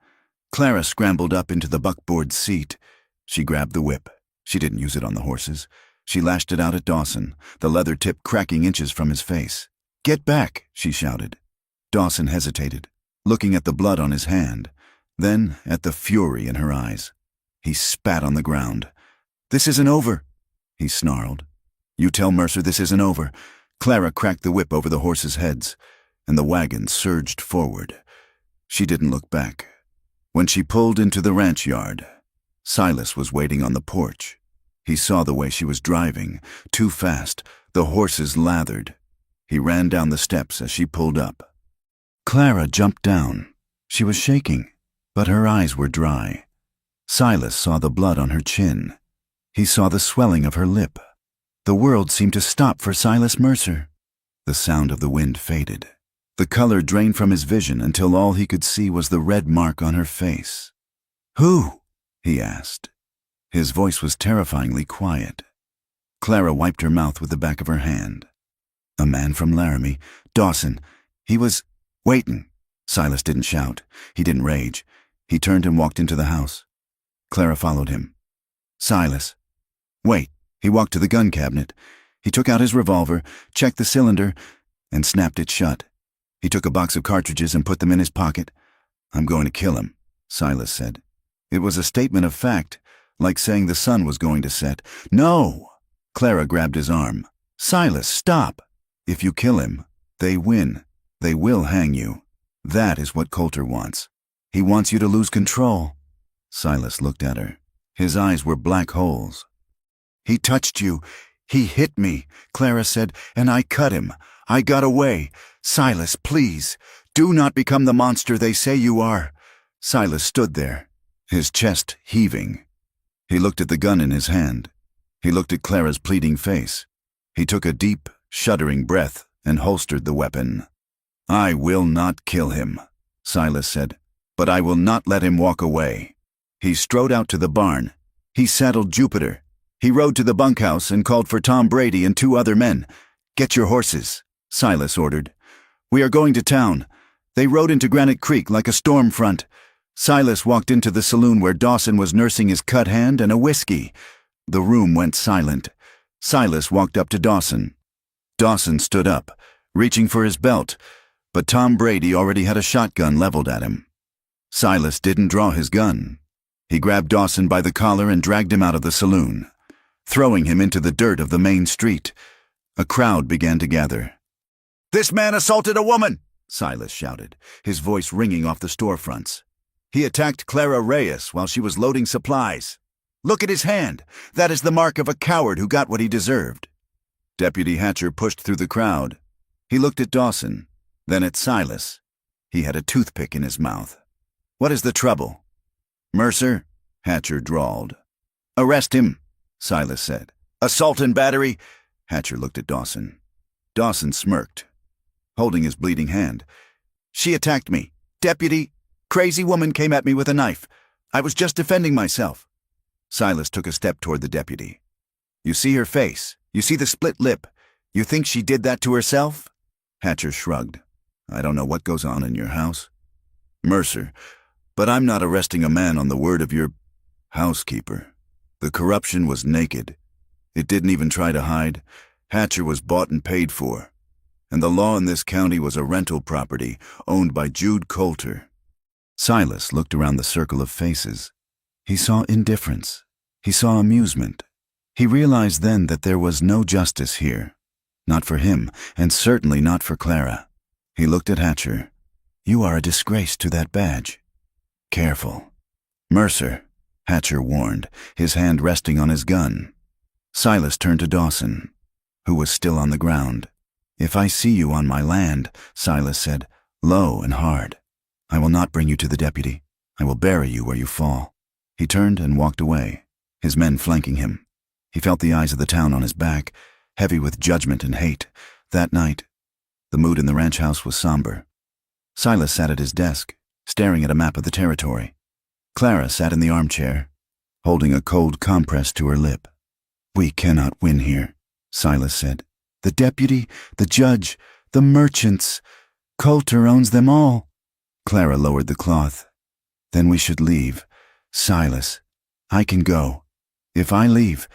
Clara scrambled up into the buckboard seat. She grabbed the whip. She didn't use it on the horses. She lashed it out at Dawson, the leather tip cracking inches from his face. "Get back!" she shouted. Dawson hesitated, looking at the blood on his hand, then at the fury in her eyes. He spat on the ground. "This isn't over," he snarled. "You tell Mercer this isn't over." Clara cracked the whip over the horses' heads, and the wagon surged forward. She didn't look back. When she pulled into the ranch yard, Silas was waiting on the porch. He saw the way she was driving, too fast, the horses lathered. He ran down the steps as she pulled up. Clara jumped down. She was shaking, but her eyes were dry. Silas saw the blood on her chin. He saw the swelling of her lip. The world seemed to stop for Silas Mercer. The sound of the wind faded. The color drained from his vision until all he could see was the red mark on her face. "Who?" he asked. His voice was terrifyingly quiet. Clara wiped her mouth with the back of her hand. "A man from Laramie. Dawson. He was waiting." Silas didn't shout. He didn't rage. He turned and walked into the house. Clara followed him. "Silas." "Wait." He walked to the gun cabinet. He took out his revolver, checked the cylinder, and snapped it shut. He took a box of cartridges and put them in his pocket. "I'm going to kill him," Silas said. It was a statement of fact, like saying the sun was going to set. "No!" Clara grabbed his arm. "Silas, stop! If you kill him, they win. They will hang you. That is what Coulter wants. He wants you to lose control." Silas looked at her. His eyes were black holes. "He touched you. He hit me," Clara said, "and I cut him. I got away. Silas, please, do not become the monster they say you are." Silas stood there, his chest heaving. He looked at the gun in his hand. He looked at Clara's pleading face. He took a deep, shuddering breath and holstered the weapon. "I will not kill him," Silas said, "but I will not let him walk away." He strode out to the barn. He saddled Jupiter. He rode to the bunkhouse and called for Tom Brady and 2 other men. "Get your horses," Silas ordered. "We are going to town." They rode into Granite Creek like a storm front. Silas walked into the saloon where Dawson was nursing his cut hand and a whiskey. The room went silent. Silas walked up to Dawson. Dawson stood up, reaching for his belt, but Tom Brady already had a shotgun leveled at him. Silas didn't draw his gun. He grabbed Dawson by the collar and dragged him out of the saloon, throwing him into the dirt of the main street. A crowd began to gather. "This man assaulted a woman!" Silas shouted, his voice ringing off the storefronts. "He attacked Clara Reyes while she was loading supplies. Look at his hand. That is the mark of a coward who got what he deserved." Deputy Hatcher pushed through the crowd. He looked at Dawson, then at Silas. He had a toothpick in his mouth. "What is the trouble?" "Mercer," Hatcher drawled. "Arrest him," Silas said. "Assault and battery." Hatcher looked at Dawson. Dawson smirked, holding his bleeding hand. "She attacked me. Deputy, crazy woman came at me with a knife. I was just defending myself." Silas took a step toward the deputy. "You see her face. You see the split lip. You think she did that to herself?" Hatcher shrugged. "I don't know what goes on in your house, Mercer, but I'm not arresting a man on the word of your housekeeper. The corruption was naked. It didn't even try to hide. Hatcher was bought and paid for. And the law in this county was a rental property owned by Jude Coulter." Silas looked around the circle of faces. He saw indifference. He saw amusement. He realized then that there was no justice here. Not for him, and certainly not for Clara. He looked at Hatcher. "You are a disgrace to that badge. Careful." "Mercer," Hatcher warned, his hand resting on his gun. Silas turned to Dawson, who was still on the ground. "If I see you on my land," Silas said, low and hard, "I will not bring you to the deputy. I will bury you where you fall." He turned and walked away, his men flanking him. He felt the eyes of the town on his back, heavy with judgment and hate. That night, the mood in the ranch house was somber. Silas sat at his desk, staring at a map of the territory. Clara sat in the armchair, holding a cold compress to her lip. "We cannot win here," Silas said. "The deputy, the judge, the merchants. Coulter owns them all." Clara lowered the cloth. "Then we should leave. Silas, I can go. If I leave,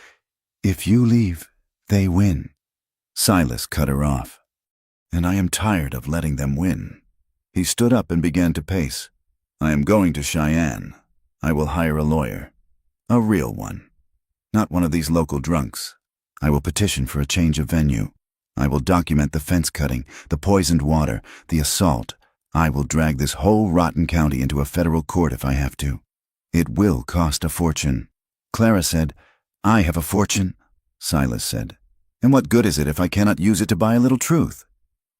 if you leave, they win." Silas cut her off. "And I am tired of letting them win." He stood up and began to pace. "I am going to Cheyenne. I will hire a lawyer. A real one. Not one of these local drunks. I will petition for a change of venue. I will document the fence cutting, the poisoned water, the assault. I will drag this whole rotten county into a federal court if I have to. It will cost a fortune." Clara said, "I have a fortune," Silas said. "And what good is it if I cannot use it to buy a little truth?"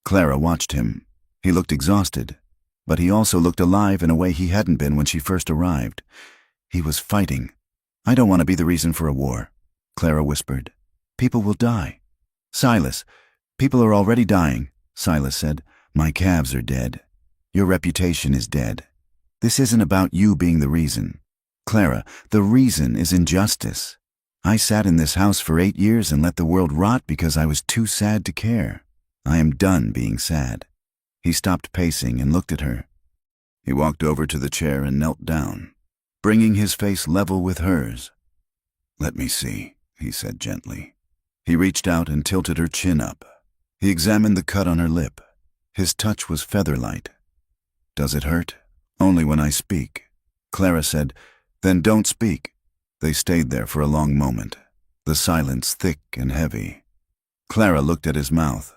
Clara watched him. He looked exhausted. But he also looked alive in a way he hadn't been when she first arrived. He was fighting. "I don't want to be the reason for a war," Clara whispered. "People will die." "Silas, people are already dying," Silas said. "My calves are dead. Your reputation is dead. This isn't about you being the reason. Clara, the reason is injustice. I sat in this house for 8 years and let the world rot because I was too sad to care. I am done being sad." He stopped pacing and looked at her. He walked over to the chair and knelt down, bringing his face level with hers. "Let me see," he said gently. He reached out and tilted her chin up. He examined the cut on her lip. His touch was feather-light. "Does it hurt?" "Only when I speak." Clara said, "Then don't speak." They stayed there for a long moment, the silence thick and heavy. Clara looked at his mouth.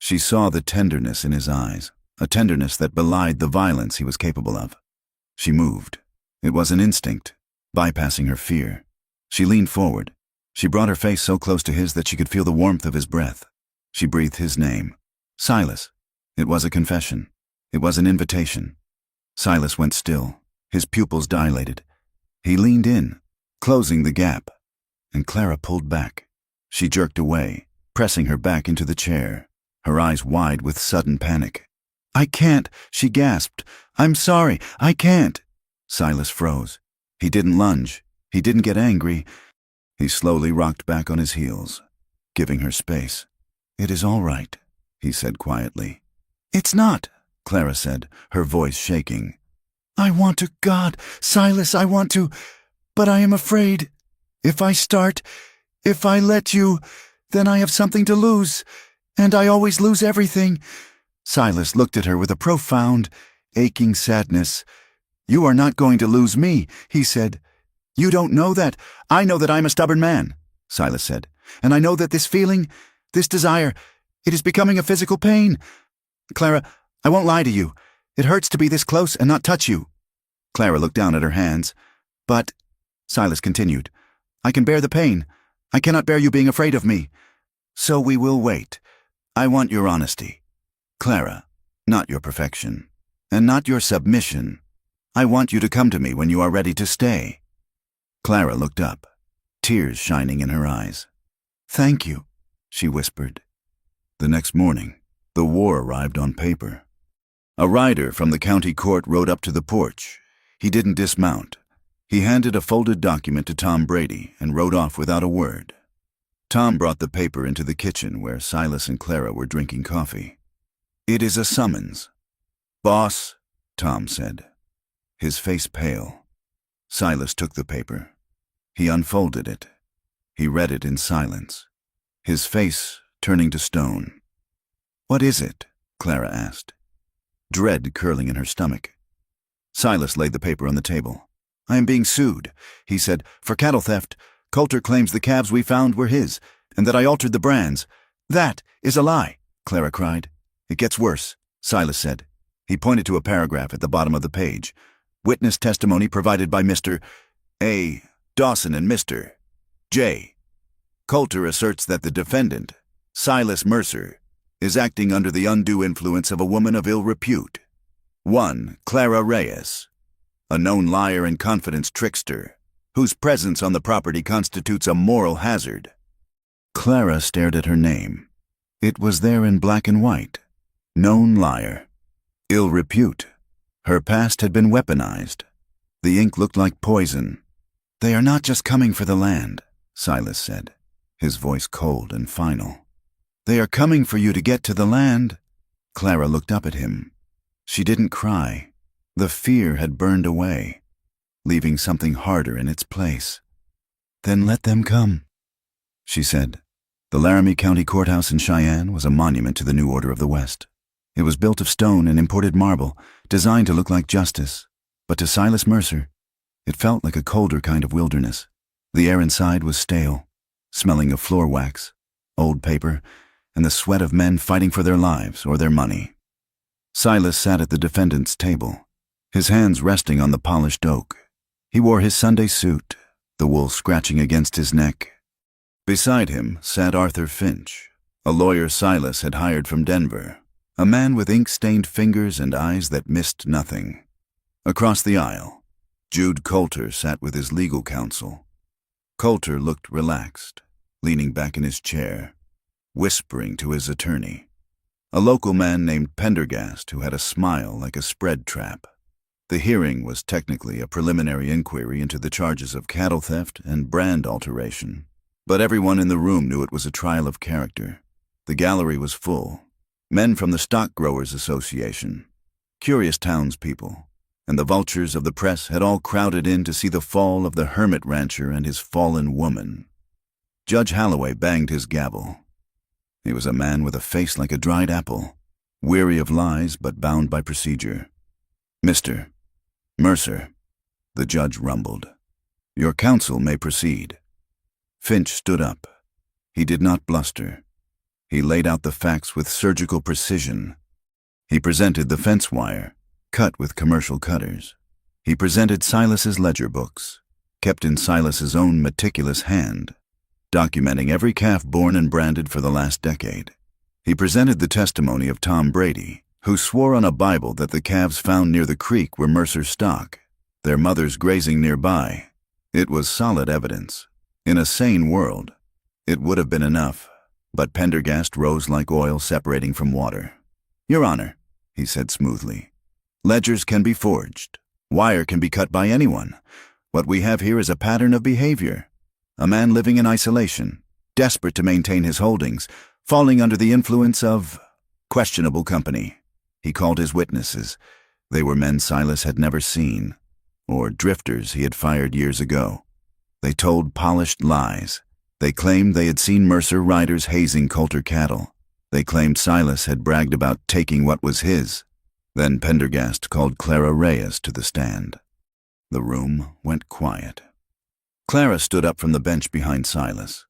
She saw the tenderness in his eyes, a tenderness that belied the violence he was capable of. She moved. It was an instinct, bypassing her fear. She leaned forward. She brought her face so close to his that she could feel the warmth of his breath. She breathed his name. "Silas." It was a confession. It was an invitation. Silas went still, his pupils dilated. He leaned in, closing the gap, and Clara pulled back. She jerked away, pressing her back into the chair, her eyes wide with sudden panic. "I can't," she gasped. "I'm sorry, I can't." Silas froze. He didn't lunge. He didn't get angry. He slowly rocked back on his heels, giving her space. "It is all right," he said quietly. "It's not," Clara said, her voice shaking. "I want to, God, Silas, I want to, but I am afraid. If I start, if I let you, then I have something to lose, and I always lose everything." Silas looked at her with a profound, aching sadness. "You are not going to lose me," he said. "You don't know that. I know that I'm a stubborn man," Silas said. "And I know that this feeling, this desire, it is becoming a physical pain. Clara, I won't lie to you. It hurts to be this close and not touch you." Clara looked down at her hands. "But," Silas continued, "I can bear the pain. I cannot bear you being afraid of me. So we will wait. I want your honesty. Clara, not your perfection, and not your submission. I want you to come to me when you are ready to stay." Clara looked up, tears shining in her eyes. "Thank you," she whispered. The next morning, the war arrived on paper. A rider from the county court rode up to the porch. He didn't dismount. He handed a folded document to Tom Brady and rode off without a word. Tom brought the paper into the kitchen where Silas and Clara were drinking coffee. "It is a summons." "Boss," Tom said, his face pale. Silas took the paper. He unfolded it. He read it in silence, his face turning to stone. "What is it?" Clara asked, dread curling in her stomach. Silas laid the paper on the table. "I am being sued," he said, "for cattle theft. Coulter claims the calves we found were his, and that I altered the brands." "That is a lie," Clara cried. "It gets worse," Silas said. He pointed to a paragraph at the bottom of the page. "Witness testimony provided by Mr. A. Dawson and Mr. J. Coulter asserts that the defendant, Silas Mercer, is acting under the undue influence of a woman of ill repute. 1. Clara Reyes, a known liar and confidence trickster, whose presence on the property constitutes a moral hazard." Clara stared at her name. It was there in black and white. Known liar. Ill repute. Her past had been weaponized. The ink looked like poison. "They are not just coming for the land," Silas said, his voice cold and final. "They are coming for you to get to the land." Clara looked up at him. She didn't cry. The fear had burned away, leaving something harder in its place. "Then let them come," she said. The Laramie County Courthouse in Cheyenne was a monument to the New Order of the West. It was built of stone and imported marble, designed to look like justice. But to Silas Mercer, it felt like a colder kind of wilderness. The air inside was stale, smelling of floor wax, old paper, and the sweat of men fighting for their lives or their money. Silas sat at the defendant's table, his hands resting on the polished oak. He wore his Sunday suit, the wool scratching against his neck. Beside him sat Arthur Finch, a lawyer Silas had hired from Denver, A man with ink-stained fingers and eyes that missed nothing. Across the aisle, Jude Coulter sat with his legal counsel. Coulter looked relaxed, leaning back in his chair, whispering to his attorney, a local man named Pendergast who had a smile like a spread trap. The hearing was technically a preliminary inquiry into the charges of cattle theft and brand alteration, but everyone in the room knew it was a trial of character. The gallery was full. Men from the Stock Growers Association, curious townspeople, and the vultures of the press had all crowded in to see the fall of the hermit rancher and his fallen woman. Judge Holloway banged his gavel. He was a man with a face like a dried apple, weary of lies but bound by procedure. "Mr. Mercer," the judge rumbled, "your counsel may proceed." Finch stood up. He did not bluster. He laid out the facts with surgical precision. He presented the fence wire, cut with commercial cutters. He presented Silas's ledger books, kept in Silas's own meticulous hand, documenting every calf born and branded for the last decade. He presented the testimony of Tom Brady, who swore on a Bible that the calves found near the creek were Mercer's stock, their mothers grazing nearby. It was solid evidence. In a sane world, it would have been enough, but Pendergast rose like oil separating from water. "Your Honor," he said smoothly, "ledgers can be forged. Wire can be cut by anyone. What we have here is a pattern of behavior. A man living in isolation, desperate to maintain his holdings, falling under the influence of questionable company." He called his witnesses. They were men Silas had never seen, or drifters he had fired years ago. They told polished lies. They claimed they had seen Mercer riders hazing Coulter cattle. They claimed Silas had bragged about taking what was his. Then Pendergast called Clara Reyes to the stand. The room went quiet. Clara stood up from the bench behind Silas.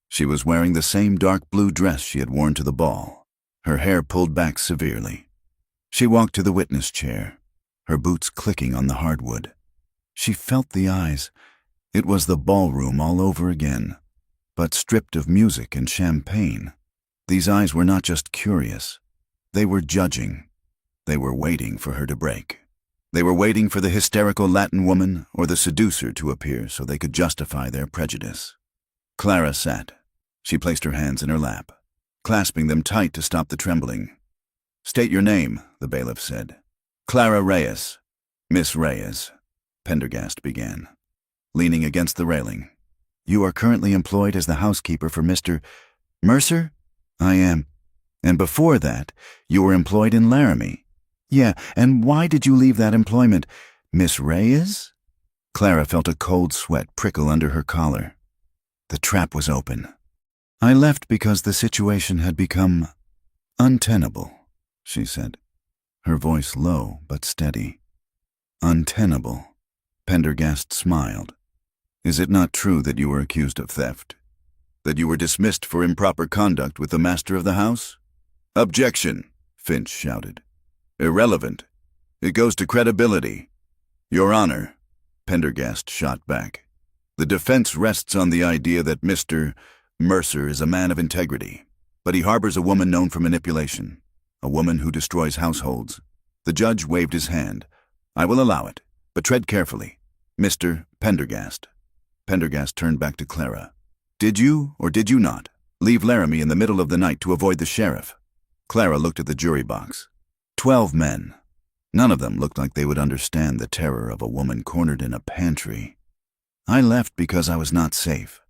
She was wearing the same dark blue dress she had worn to the ball, her hair pulled back severely. She walked to the witness chair, her boots clicking on the hardwood. She felt the eyes. It was the ballroom all over again, but stripped of music and champagne. These eyes were not just curious. They were judging. They were waiting for her to break. They were waiting for the hysterical Latin woman or the seducer to appear so they could justify their prejudice. Clara sat. She placed her hands in her lap, clasping them tight to stop the trembling. "State your name," the bailiff said. "Clara Reyes." "Miss Reyes," Pendergast began, leaning against the railing. "You are currently employed as the housekeeper for Mr. Mercer?" "I am." "And before that, you were employed in Laramie?" "Yeah, and why did you leave that employment, Miss Reyes?" Clara felt a cold sweat prickle under her collar. The trap was open. "I left because the situation had become untenable," she said, her voice low but steady. "Untenable." Pendergast smiled. "Is it not true that you were accused of theft? That you were dismissed for improper conduct with the master of the house?" "Objection," Finch shouted. "Irrelevant. It goes to credibility." "Your Honor," Pendergast shot back, "the defense rests on the idea that Mr. Mercer is a man of integrity, but he harbors a woman known for manipulation, a woman who destroys households." The judge waved his hand. "I will allow it, but tread carefully. Mr. Pendergast." Pendergast turned back to Clara. "Did you, or did you not, leave Laramie in the middle of the night to avoid the sheriff?" Clara looked at the jury box. 12 men. None of them looked like they would understand the terror of a woman cornered in a pantry. "I left because I was not safe."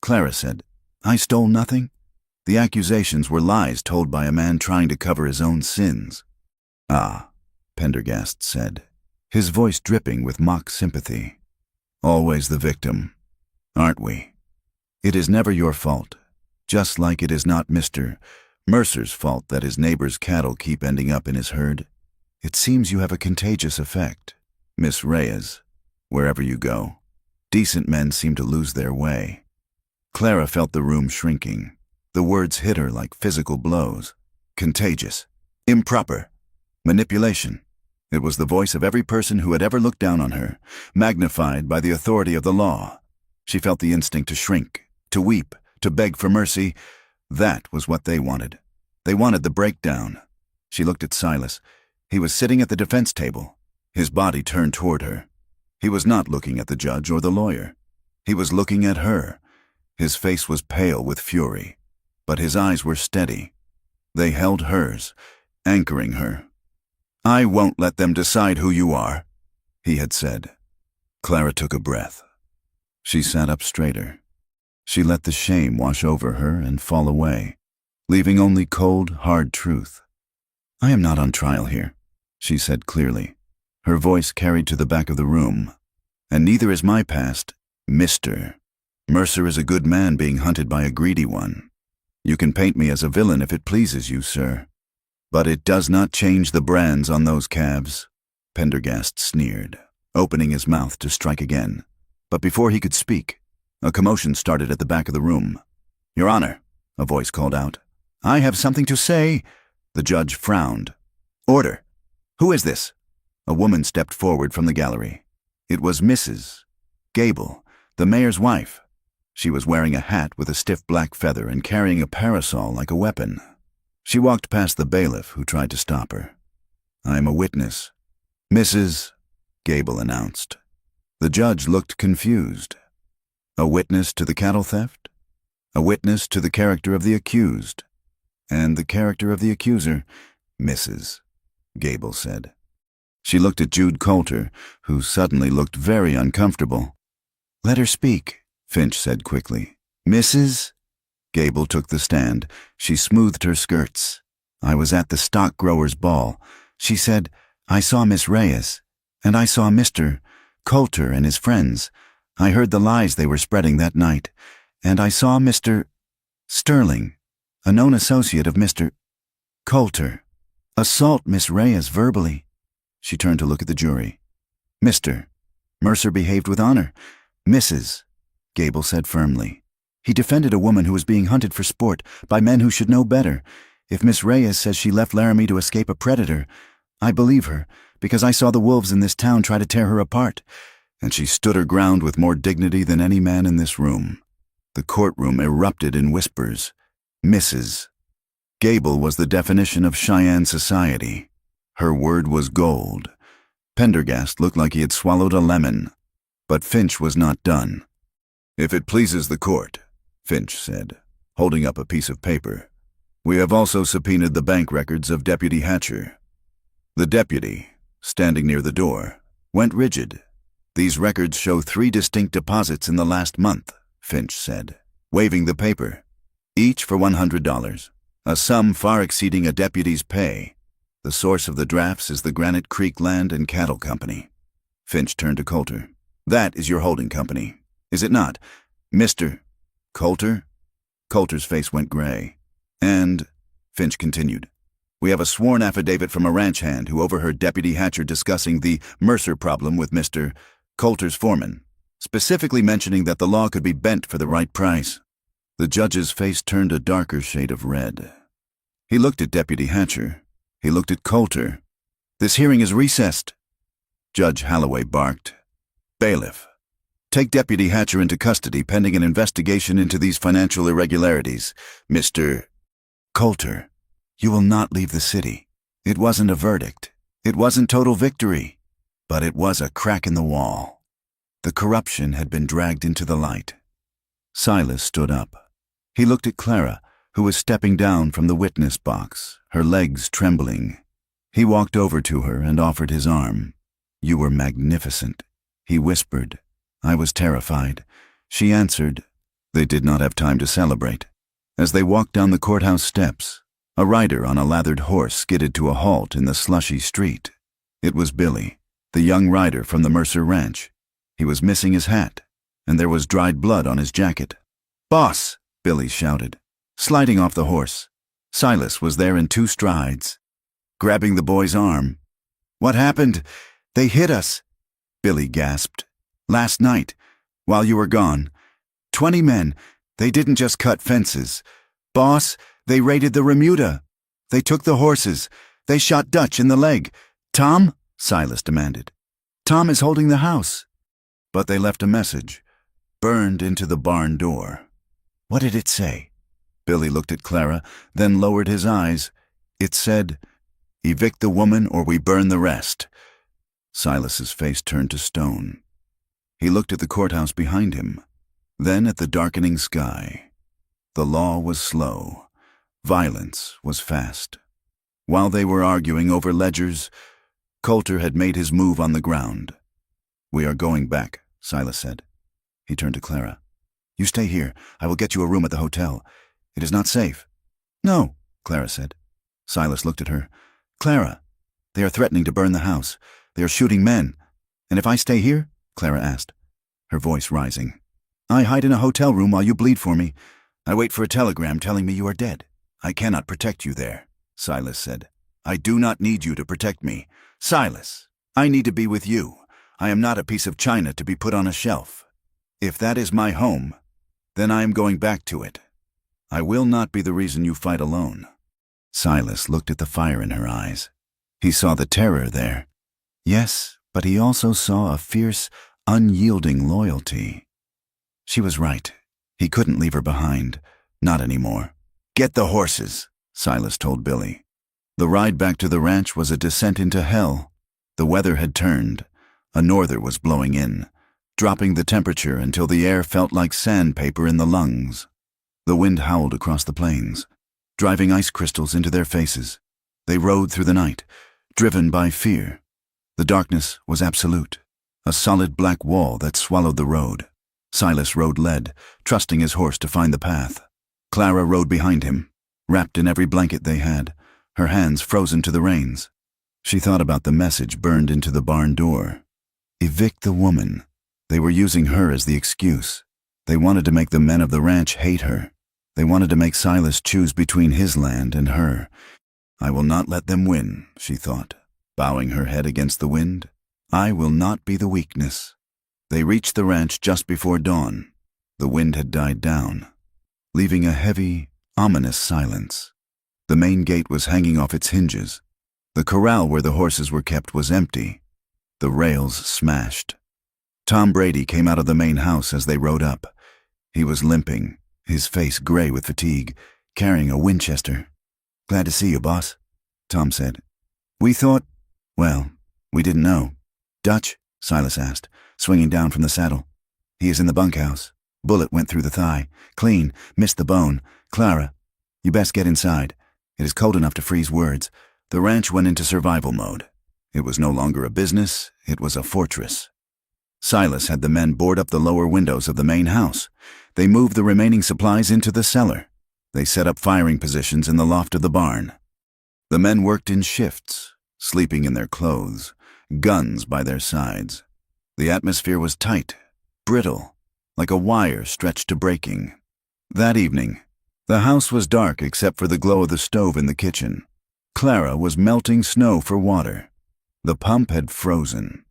Clara said, "I stole nothing." The accusations were lies told by a man trying to cover his own sins. "Ah," Pendergast said, his voice dripping with mock sympathy. "Always the victim, aren't we? It is never your fault, just like it is not Mr. Mercer's fault that his neighbor's cattle keep ending up in his herd. It seems you have a contagious effect, Miss Reyes, wherever you go. Decent men seem to lose their way." Clara felt the room shrinking. The words hit her like physical blows. Contagious. Improper. Manipulation. It was the voice of every person who had ever looked down on her, magnified by the authority of the law. She felt the instinct to shrink, to weep, to beg for mercy. That was what they wanted. They wanted the breakdown. She looked at Silas. He was sitting at the defense table, his body turned toward her. He was not looking at the judge or the lawyer. He was looking at her. His face was pale with fury, but his eyes were steady. They held hers, anchoring her. "I won't let them decide who you are," he had said. Clara took a breath. She sat up straighter. She let the shame wash over her and fall away, leaving only cold, hard truth. "I am not on trial here," she said clearly. Her voice carried to the back of the room. "And neither is my past, Mr. Mercer is a good man being hunted by a greedy one. You can paint me as a villain if it pleases you, sir. But it does not change the brands on those calves." Pendergast sneered, opening his mouth to strike again. But before he could speak, a commotion started at the back of the room. "Your Honor," a voice called out. "I have something to say." The judge frowned. "Order. Who is this?" A woman stepped forward from the gallery. It was Mrs. Gable, the mayor's wife. She was wearing a hat with a stiff black feather and carrying a parasol like a weapon. She walked past the bailiff, who tried to stop her. "I am a witness," Mrs. Gable announced. The judge looked confused. A witness to the cattle theft? A witness to the character of the accused? And the character of the accuser, Mrs. Gable said. She looked at Jude Coulter, who suddenly looked very uncomfortable. "Let her speak," Finch said quickly. "Mrs. Gable took the stand. She smoothed her skirts. "I was at the stock growers' ball," she said. "I saw Miss Reyes, and I saw Mr. Coulter and his friends. I heard the lies they were spreading that night, and I saw Mr. Sterling, a known associate of Mr. Coulter, assault Miss Reyes verbally." She turned to look at the jury. "Mr. Mercer behaved with honor," Mrs. Gable said firmly. "He defended a woman who was being hunted for sport by men who should know better. If Miss Reyes says she left Laramie to escape a predator, I believe her, because I saw the wolves in this town try to tear her apart." And she stood her ground with more dignity than any man in this room. The courtroom erupted in whispers. Mrs. Gable was the definition of Cheyenne society. Her word was gold. Pendergast looked like he had swallowed a lemon. But Finch was not done. "If it pleases the court," Finch said, holding up a piece of paper, "we have also subpoenaed the bank records of Deputy Hatcher." The deputy, standing near the door, went rigid. "These records show 3 distinct deposits in the last month," Finch said, waving the paper, "each for $100, a sum far exceeding a deputy's pay. The source of the drafts is the Granite Creek Land and Cattle Company." Finch turned to Coulter. "That is your holding company, is it not, Mr. Coulter?" Coulter's face went gray. "And," Finch continued, "we have a sworn affidavit from a ranch hand who overheard Deputy Hatcher discussing the Mercer problem with Mr. Coulter's foreman, specifically mentioning that the law could be bent for the right price." The judge's face turned a darker shade of red. He looked at Deputy Hatcher. He looked at Coulter. "This hearing is recessed." Judge Halloway barked. "Bailiff, take Deputy Hatcher into custody pending an investigation into these financial irregularities. Mr. Coulter, you will not leave the city. It wasn't a verdict. It wasn't total victory. But it was a crack in the wall. The corruption had been dragged into the light." Silas stood up. He looked at Clara, who was stepping down from the witness box, her legs trembling. He walked over to her and offered his arm. "You were magnificent," he whispered. "I was terrified." She answered. They did not have time to celebrate. As they walked down the courthouse steps, a rider on a lathered horse skidded to a halt in the slushy street. It was Billy, the young rider from the Mercer Ranch. He was missing his hat, and there was dried blood on his jacket. "Boss!" Billy shouted, sliding off the horse. Silas was there in 2 strides, grabbing the boy's arm. "What happened? They hit us," Billy gasped. "Last night, while you were gone. 20 men. They didn't just cut fences. Boss, they raided the remuda. They took the horses. They shot Dutch in the leg. Tom?" Silas demanded. "Tom is holding the house." But they left a message, burned into the barn door. "What did it say?" Billy looked at Clara, then lowered his eyes. "It said, Evict the woman or we burn the rest." Silas's face turned to stone. He looked at the courthouse behind him, then at the darkening sky. The law was slow. Violence was fast. While they were arguing over ledgers, Coulter had made his move on the ground. "We are going back," Silas said. He turned to Clara. "You stay here. I will get you a room at the hotel. It is not safe." "No," Clara said. Silas looked at her. "Clara, they are threatening to burn the house. They are shooting men. And if I stay here?" Clara asked, her voice rising. "I hide in a hotel room while you bleed for me. I wait for a telegram telling me you are dead." "I cannot protect you there," Silas said. "I do not need you to protect me. Silas, I need to be with you. I am not a piece of china to be put on a shelf. If that is my home, then I am going back to it. I will not be the reason you fight alone." Silas looked at the fire in her eyes. He saw the terror there. Yes, but he also saw a fierce, unyielding loyalty. She was right. He couldn't leave her behind. Not anymore. "Get the horses," Silas told Billy. The ride back to the ranch was a descent into hell. The weather had turned. A norther was blowing in, dropping the temperature until the air felt like sandpaper in the lungs. The wind howled across the plains, driving ice crystals into their faces. They rode through the night, driven by fear. The darkness was absolute, a solid black wall that swallowed the road. Silas rode lead, trusting his horse to find the path. Clara rode behind him, wrapped in every blanket they had, her hands frozen to the reins. She thought about the message burned into the barn door. Evict the woman. They were using her as the excuse. They wanted to make the men of the ranch hate her. They wanted to make Silas choose between his land and her. "I will not let them win," she thought, bowing her head against the wind. "I will not be the weakness." They reached the ranch just before dawn. The wind had died down, leaving a heavy, ominous silence. The main gate was hanging off its hinges. The corral where the horses were kept was empty, the rails smashed. Tom Brady came out of the main house as they rode up. He was limping, his face gray with fatigue, carrying a Winchester. "Glad to see you, boss," Tom said. "We thought, well, we didn't know." "Dutch?" Silas asked, swinging down from the saddle. "He is in the bunkhouse. Bullet went through the thigh. Clean, missed the bone. Clara, you best get inside. It is cold enough to freeze words." The ranch went into survival mode. It was no longer a business, it was a fortress. Silas had the men board up the lower windows of the main house. They moved the remaining supplies into the cellar. They set up firing positions in the loft of the barn. The men worked in shifts, sleeping in their clothes, guns by their sides. The atmosphere was tight, brittle, like a wire stretched to breaking. That evening, the house was dark except for the glow of the stove in the kitchen. Clara was melting snow for water. The pump had frozen.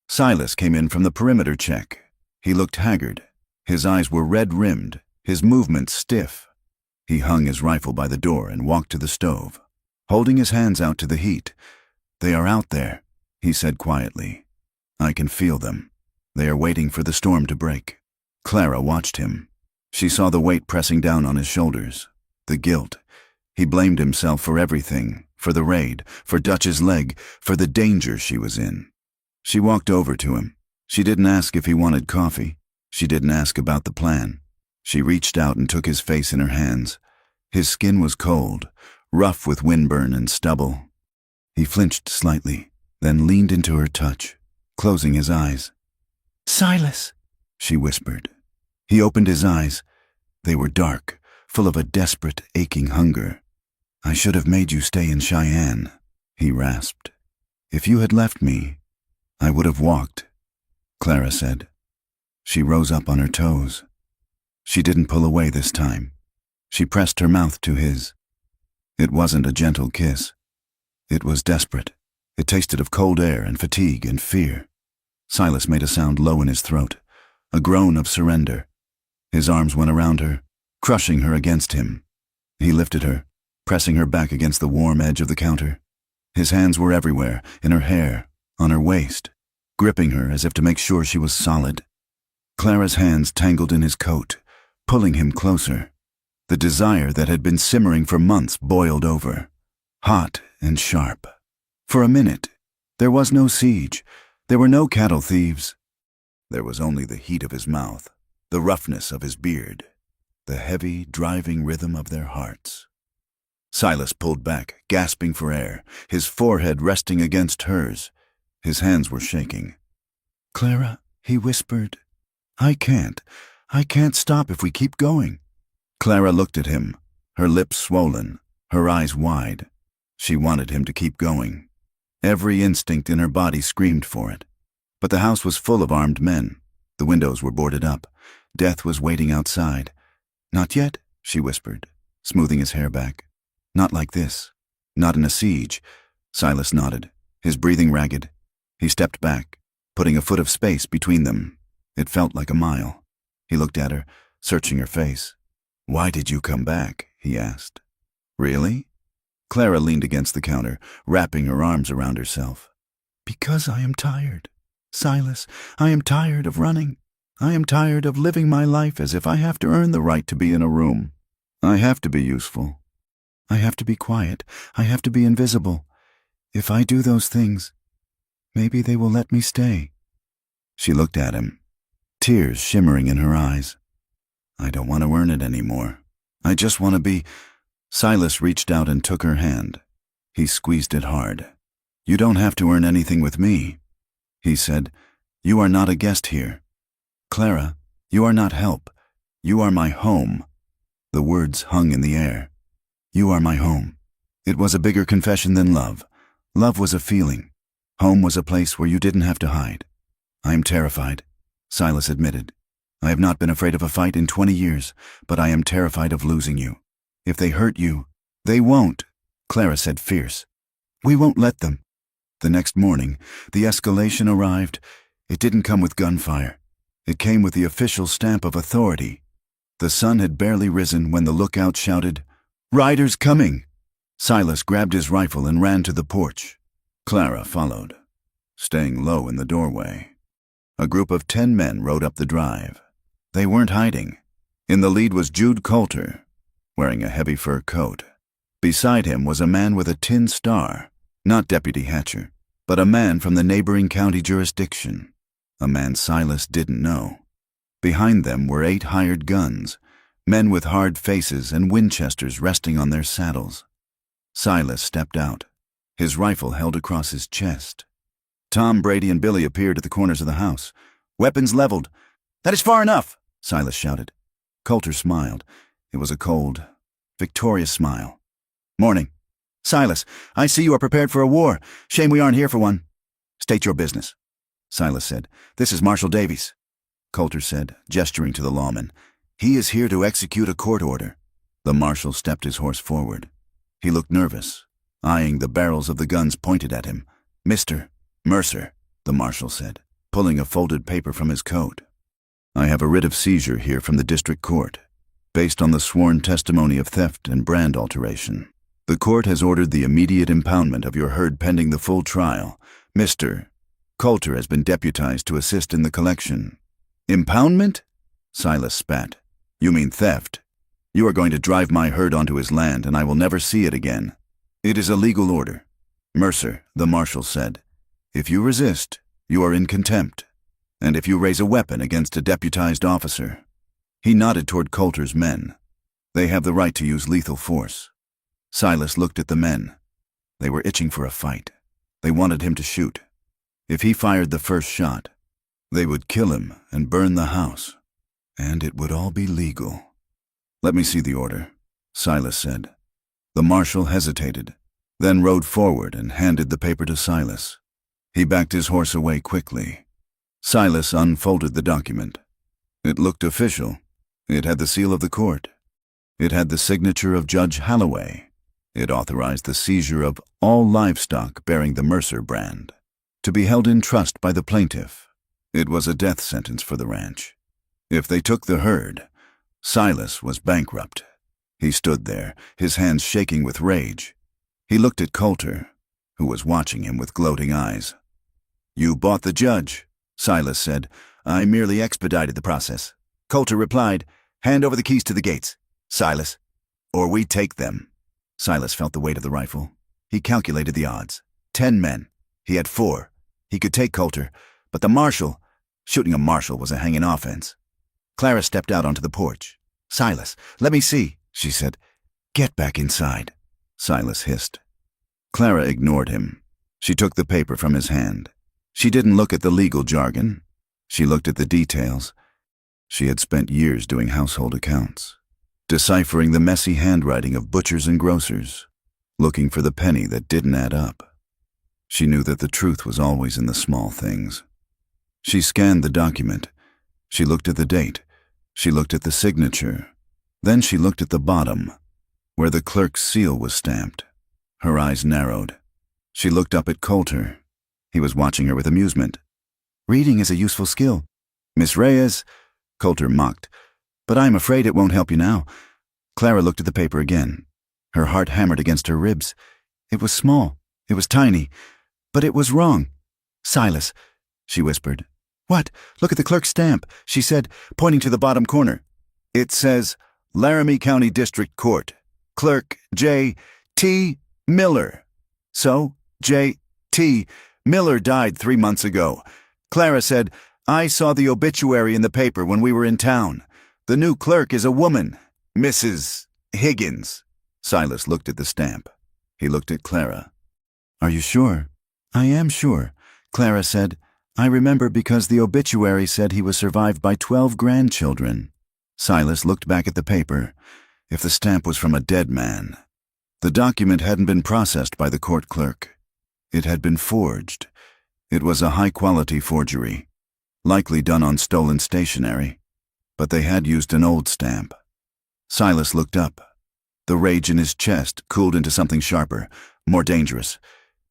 Silas came in from the perimeter check. He looked haggard. His eyes were red-rimmed, his movements stiff. He hung his rifle by the door and walked to the stove, holding his hands out to the heat. "They are out there," he said quietly. "I can feel them. They are waiting for the storm to break." Clara watched him. She saw the weight pressing down on his shoulders, the guilt. He blamed himself for everything, for the raid, for Dutch's leg, for the danger she was in. She walked over to him. She didn't ask if he wanted coffee. She didn't ask about the plan. She reached out and took his face in her hands. His skin was cold, rough with windburn and stubble. He flinched slightly, then leaned into her touch, closing his eyes. "Silas," she whispered. He opened his eyes. They were dark, full of a desperate, aching hunger. "I should have made you stay in Cheyenne," he rasped. "If you had left me, I would have walked," Clara said. She rose up on her toes. She didn't pull away this time. She pressed her mouth to his. It wasn't a gentle kiss. It was desperate. It tasted of cold air and fatigue and fear. Silas made a sound low in his throat, a groan of surrender. His arms went around her, crushing her against him. He lifted her, pressing her back against the warm edge of the counter. His hands were everywhere, in her hair, on her waist, gripping her as if to make sure she was solid. Clara's hands tangled in his coat, pulling him closer. The desire that had been simmering for months boiled over, hot and sharp. For a minute, there was no siege. There were no cattle thieves. There was only the heat of his mouth, the roughness of his beard, the heavy, driving rhythm of their hearts. Silas pulled back, gasping for air, his forehead resting against hers. His hands were shaking. "Clara," he whispered, I can't stop if we keep going." Clara looked at him, her lips swollen, her eyes wide. She wanted him to keep going. Every instinct in her body screamed for it. But the house was full of armed men. The windows were boarded up. Death was waiting outside. "Not yet," she whispered, smoothing his hair back. "Not like this. Not in a siege." Silas nodded, his breathing ragged. He stepped back, putting a foot of space between them. It felt like a mile. He looked at her, searching her face. "Why did you come back?" he asked. "Really?" Clara leaned against the counter, wrapping her arms around herself. "Because I am tired. Silas, I am tired of running. I am tired of living my life as if I have to earn the right to be in a room. I have to be useful. I have to be quiet. I have to be invisible. If I do those things, maybe they will let me stay." She looked at him, tears shimmering in her eyes. "I don't want to earn it anymore. I just want to be—" Silas reached out and took her hand. He squeezed it hard. "You don't have to earn anything with me," he said. "You are not a guest here. Clara, you are not help. You are my home." The words hung in the air. "You are my home." It was a bigger confession than love. Love was a feeling. Home was a place where you didn't have to hide. "I am terrified," Silas admitted. "I have not been afraid of a fight in 20 years, but I am terrified of losing you. If they hurt you—" "They won't," Clara said fierce. "We won't let them." The next morning, the escalation arrived. It didn't come with gunfire. It came with the official stamp of authority. The sun had barely risen when the lookout shouted, "Riders coming!" Silas grabbed his rifle and ran to the porch. Clara followed, staying low in the doorway. A group of 10 men rode up the drive. They weren't hiding. In the lead was Jude Coulter, wearing a heavy fur coat. Beside him was a man with a tin star, not Deputy Hatcher, but a man from the neighboring county jurisdiction, a man Silas didn't know. Behind them were 8 hired guns, men with hard faces and Winchesters resting on their saddles. Silas stepped out, his rifle held across his chest. Tom, Brady, and Billy appeared at the corners of the house, weapons leveled. "That is far enough," Silas shouted. Coulter smiled. It was a cold, victorious smile. "Morning. Silas, I see you are prepared for a war. Shame we aren't here for one." "State your business," Silas said. "This is Marshal Davies," Coulter said, gesturing to the lawman. "He is here to execute a court order." The marshal stepped his horse forward. He looked nervous, eyeing the barrels of the guns pointed at him. "Mr. Mercer," the marshal said, pulling a folded paper from his coat. "I have a writ of seizure here from the district court, based on the sworn testimony of theft and brand alteration. The court has ordered the immediate impoundment of your herd pending the full trial. Mr. Coulter has been deputized to assist in the collection." "Impoundment?" Silas spat. "You mean theft. You are going to drive my herd onto his land, and I will never see it again." "It is a legal order." "Mercer," the marshal said, "if you resist, you are in contempt. And if you raise a weapon against a deputized officer—" He nodded toward Coulter's men. "They have the right to use lethal force." Silas looked at the men. They were itching for a fight. They wanted him to shoot. If he fired the first shot, they would kill him and burn the house. And it would all be legal. "Let me see the order," Silas said. The marshal hesitated, then rode forward and handed the paper to Silas. He backed his horse away quickly. Silas unfolded the document. It looked official. It had the seal of the court. It had the signature of Judge Holloway. It authorized the seizure of all livestock bearing the Mercer brand, to be held in trust by the plaintiff. It was a death sentence for the ranch. If they took the herd, Silas was bankrupt. He stood there, his hands shaking with rage. He looked at Coulter, who was watching him with gloating eyes. "You bought the judge," Silas said. "I merely expedited the process." Coulter replied, "Hand over the keys to the gates, Silas, or we take them." Silas felt the weight of the rifle. He calculated the odds. 10 men. He had 4. He could take Coulter, but the marshal, shooting a marshal was a hanging offense. Clara stepped out onto the porch. "Silas, let me see," she said. "Get back inside," Silas hissed. Clara ignored him. She took the paper from his hand. She didn't look at the legal jargon. She looked at the details. She had spent years doing household accounts, deciphering the messy handwriting of butchers and grocers, looking for the penny that didn't add up. She knew that the truth was always in the small things. She scanned the document. She looked at the date. She looked at the signature. Then she looked at the bottom, where the clerk's seal was stamped. Her eyes narrowed. She looked up at Coulter. He was watching her with amusement. "Reading is a useful skill, Miss Reyes," Coulter mocked. "But I'm afraid it won't help you now." Clara looked at the paper again. Her heart hammered against her ribs. It was small. It was tiny. But it was wrong. "Silas," she whispered. "What? Look at the clerk's stamp," she said, pointing to the bottom corner. "It says, Laramie County District Court. Clerk J. T. Miller. So, J. T. Miller died 3 months ago. Clara said, I saw the obituary in the paper when we were in town. The new clerk is a woman, Mrs. Higgins." Silas looked at the stamp. He looked at Clara. "Are you sure?" "I am sure," Clara said. "I remember because the obituary said he was survived by 12 grandchildren." Silas looked back at the paper. If the stamp was from a dead man. The document hadn't been processed by the court clerk. It had been forged. It was a high-quality forgery, likely done on stolen stationery, but they had used an old stamp. Silas looked up. The rage in his chest cooled into something sharper, more dangerous.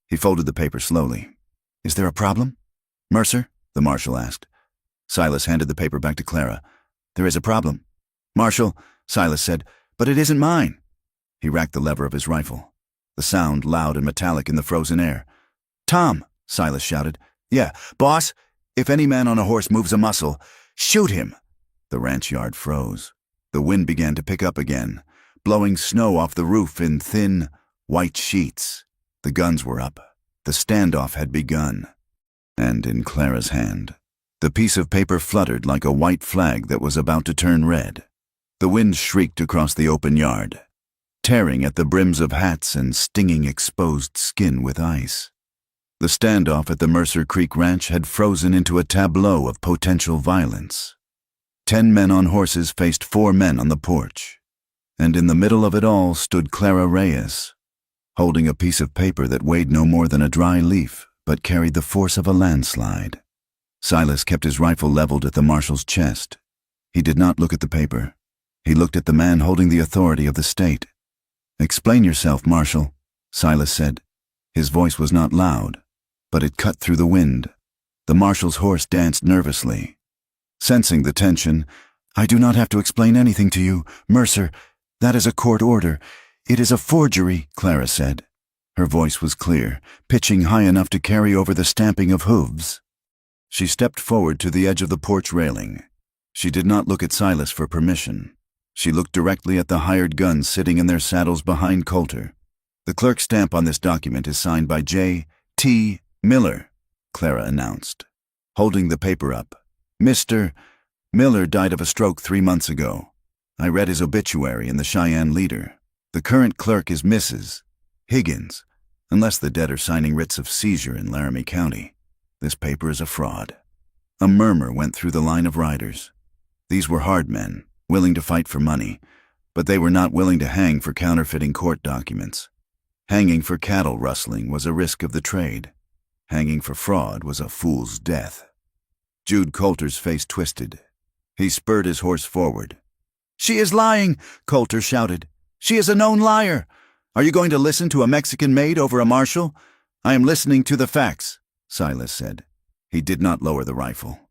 He folded the paper slowly. "Is there a problem?" "Mercer?" the marshal asked. Silas handed the paper back to Clara. "There is a problem." "Marshal," Silas said, "but it isn't mine." He racked the lever of his rifle. The sound loud and metallic in the frozen air. "Tom," Silas shouted. "Yeah, boss, if any man on a horse moves a muscle, shoot him." The ranch yard froze. The wind began to pick up again, blowing snow off the roof in thin, white sheets. The guns were up. The standoff had begun. And in Clara's hand, the piece of paper fluttered like a white flag that was about to turn red. The wind shrieked across the open yard, tearing at the brims of hats and stinging exposed skin with ice. The standoff at the Mercer Creek Ranch had frozen into a tableau of potential violence. 10 men on horses faced 4 men on the porch. And in the middle of it all stood Clara Reyes, holding a piece of paper that weighed no more than a dry leaf, but carried the force of a landslide. Silas kept his rifle leveled at the marshal's chest. He did not look at the paper. He looked at the man holding the authority of the state. "Explain yourself, Marshal," Silas said. His voice was not loud, but it cut through the wind. The marshal's horse danced nervously. Sensing the tension, "I do not have to explain anything to you, Mercer. That is a court order. It is a forgery," Clara said. Her voice was clear, pitching high enough to carry over the stamping of hooves. She stepped forward to the edge of the porch railing. She did not look at Silas for permission. She looked directly at the hired guns sitting in their saddles behind Coulter. "The clerk's stamp on this document is signed by J. T. Miller," Clara announced, holding the paper up. "Mr. Miller died of a stroke 3 months ago. I read his obituary in the Cheyenne Leader. The current clerk is Mrs. Higgins, unless the dead are signing writs of seizure in Laramie County. This paper is a fraud." A murmur went through the line of riders. These were hard men, willing to fight for money, but they were not willing to hang for counterfeiting court documents. Hanging for cattle rustling was a risk of the trade. Hanging for fraud was a fool's death. Jude Coulter's face twisted. He spurred his horse forward. "She is lying," Coulter shouted. "She is a known liar. Are you going to listen to a Mexican maid over a marshal?" "I am listening to the facts," Silas said. He did not lower the rifle.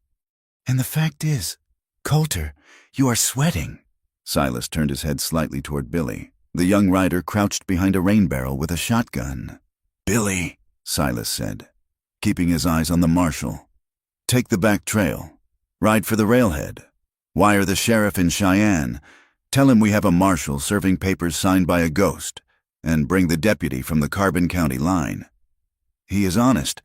"And the fact is, Coulter, you are sweating." Silas turned his head slightly toward Billy, the young rider crouched behind a rain barrel with a shotgun. "Billy," Silas said, keeping his eyes on the marshal. "Take the back trail. Ride for the railhead. Wire the sheriff in Cheyenne. Tell him we have a marshal serving papers signed by a ghost, and bring the deputy from the Carbon County line. He is honest.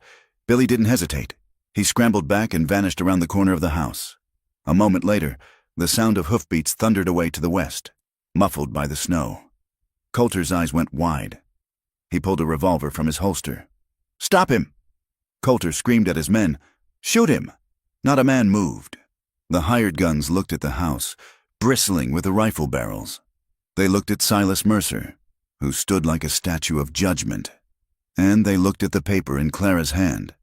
Billy didn't hesitate. He scrambled back and vanished around the corner of the house. A moment later, the sound of hoofbeats thundered away to the west, muffled by the snow. Coulter's eyes went wide. He pulled a revolver from his holster. "Stop him!" Coulter screamed at his men. "Shoot him!" Not a man moved. The hired guns looked at the house, bristling with the rifle barrels. They looked at Silas Mercer, who stood like a statue of judgment, and they looked at the paper in Clara's hand.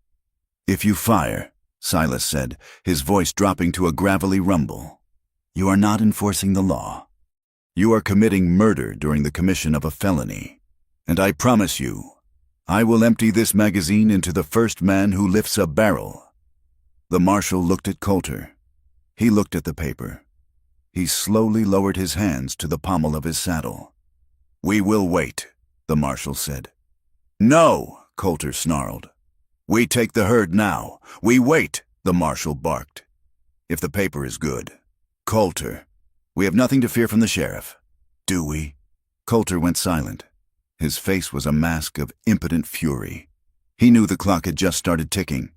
"If you fire," Silas said, his voice dropping to a gravelly rumble, "you are not enforcing the law. You are committing murder during the commission of a felony, and I promise you, I will empty this magazine into the first man who lifts a barrel." The marshal looked at Coulter. He looked at the paper. He slowly lowered his hands to the pommel of his saddle. "We will wait," the marshal said. "No," Coulter snarled. "We take the herd now. We wait," the marshal barked. "If the paper is good." "Coulter, we have nothing to fear from the sheriff." "Do we?" Coulter went silent. His face was a mask of impotent fury. He knew the clock had just started ticking,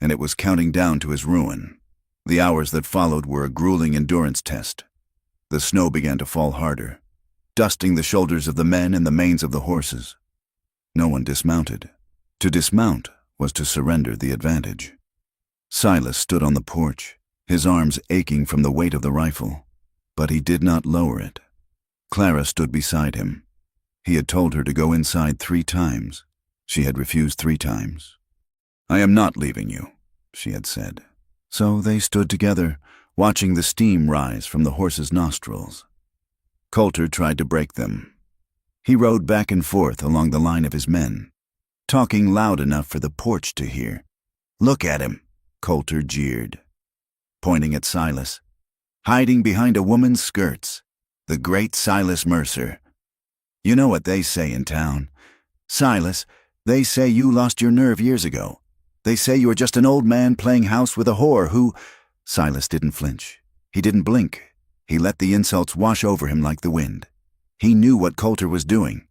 and it was counting down to his ruin. The hours that followed were a grueling endurance test. The snow began to fall harder, dusting the shoulders of the men and the manes of the horses. No one dismounted. To dismount was to surrender the advantage. Silas stood on the porch, his arms aching from the weight of the rifle, but he did not lower it. Clara stood beside him. He had told her to go inside 3 times. She had refused 3 times. "I am not leaving you," she had said. So they stood together, watching the steam rise from the horses' nostrils. Coulter tried to break them. He rode back and forth along the line of his men, talking loud enough for the porch to hear. "Look at him," Coulter jeered, pointing at Silas, hiding behind a woman's skirts, the great Silas Mercer. "You know what they say in town. Silas, they say you lost your nerve years ago. They say you are just an old man playing house with a whore who—" Silas didn't flinch. He didn't blink. He let the insults wash over him like the wind. He knew what Coulter was doing.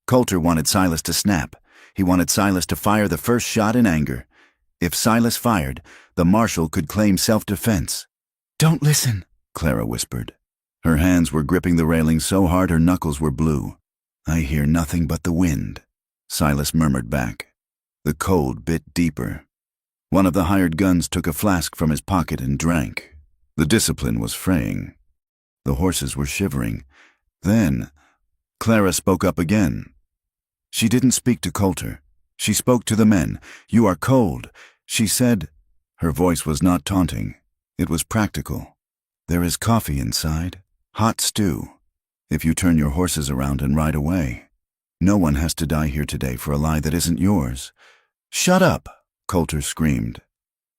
Coulter wanted Silas to snap. He wanted Silas to fire the first shot in anger. If Silas fired, the marshal could claim self-defense. "Don't listen," Clara whispered. Her hands were gripping the railing so hard her knuckles were blue. "I hear nothing but the wind," Silas murmured back. The cold bit deeper. One of the hired guns took a flask from his pocket and drank. The discipline was fraying. The horses were shivering. Then, Clara spoke up again. She didn't speak to Coulter. She spoke to the men. "You are cold," she said. Her voice was not taunting. It was practical. "There is coffee inside, hot stew. If you turn your horses around and ride away. No one has to die here today for a lie that isn't yours." "Shut up," Coulter screamed.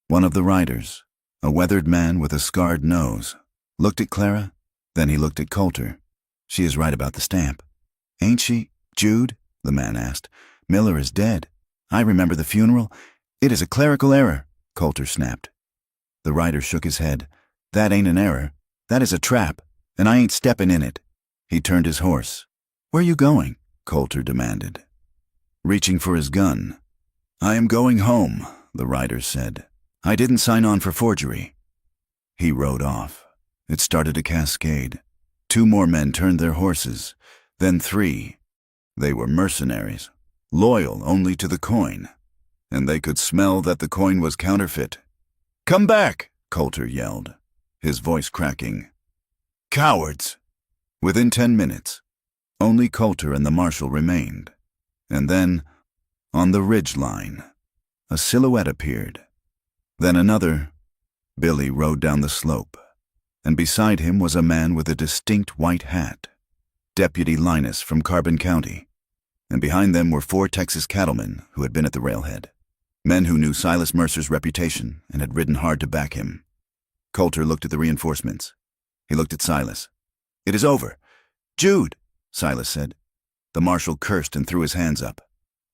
One of the riders, a weathered man with a scarred nose, looked at Clara, then he looked at Coulter. "She is right about the stamp." "Ain't she, Jude?" the man asked. "Miller is dead. I remember the funeral. It is a clerical error," Coulter snapped. The rider shook his head. "That ain't an error. That is a trap, and I ain't stepping in it." He turned his horse. "Where you going?" Coulter demanded, reaching for his gun. "I am going home," the rider said. "I didn't sign on for forgery." He rode off. It started a cascade. 2 more men turned their horses, then 3. They were mercenaries, loyal only to the coin, and they could smell that the coin was counterfeit. "Come back!" Coulter yelled, his voice cracking. "Cowards!" Within 10 minutes, only Coulter and the marshal remained, and then, on the ridge line, a silhouette appeared. Then another. Billy rode down the slope, and beside him was a man with a distinct white hat, Deputy Linus from Carbon County, and behind them were 4 Texas cattlemen who had been at the railhead, men who knew Silas Mercer's reputation and had ridden hard to back him. Coulter looked at the reinforcements. He looked at Silas. "It is over." "Jude," Silas said. The marshal cursed and threw his hands up.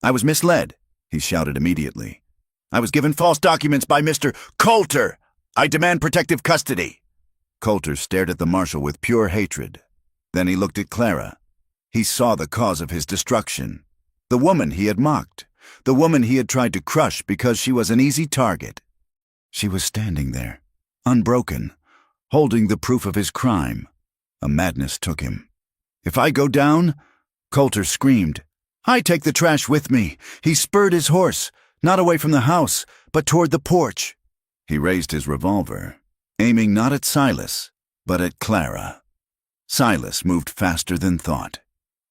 "I was misled," he shouted immediately. "I was given false documents by Mr. Coulter. I demand protective custody." Coulter stared at the marshal with pure hatred. Then he looked at Clara. He saw the cause of his destruction. The woman he had mocked. The woman he had tried to crush because she was an easy target. She was standing there, unbroken, holding the proof of his crime. A madness took him. "If I go down," Coulter screamed, "I take the trash with me." He spurred his horse, not away from the house, but toward the porch. He raised his revolver, aiming not at Silas, but at Clara. Silas moved faster than thought.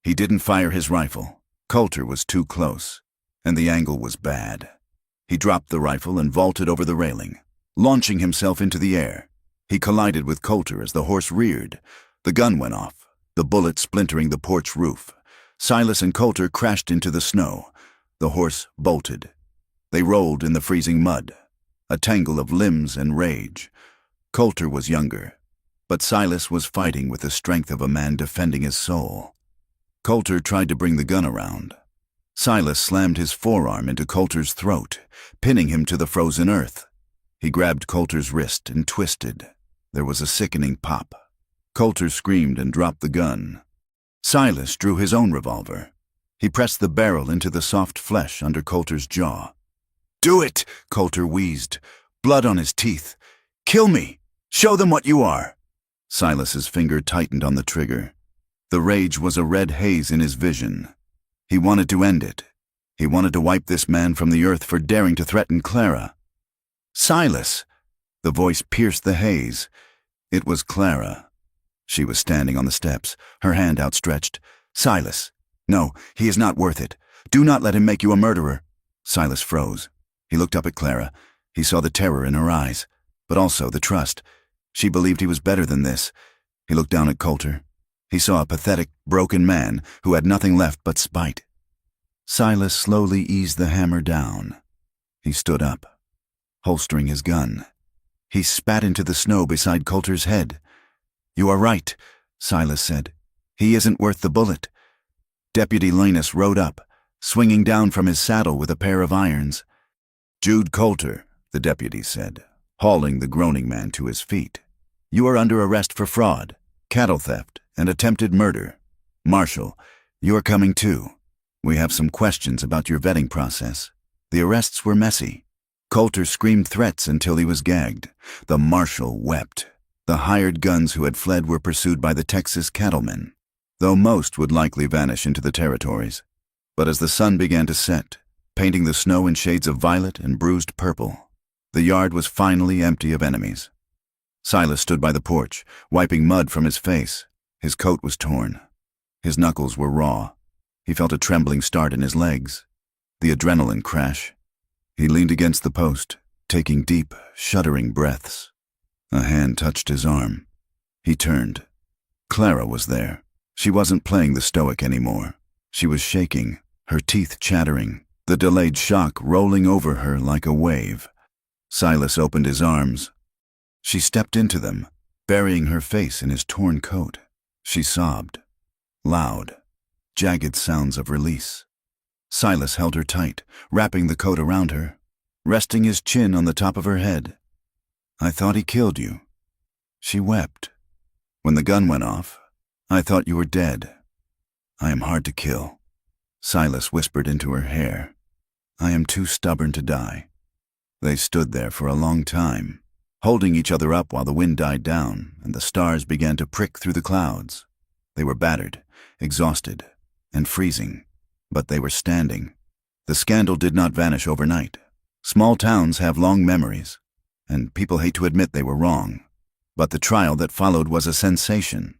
He didn't fire his rifle. Coulter was too close, and the angle was bad. He dropped the rifle and vaulted over the railing, launching himself into the air. He collided with Coulter as the horse reared. The gun went off, the bullet splintering the porch roof. Silas and Coulter crashed into the snow. The horse bolted. They rolled in the freezing mud, a tangle of limbs and rage. Coulter was younger, but Silas was fighting with the strength of a man defending his soul. Coulter tried to bring the gun around. Silas slammed his forearm into Coulter's throat, pinning him to the frozen earth. He grabbed Coulter's wrist and twisted. There was a sickening pop. Coulter screamed and dropped the gun. Silas drew his own revolver. He pressed the barrel into the soft flesh under Coulter's jaw. "Do it!" Coulter wheezed, blood on his teeth. "Kill me! Show them what you are!" Silas's finger tightened on the trigger. The rage was a red haze in his vision. He wanted to end it. He wanted to wipe this man from the earth for daring to threaten Clara. "Silas!" The voice pierced the haze. It was Clara. She was standing on the steps, her hand outstretched. "Silas! No, he is not worth it. Do not let him make you a murderer." Silas froze. He looked up at Clara. He saw the terror in her eyes, but also the trust. She believed he was better than this. He looked down at Coulter. He saw a pathetic, broken man who had nothing left but spite. Silas slowly eased the hammer down. He stood up, holstering his gun. He spat into the snow beside Coulter's head. "You are right," Silas said. "He isn't worth the bullet." Deputy Linus rode up, swinging down from his saddle with a pair of irons. "Jude Coulter," the deputy said, hauling the groaning man to his feet. "You are under arrest for fraud, cattle theft, and attempted murder. Marshal, you are coming too. We have some questions about your vetting process. The arrests were messy." Coulter screamed threats until he was gagged. The marshal wept. The hired guns who had fled were pursued by the Texas cattlemen, though most would likely vanish into the territories. But as the sun began to set, painting the snow in shades of violet and bruised purple, the yard was finally empty of enemies. Silas stood by the porch, wiping mud from his face. His coat was torn. His knuckles were raw. He felt a trembling start in his legs. The adrenaline crash. He leaned against the post, taking deep, shuddering breaths. A hand touched his arm. He turned. Clara was there. She wasn't playing the stoic anymore. She was shaking, her teeth chattering, the delayed shock rolling over her like a wave. Silas opened his arms. She stepped into them, burying her face in his torn coat. She sobbed. Loud, jagged sounds of release. Silas held her tight, wrapping the coat around her, resting his chin on the top of her head. "I thought he killed you." She wept. "When the gun went off, I thought you were dead. I am hard to kill." Silas whispered into her hair. "I am too stubborn to die." They stood there for a long time, holding each other up while the wind died down and the stars began to prick through the clouds. They were battered, exhausted, and freezing, but they were standing. The scandal did not vanish overnight. Small towns have long memories, and people hate to admit they were wrong. But the trial that followed was a sensation.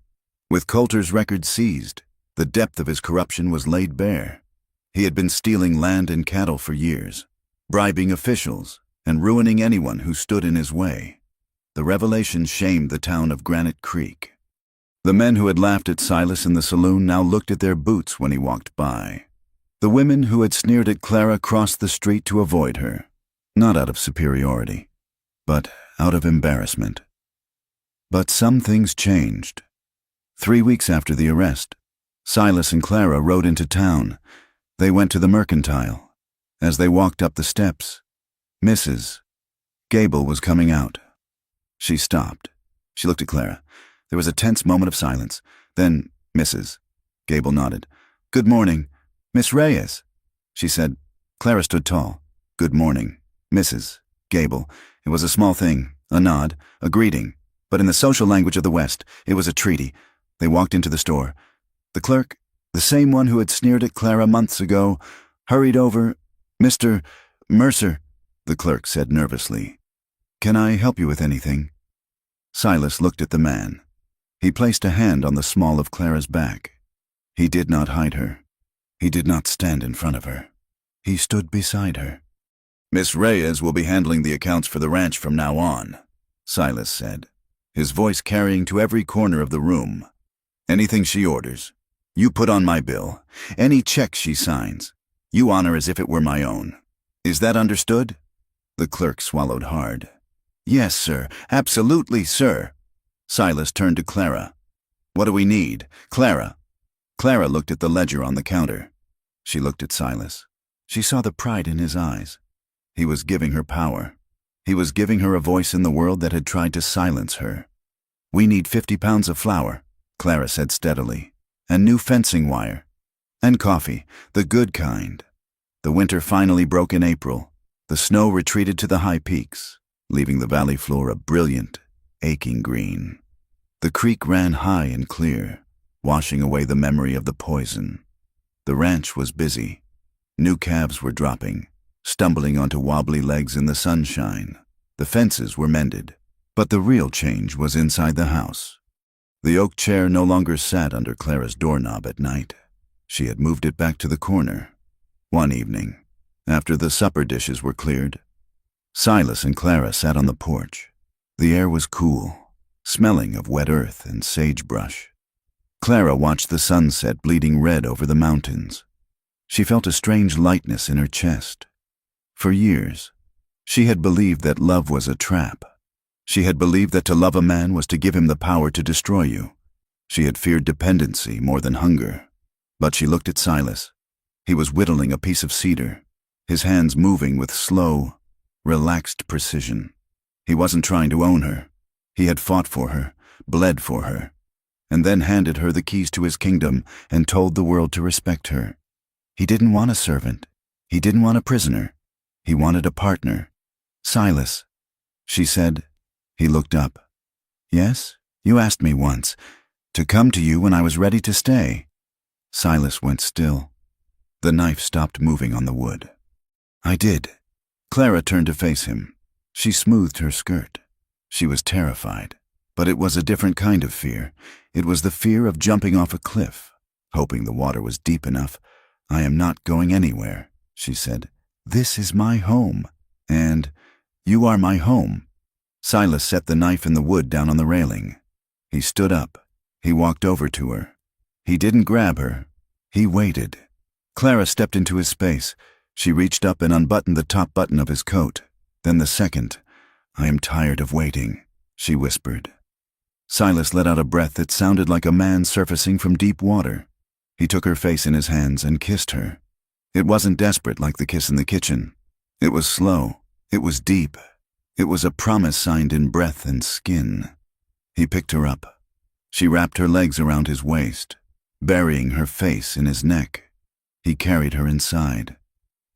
With Coulter's record seized, the depth of his corruption was laid bare. He had been stealing land and cattle for years, bribing officials, and ruining anyone who stood in his way. The revelation shamed the town of Granite Creek. The men who had laughed at Silas in the saloon now looked at their boots when he walked by. The women who had sneered at Clara crossed the street to avoid her, not out of superiority, but out of embarrassment. But some things changed. 3 weeks after the arrest, Silas and Clara rode into town. They went to the Mercantile. As they walked up the steps, Mrs. Gable was coming out. She stopped. She looked at Clara. There was a tense moment of silence. Then Mrs. Gable nodded. "Good morning. Miss Reyes," she said. Clara stood tall. "Good morning, Mrs. Gable." It was a small thing, a nod, a greeting, but in the social language of the West, it was a treaty. They walked into the store. The clerk, the same one who had sneered at Clara months ago, hurried over. "Mr. Mercer," the clerk said nervously. "Can I help you with anything?" Silas looked at the man. He placed a hand on the small of Clara's back. He did not hide her. He did not stand in front of her. He stood beside her. "Miss Reyes will be handling the accounts for the ranch from now on," Silas said, his voice carrying to every corner of the room. "Anything she orders, you put on my bill. Any check she signs, you honor as if it were my own. Is that understood?" The clerk swallowed hard. "Yes, sir. Absolutely, sir." Silas turned to Clara. "What do we need? Clara." Clara looked at the ledger on the counter. She looked at Silas. She saw the pride in his eyes. He was giving her power. He was giving her a voice in the world that had tried to silence her. "We need 50 pounds of flour," Clara said steadily, "and new fencing wire. And coffee, the good kind." The winter finally broke in April. The snow retreated to the high peaks, leaving the valley floor a brilliant, aching green. The creek ran high and clear, washing away the memory of the poison. The ranch was busy. New calves were dropping, stumbling onto wobbly legs in the sunshine. The fences were mended, but the real change was inside the house. The oak chair no longer sat under Clara's doorknob at night. She had moved it back to the corner. One evening, after the supper dishes were cleared, Silas and Clara sat on the porch. The air was cool, smelling of wet earth and sagebrush. Clara watched the sunset bleeding red over the mountains. She felt a strange lightness in her chest. For years, she had believed that love was a trap. She had believed that to love a man was to give him the power to destroy you. She had feared dependency more than hunger. But she looked at Silas. He was whittling a piece of cedar, his hands moving with slow, relaxed precision. He wasn't trying to own her. He had fought for her, bled for her, and then handed her the keys to his kingdom and told the world to respect her. He didn't want a servant. He didn't want a prisoner. He wanted a partner. "Silas," she said. He looked up. "Yes, you asked me once to come to you when I was ready to stay." Silas went still. The knife stopped moving on the wood. "I did." Clara turned to face him. She smoothed her skirt. She was terrified, but it was a different kind of fear. It was the fear of jumping off a cliff, hoping the water was deep enough. "I am not going anywhere," she said. "This is my home, and you are my home." Silas set the knife in the wood down on the railing. He stood up. He walked over to her. He didn't grab her. He waited. Clara stepped into his space. She reached up and unbuttoned the top button of his coat. Then the second. "I am tired of waiting," she whispered. Silas let out a breath that sounded like a man surfacing from deep water. He took her face in his hands and kissed her. It wasn't desperate like the kiss in the kitchen. It was slow. It was deep. It was a promise signed in breath and skin. He picked her up. She wrapped her legs around his waist, burying her face in his neck. He carried her inside,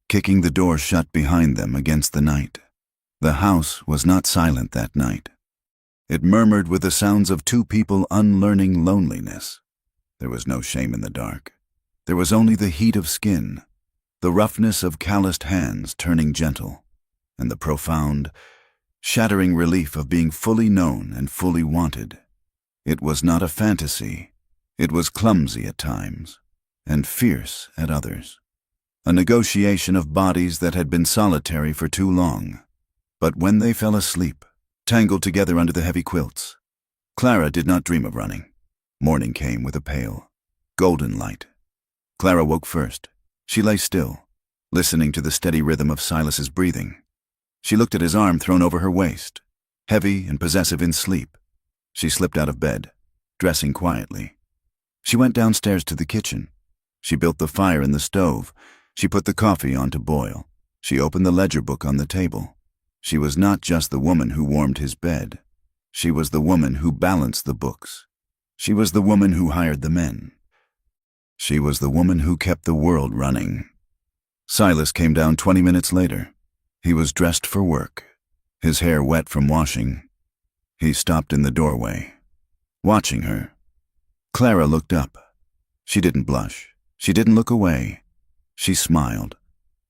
kicking the door shut behind them against the night. The house was not silent that night. It murmured with the sounds of two people unlearning loneliness. There was no shame in the dark. There was only the heat of skin, the roughness of calloused hands turning gentle, and the profound, shattering relief of being fully known and fully wanted. It was not a fantasy. It was clumsy at times, and fierce at others. A negotiation of bodies that had been solitary for too long. But when they fell asleep, tangled together under the heavy quilts, Clara did not dream of running. Morning came with a pale, golden light. Clara woke first. She lay still, listening to the steady rhythm of Silas's breathing. She looked at his arm thrown over her waist, heavy and possessive in sleep. She slipped out of bed, dressing quietly. She went downstairs to the kitchen. She built the fire in the stove. She put the coffee on to boil. She opened the ledger book on the table. She was not just the woman who warmed his bed. She was the woman who balanced the books. She was the woman who hired the men. She was the woman who kept the world running. Silas came down 20 minutes later. He was dressed for work, his hair wet from washing. He stopped in the doorway, watching her. Clara looked up. She didn't blush. She didn't look away. She smiled.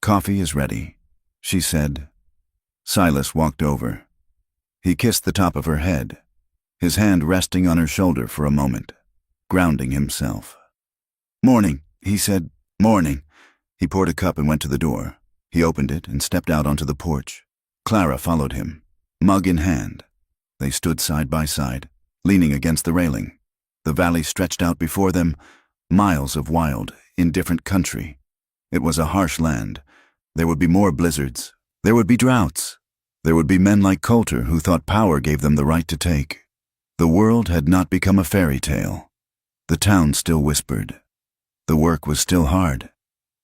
"Coffee is ready," she said. Silas walked over. He kissed the top of her head, his hand resting on her shoulder for a moment, grounding himself. "Morning," he said. "Morning." He poured a cup and went to the door. He opened it and stepped out onto the porch. Clara followed him, mug in hand. They stood side by side, leaning against the railing. The valley stretched out before them, miles of wild, indifferent country. It was a harsh land. There would be more blizzards. There would be droughts. There would be men like Coulter who thought power gave them the right to take. The world had not become a fairy tale. The town still whispered. The work was still hard.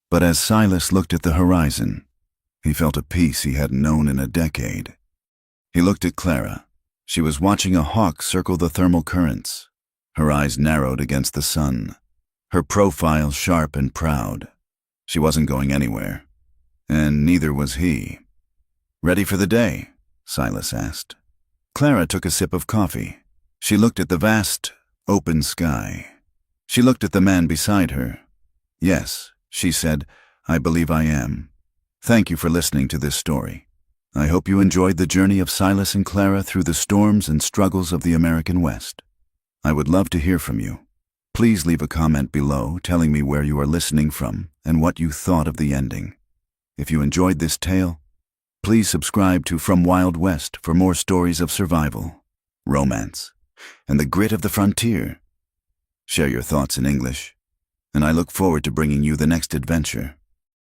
But as Silas looked at the horizon, he felt a peace he hadn't known in a decade. He looked at Clara. She was watching a hawk circle the thermal currents. Her eyes narrowed against the sun, her profile sharp and proud. She wasn't going anywhere, and neither was he. "Ready for the day?" Silas asked. Clara took a sip of coffee. She looked at the vast, open sky. She looked at the man beside her. "Yes," she said, "I believe I am. Thank you for listening to this story. I hope you enjoyed the journey of Silas and Clara through the storms and struggles of the American West. I would love to hear from you. Please leave a comment below telling me where you are listening from and what you thought of the ending. If you enjoyed this tale, please subscribe to From Wild West for more stories of survival, romance, and the grit of the frontier. Share your thoughts in English, and I look forward to bringing you the next adventure.